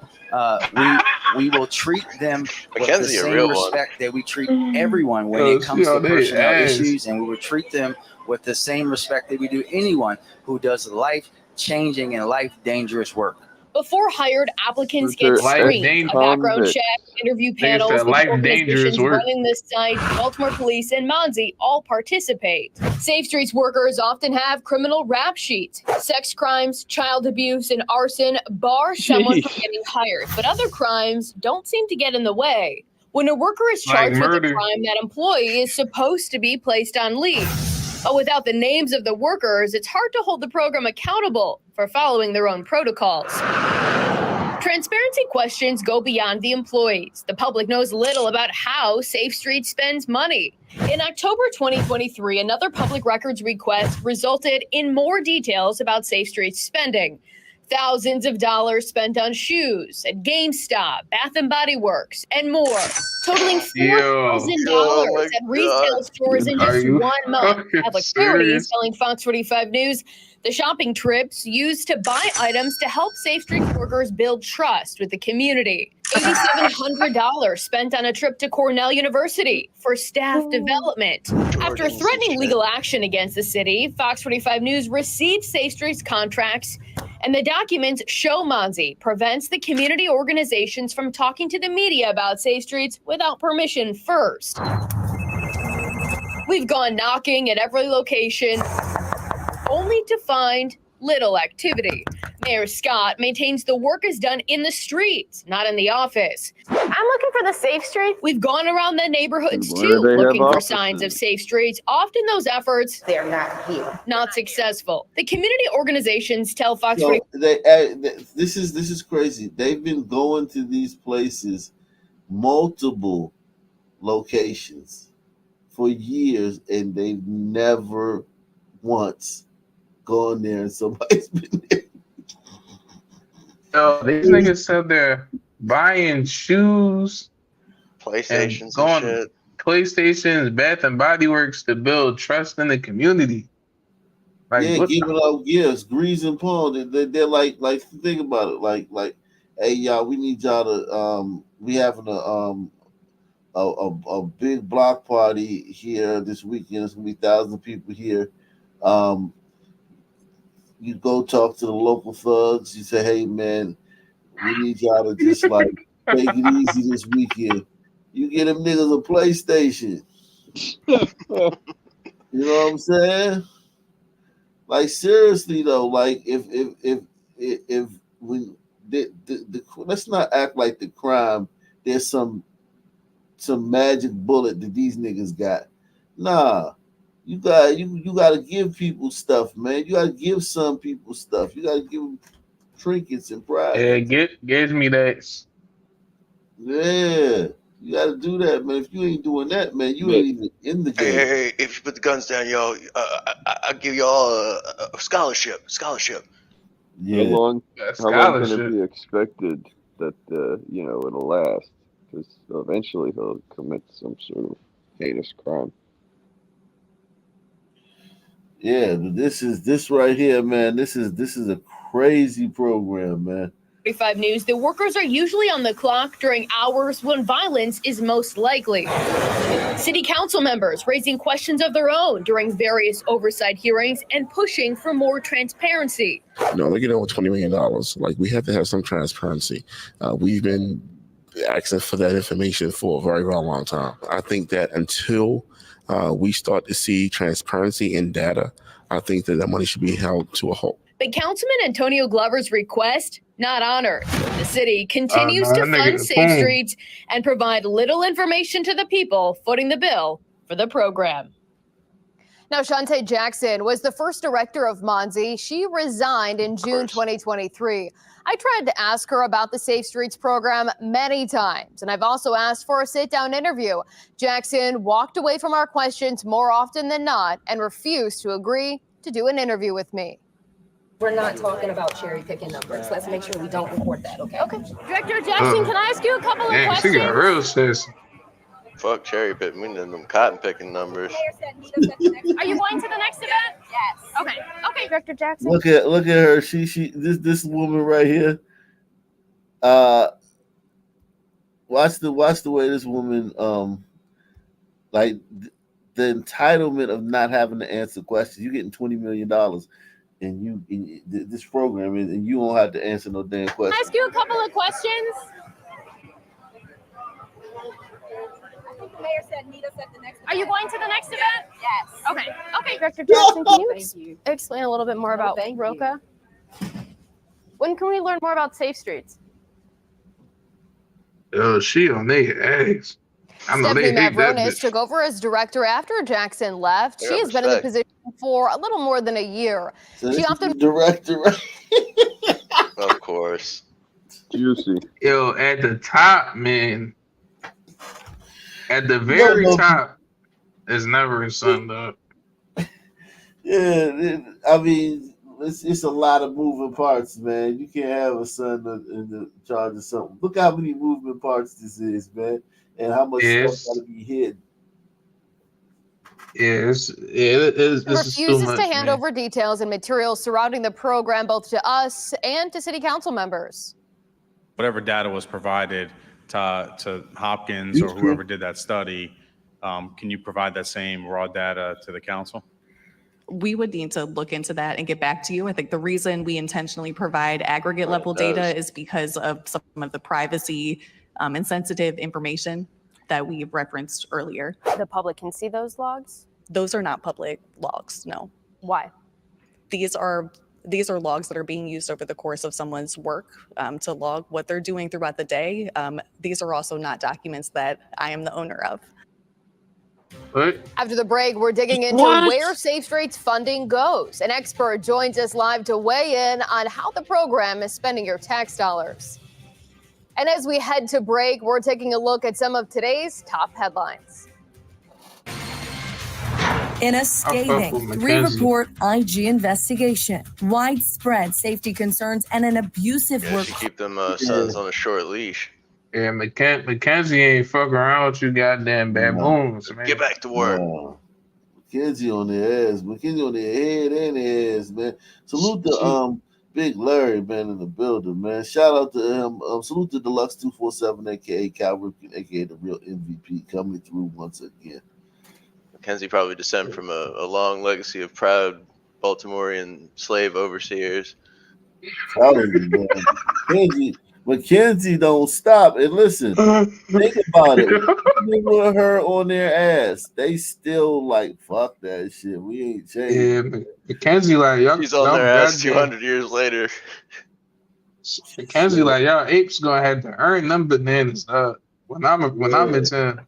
We will treat them with the same respect that we treat everyone when it comes to personnel issues, and we will treat them with the same respect that we do anyone who does life-changing and life-dangerous work. Before hired applicants get screened, a background check, interview panels with organizations running this site, Baltimore Police and Monzi all participate. Safe Streets workers often have criminal rap sheets. Sex crimes, child abuse, and arson bar someone from getting hired, but other crimes don't seem to get in the way. When a worker is charged with a crime, that employee is supposed to be placed on leave. But without the names of the workers, it's hard to hold the program accountable for following their own protocols. Transparency questions go beyond the employees. The public knows little about how Safe Streets spends money. In October 2023, another public records request resulted in more details about Safe Streets spending. Thousands of dollars spent on shoes at GameStop, Bath and Body Works, and more, totaling $4,000 at retail stores in Are just you 1 month. fucking Catholic Charities serious? telling Fox 45 News the shopping trips used to buy items to help Safe Streets workers build trust with the community. $8,700 spent on a trip to Cornell University for staff development. After threatening legal action against the city, Fox 45 News received Safe Streets contracts, and the documents show Monzi prevents the community organizations from talking to the media about Safe Streets without permission first. We've gone knocking at every location, only to find little activity. Mayor Scott maintains the work is done in the streets, not in the office. I'm looking for the Safe Streets. We've gone around the neighborhoods Where too, they have looking for offices. signs of Safe Streets. Often those efforts, they're not here. Not successful. The community organizations tell Fox So 45 this is crazy. They've been going to these places, multiple locations, for years, and they've never once gone there and somebody's been there. Yo, these niggas said they're buying shoes, PlayStations and going shit. PlayStations, Bath and Body Works to build trust in the community. Like, Yeah, what giving out gifts, grease and palm. They're like think about it, like, hey y'all, we need y'all to we having a big block party here this weekend. There's gonna be thousands of people here. You go talk to the local thugs. You say, hey man, we need y'all to just like take it easy this weekend. You get them niggas a PlayStation. You know what I'm saying? Like seriously though, like if when let's not act like the crime there's some magic bullet that these niggas got. Nah, you got to give people stuff, man. You got to give some people stuff. You got to give them trinkets and prizes. Yeah, gives me that. Yeah, you got to do that, man. If you ain't doing that, man, you ain't even in the game. Hey, if you put the guns down, yo, I'll give y'all a scholarship. Yeah. How long can scholarship. it be expected that it'll last? Because eventually he'll commit some sort of heinous crime. Yeah, but this right here, man. This is a crazy program, man. 45 News, the workers are usually on the clock during hours when violence is most likely. City council members raising questions of their own during various oversight hearings and pushing for more transparency. No, they get over $20 million. Like, we have to have some transparency. We've been asking for that information for a very, very long time. I think that until we start to see transparency in data, I think that money should be held to a halt. But Councilman Antonio Glover's request, not honored. The city continues to fund Safe Streets and provide little information to the people footing the bill for the program. Now, Shantae Jackson was the first director of Monzi. She resigned in June 2023. I tried to ask her about the Safe Streets program many times, and I've also asked for a sit-down interview. Jackson walked away from our questions more often than not and refused to agree to do an interview with me. We're not talking about cherry picking numbers. Let's make sure we don't report that, okay? Okay. Director Jackson, can I ask you a couple of questions? She got real sense. Fuck cherry picking. We need them cotton picking numbers. Are you going to the next event? Yes. Okay. Okay, Director Jackson. Look at her. This woman right here. Watch the way this woman like the entitlement of not having to answer questions. You're getting $20 million and this program and you don't have to answer no damn Can I questions. ask you a couple of questions? I think the mayor said meet us at the next event. Are you going to the next event? Yes. Okay. Okay, Director Jackson, can you explain a little bit more about Roca? When can we learn more about Safe Streets? She on their ass. I know Stephanie they hate that Mavronis bitch. took over as director after Jackson left. She has been in the position for a little more than a year. So She this often is the director. Of course. Juicy. Yo, at the top, man. At the No, very no, top is never a son, dog. I mean, it's a lot of moving parts, man. You can't have a son in the charge of something. Look how many moving parts this is, man, and how much stuff got to be hidden. This is too Refuses much, to hand man. over details and materials surrounding the program both to us and to city council members. Whatever data was provided to Hopkins or whoever did that study, can you provide that same raw data to the council? We would need to look into that and get back to you. I think the reason we intentionally provide aggregate level data is because of some of the privacy and sensitive information that we referenced earlier. The public can see those logs? Those are not public logs, no. Why? These are logs that are being used over the course of someone's work to log what they're doing throughout the day. These are also not documents that I am the owner of. What? After the break, we're digging into where Safe Streets funding goes. An expert joins us live to weigh in on how the program is spending your tax dollars. And as we head to break, we're taking a look at some of today's top headlines. In a scathing three-report IG investigation, widespread safety concerns, and an abusive Yeah, work. should keep them sons on a short leash. Yeah, Mackenzie ain't fucking around with you goddamn baboons, man. Get back to work. Mackenzie on their ass. Mackenzie on their head and their ass, man. Salute to Big Larry, man, in the building, man. Shout out to him. Salute to Deluxe 247, aka Calvin, aka the real MVP, coming through once again. Mackenzie probably descend from a long legacy of proud Baltimorean slave overseers. Telling you, man. Mackenzie don't stop. And listen, think about it. When with her on their ass, they still like, fuck that shit. We ain't changed. Yeah, Mackenzie like, y'all. He's on their ass 200 years later. Mackenzie like, y'all apes gonna have to earn them bananas when I'm in town.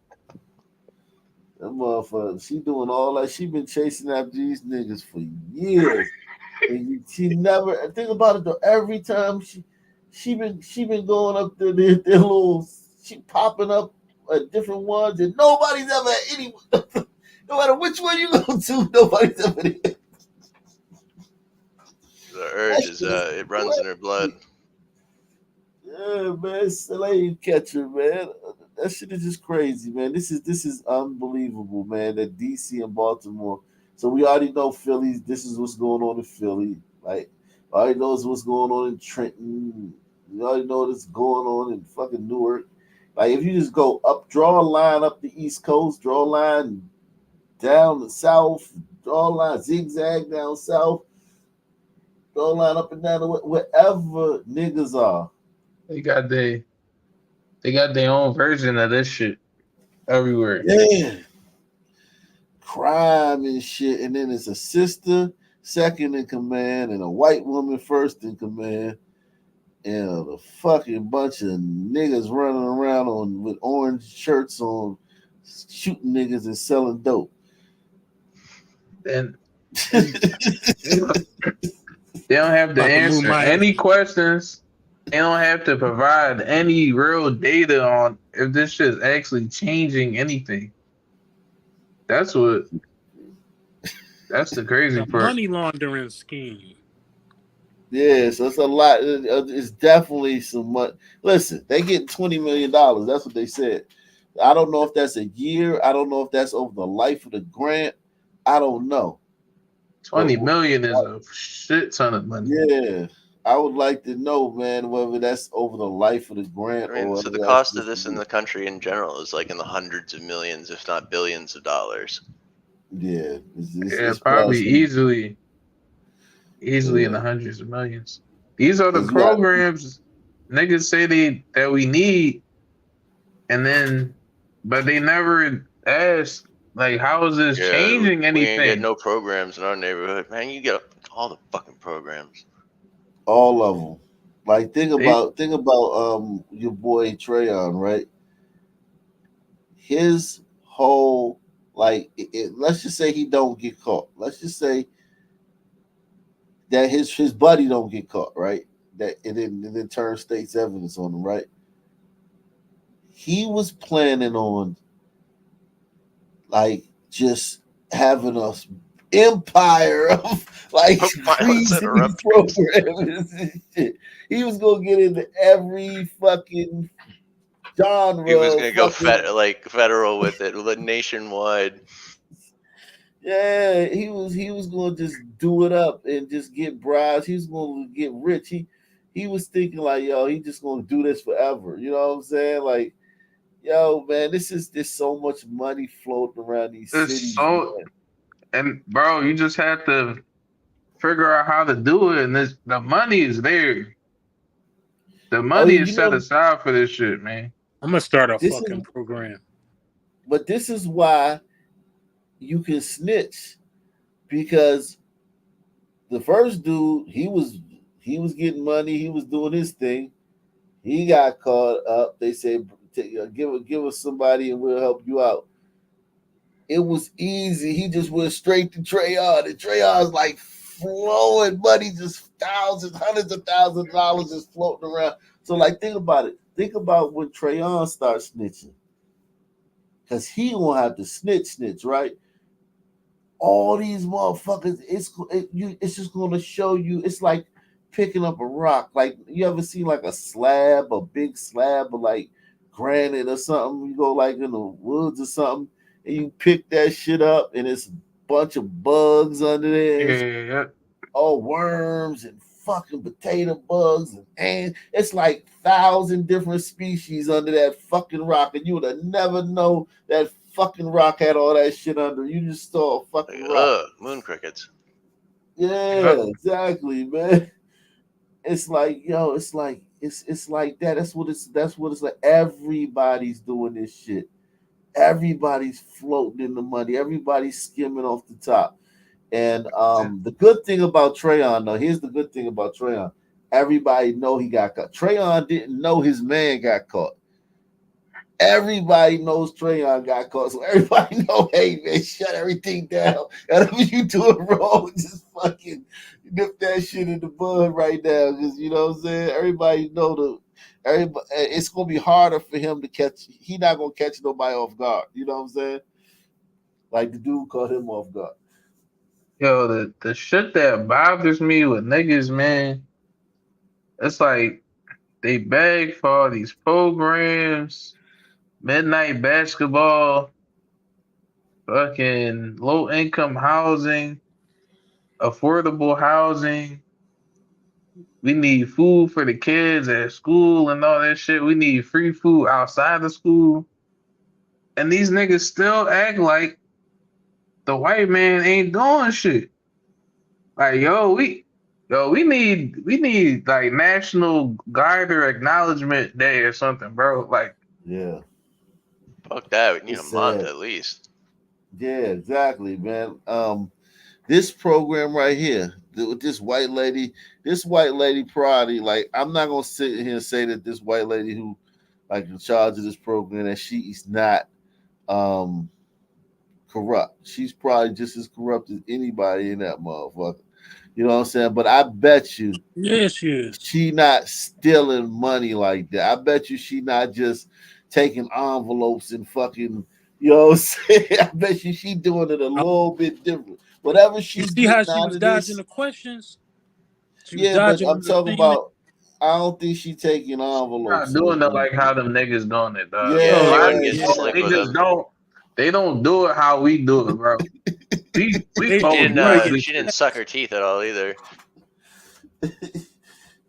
That motherfucker, she doing all that. She been chasing after these niggas for years. And she never think about it though. Every time she been going up to their little, she popping up at different ones, and nobody's ever at any. No matter which one you go to, nobody's ever there. The urge is it runs in her blood. Yeah, man, slave catcher, man. That shit is just crazy, man. This is unbelievable, man. That DC and Baltimore. So we already know Philly. This is what's going on in Philly. Like, I already knows what's going on in Trenton. We already know what's going on in fucking Newark. Like, if you just go up, draw a line up the East Coast, draw a line down the South, draw a line zigzag down South, draw a line up and down wherever niggas are. They got their own version of this shit everywhere. Yeah. Crime and shit. And then it's a sister second in command and a white woman first in command. And a fucking bunch of niggas running around with orange shirts on, shooting niggas and selling dope. And they don't have to answer any questions. They don't have to provide any real data on if this shit is actually changing anything. That's the crazy part. Money laundering scheme. Yeah, so it's a lot. It's definitely some money. Listen, they get $20 million. That's what they said. I don't know if that's a year. I don't know if that's over the life of the grant. I don't know. 20 million is a shit ton of money. Yeah. I would like to know, man, whether that's over the life of the grant. I mean, so the cost of this in the country in general is like in the hundreds of millions, if not billions of dollars. Yeah. It's probably easily in the hundreds of millions. These are the programs niggas say that we need, but they never ask, like, how is this changing anything? We ain't get no programs in our neighborhood. Man, you get all the fucking programs. All of them. Like, think about your boy Trayon, right? His whole, like, let's just say he don't get caught. Let's just say that his buddy don't get caught, right? that it didn't turn state's evidence on him, right? He was planning on like just having a empire of like Violence crazy programs and shit. He was gonna get into every fucking genre. He was gonna go fucking, federal with it, nationwide. yeah, he was gonna just do it up and just get bribes. He was gonna get rich. He was thinking like, yo, he just gonna do this forever. You know what I'm saying? Like, yo, man, there's so much money floating around these It's cities, so, man. and bro, you just have to figure out how to do it, and the money is there. The money yeah, is set aside for this shit, man. I'm gonna start a This fucking is- program. But this is why you can snitch, because the first dude, he was getting money, he was doing his thing. He got caught up. They said, give us somebody and we'll help you out. It was easy. He just went straight to Trayon, and Trayon's like flowing money, just thousands, hundreds of thousands of dollars just floating around. So, like, think about it. Think about when Trayon starts snitching, because he won't have to snitch, right? All these motherfuckers, it's just going to show you. It's like picking up a rock. Like, you ever seen like a big slab of like granite or something? You go like in the woods or something, and you pick that shit up, and it's a bunch of bugs under there. Yeah. All worms and fucking potato bugs and it's like 1,000 different species under that fucking rock, and you would have never know that fucking rock had all that shit under. You just saw a fucking rock. Moon crickets. Yeah, exactly, man. It's like, yo, it's like that. That's what it's like. Everybody's doing this shit. Everybody's floating in the money. Everybody's skimming off the top. And the good thing about Trayon, though, here's the good thing about Trayon. Everybody know he got caught. Trayon didn't know his man got caught. Everybody knows Trayon got caught. So everybody know, hey, man, shut everything down. Whatever you doing wrong, just fucking nip that shit in the bud right now. Because, you know what I'm saying? Everybody know it's going to be harder for him to catch. He not going to catch nobody off guard. You know what I'm saying? Like the dude caught him off guard. Yo, the shit that bothers me with niggas, man, it's like they beg for all these programs, midnight basketball, fucking low income housing, affordable housing. We need food for the kids at school and all that shit. We need free food outside of school. And these niggas still act like the white man ain't doing shit. Like, we need like National Garter Acknowledgement Day or something, bro. Like, yeah. Fuck that. We need It's a month sad. at least. Yeah, exactly, man. This program right here, with this white lady probably, like, I'm not gonna sit here and say that this white lady who like in charge of this program, that she is not corrupt. She's probably just as corrupt as anybody in that motherfucker. You know what I'm saying? But I bet you, Yes, she is. she not stealing money like that. I bet you she not just taking envelopes and fucking, you know what I'm saying? I bet you she doing it a little bit different. Whatever she's You see how getting she out was of dodging this, the questions? She was yeah, but dodging I'm talking understanding. about, I don't think she taking envelopes. not doing it like how them niggas doing it, dog. Yeah, A lot of yeah, people, slick they with just them. they don't do it how we do it, bro. We She didn't suck her teeth at all either.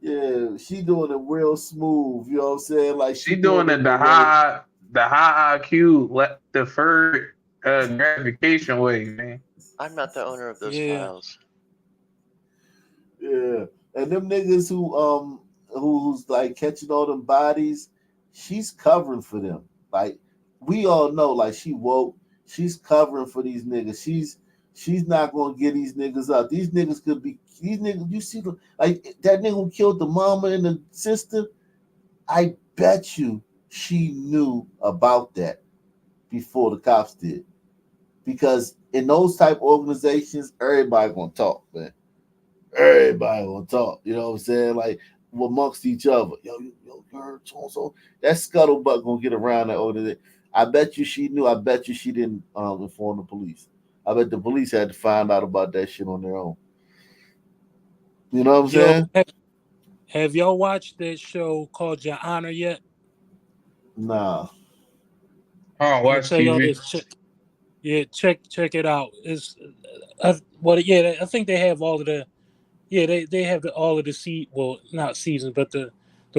yeah, she doing it real smooth. You know what I'm saying? Like she doing it the high IQ deferred gratification way, man. I'm not the owner of those Yeah. files. Yeah, and them niggas who's like catching all them bodies, she's covering for them. Like, we all know, like, she woke, she's covering for these niggas. She's not gonna get these niggas up. These niggas could be these niggas. You see, like that nigga who killed the mama and the sister. I bet you she knew about that before the cops did, because in those type organizations, everybody gonna talk, man. Everybody gonna talk. You know what I'm saying? Like, amongst each other. Yo, heard so that scuttlebutt gonna get around that older. I bet you she knew. I bet you she didn't inform the police. I bet the police had to find out about that shit on their own. You know what I'm saying? Have y'all watched that show called Your Honor yet? Nah. I don't watch TV. Check it out. It's I think they have all of the they have all of the not seasons, but the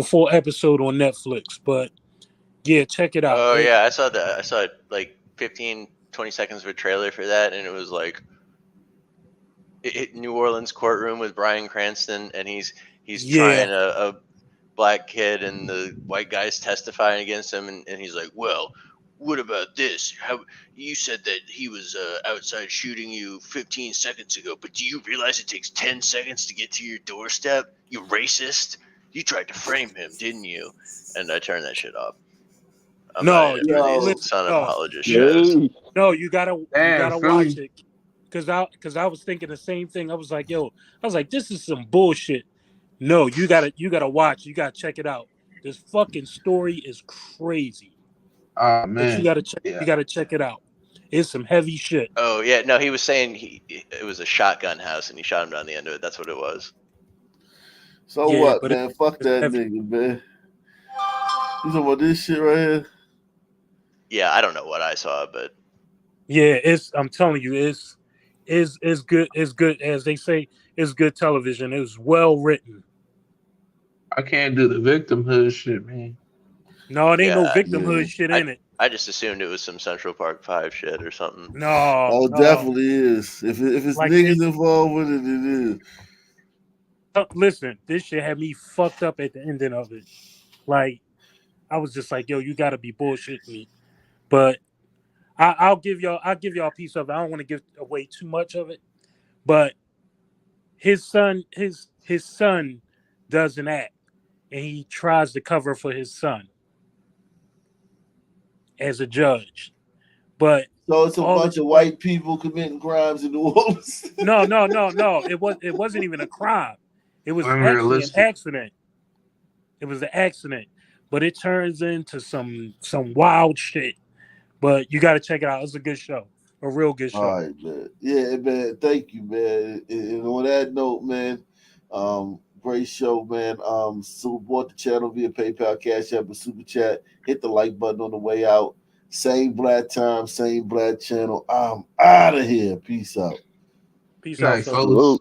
full episode on Netflix. But yeah, check it out. Oh yeah, I saw that. I saw like 15, 20 seconds of a trailer for that, and it was like New Orleans courtroom with Bryan Cranston, and he's trying a black kid, and the white guy's testifying against him, and he's like, well, what about this? How you said that he was outside shooting you 15 seconds ago, but do you realize it takes 10 seconds to get to your doorstep? You racist! You tried to frame him, didn't you? And I turned that shit off. No, son apologist shows. No, you gotta watch it. Cause I was thinking the same thing. I was like, this is some bullshit. No, you gotta watch. You gotta check it out. This fucking story is crazy. Oh man, but you gotta check it out. It's some heavy shit. Oh yeah, no, he was saying it was a shotgun house, and he shot him down the end of it. That's what it was. So what, man? Fuck that nigga, man. You talking about this shit right here? Yeah, I don't know what I saw, but yeah, I'm telling you, it's good. It's good, as they say. It's good television. It was well written. I can't do the victimhood shit, man. No, it ain't no victimhood shit in it. I just assumed it was some Central Park 5 shit or something. No, it definitely is. If it's like niggas involved with it, it is. Listen, this shit had me fucked up at the ending of it. Like, I was just like, yo, you gotta be bullshitting me. But I'll give y'all a piece of it. I don't want to give away too much of it. But his son does an act, and he tries to cover for his son as a judge. But so it's a bunch of white people committing crimes in New Orleans. No. It wasn't even a crime. It was actually an accident. It was an accident, but it turns into some wild shit. But you got to check it out. It's a good show, a real good show. All right, man. Yeah, man. Thank you, man. And on that note, man, great show, man. Support the channel via PayPal, Cash App, and Super Chat. Hit the like button on the way out. Same black time, same black channel. I'm out of here. Peace out. Peace out, fellas.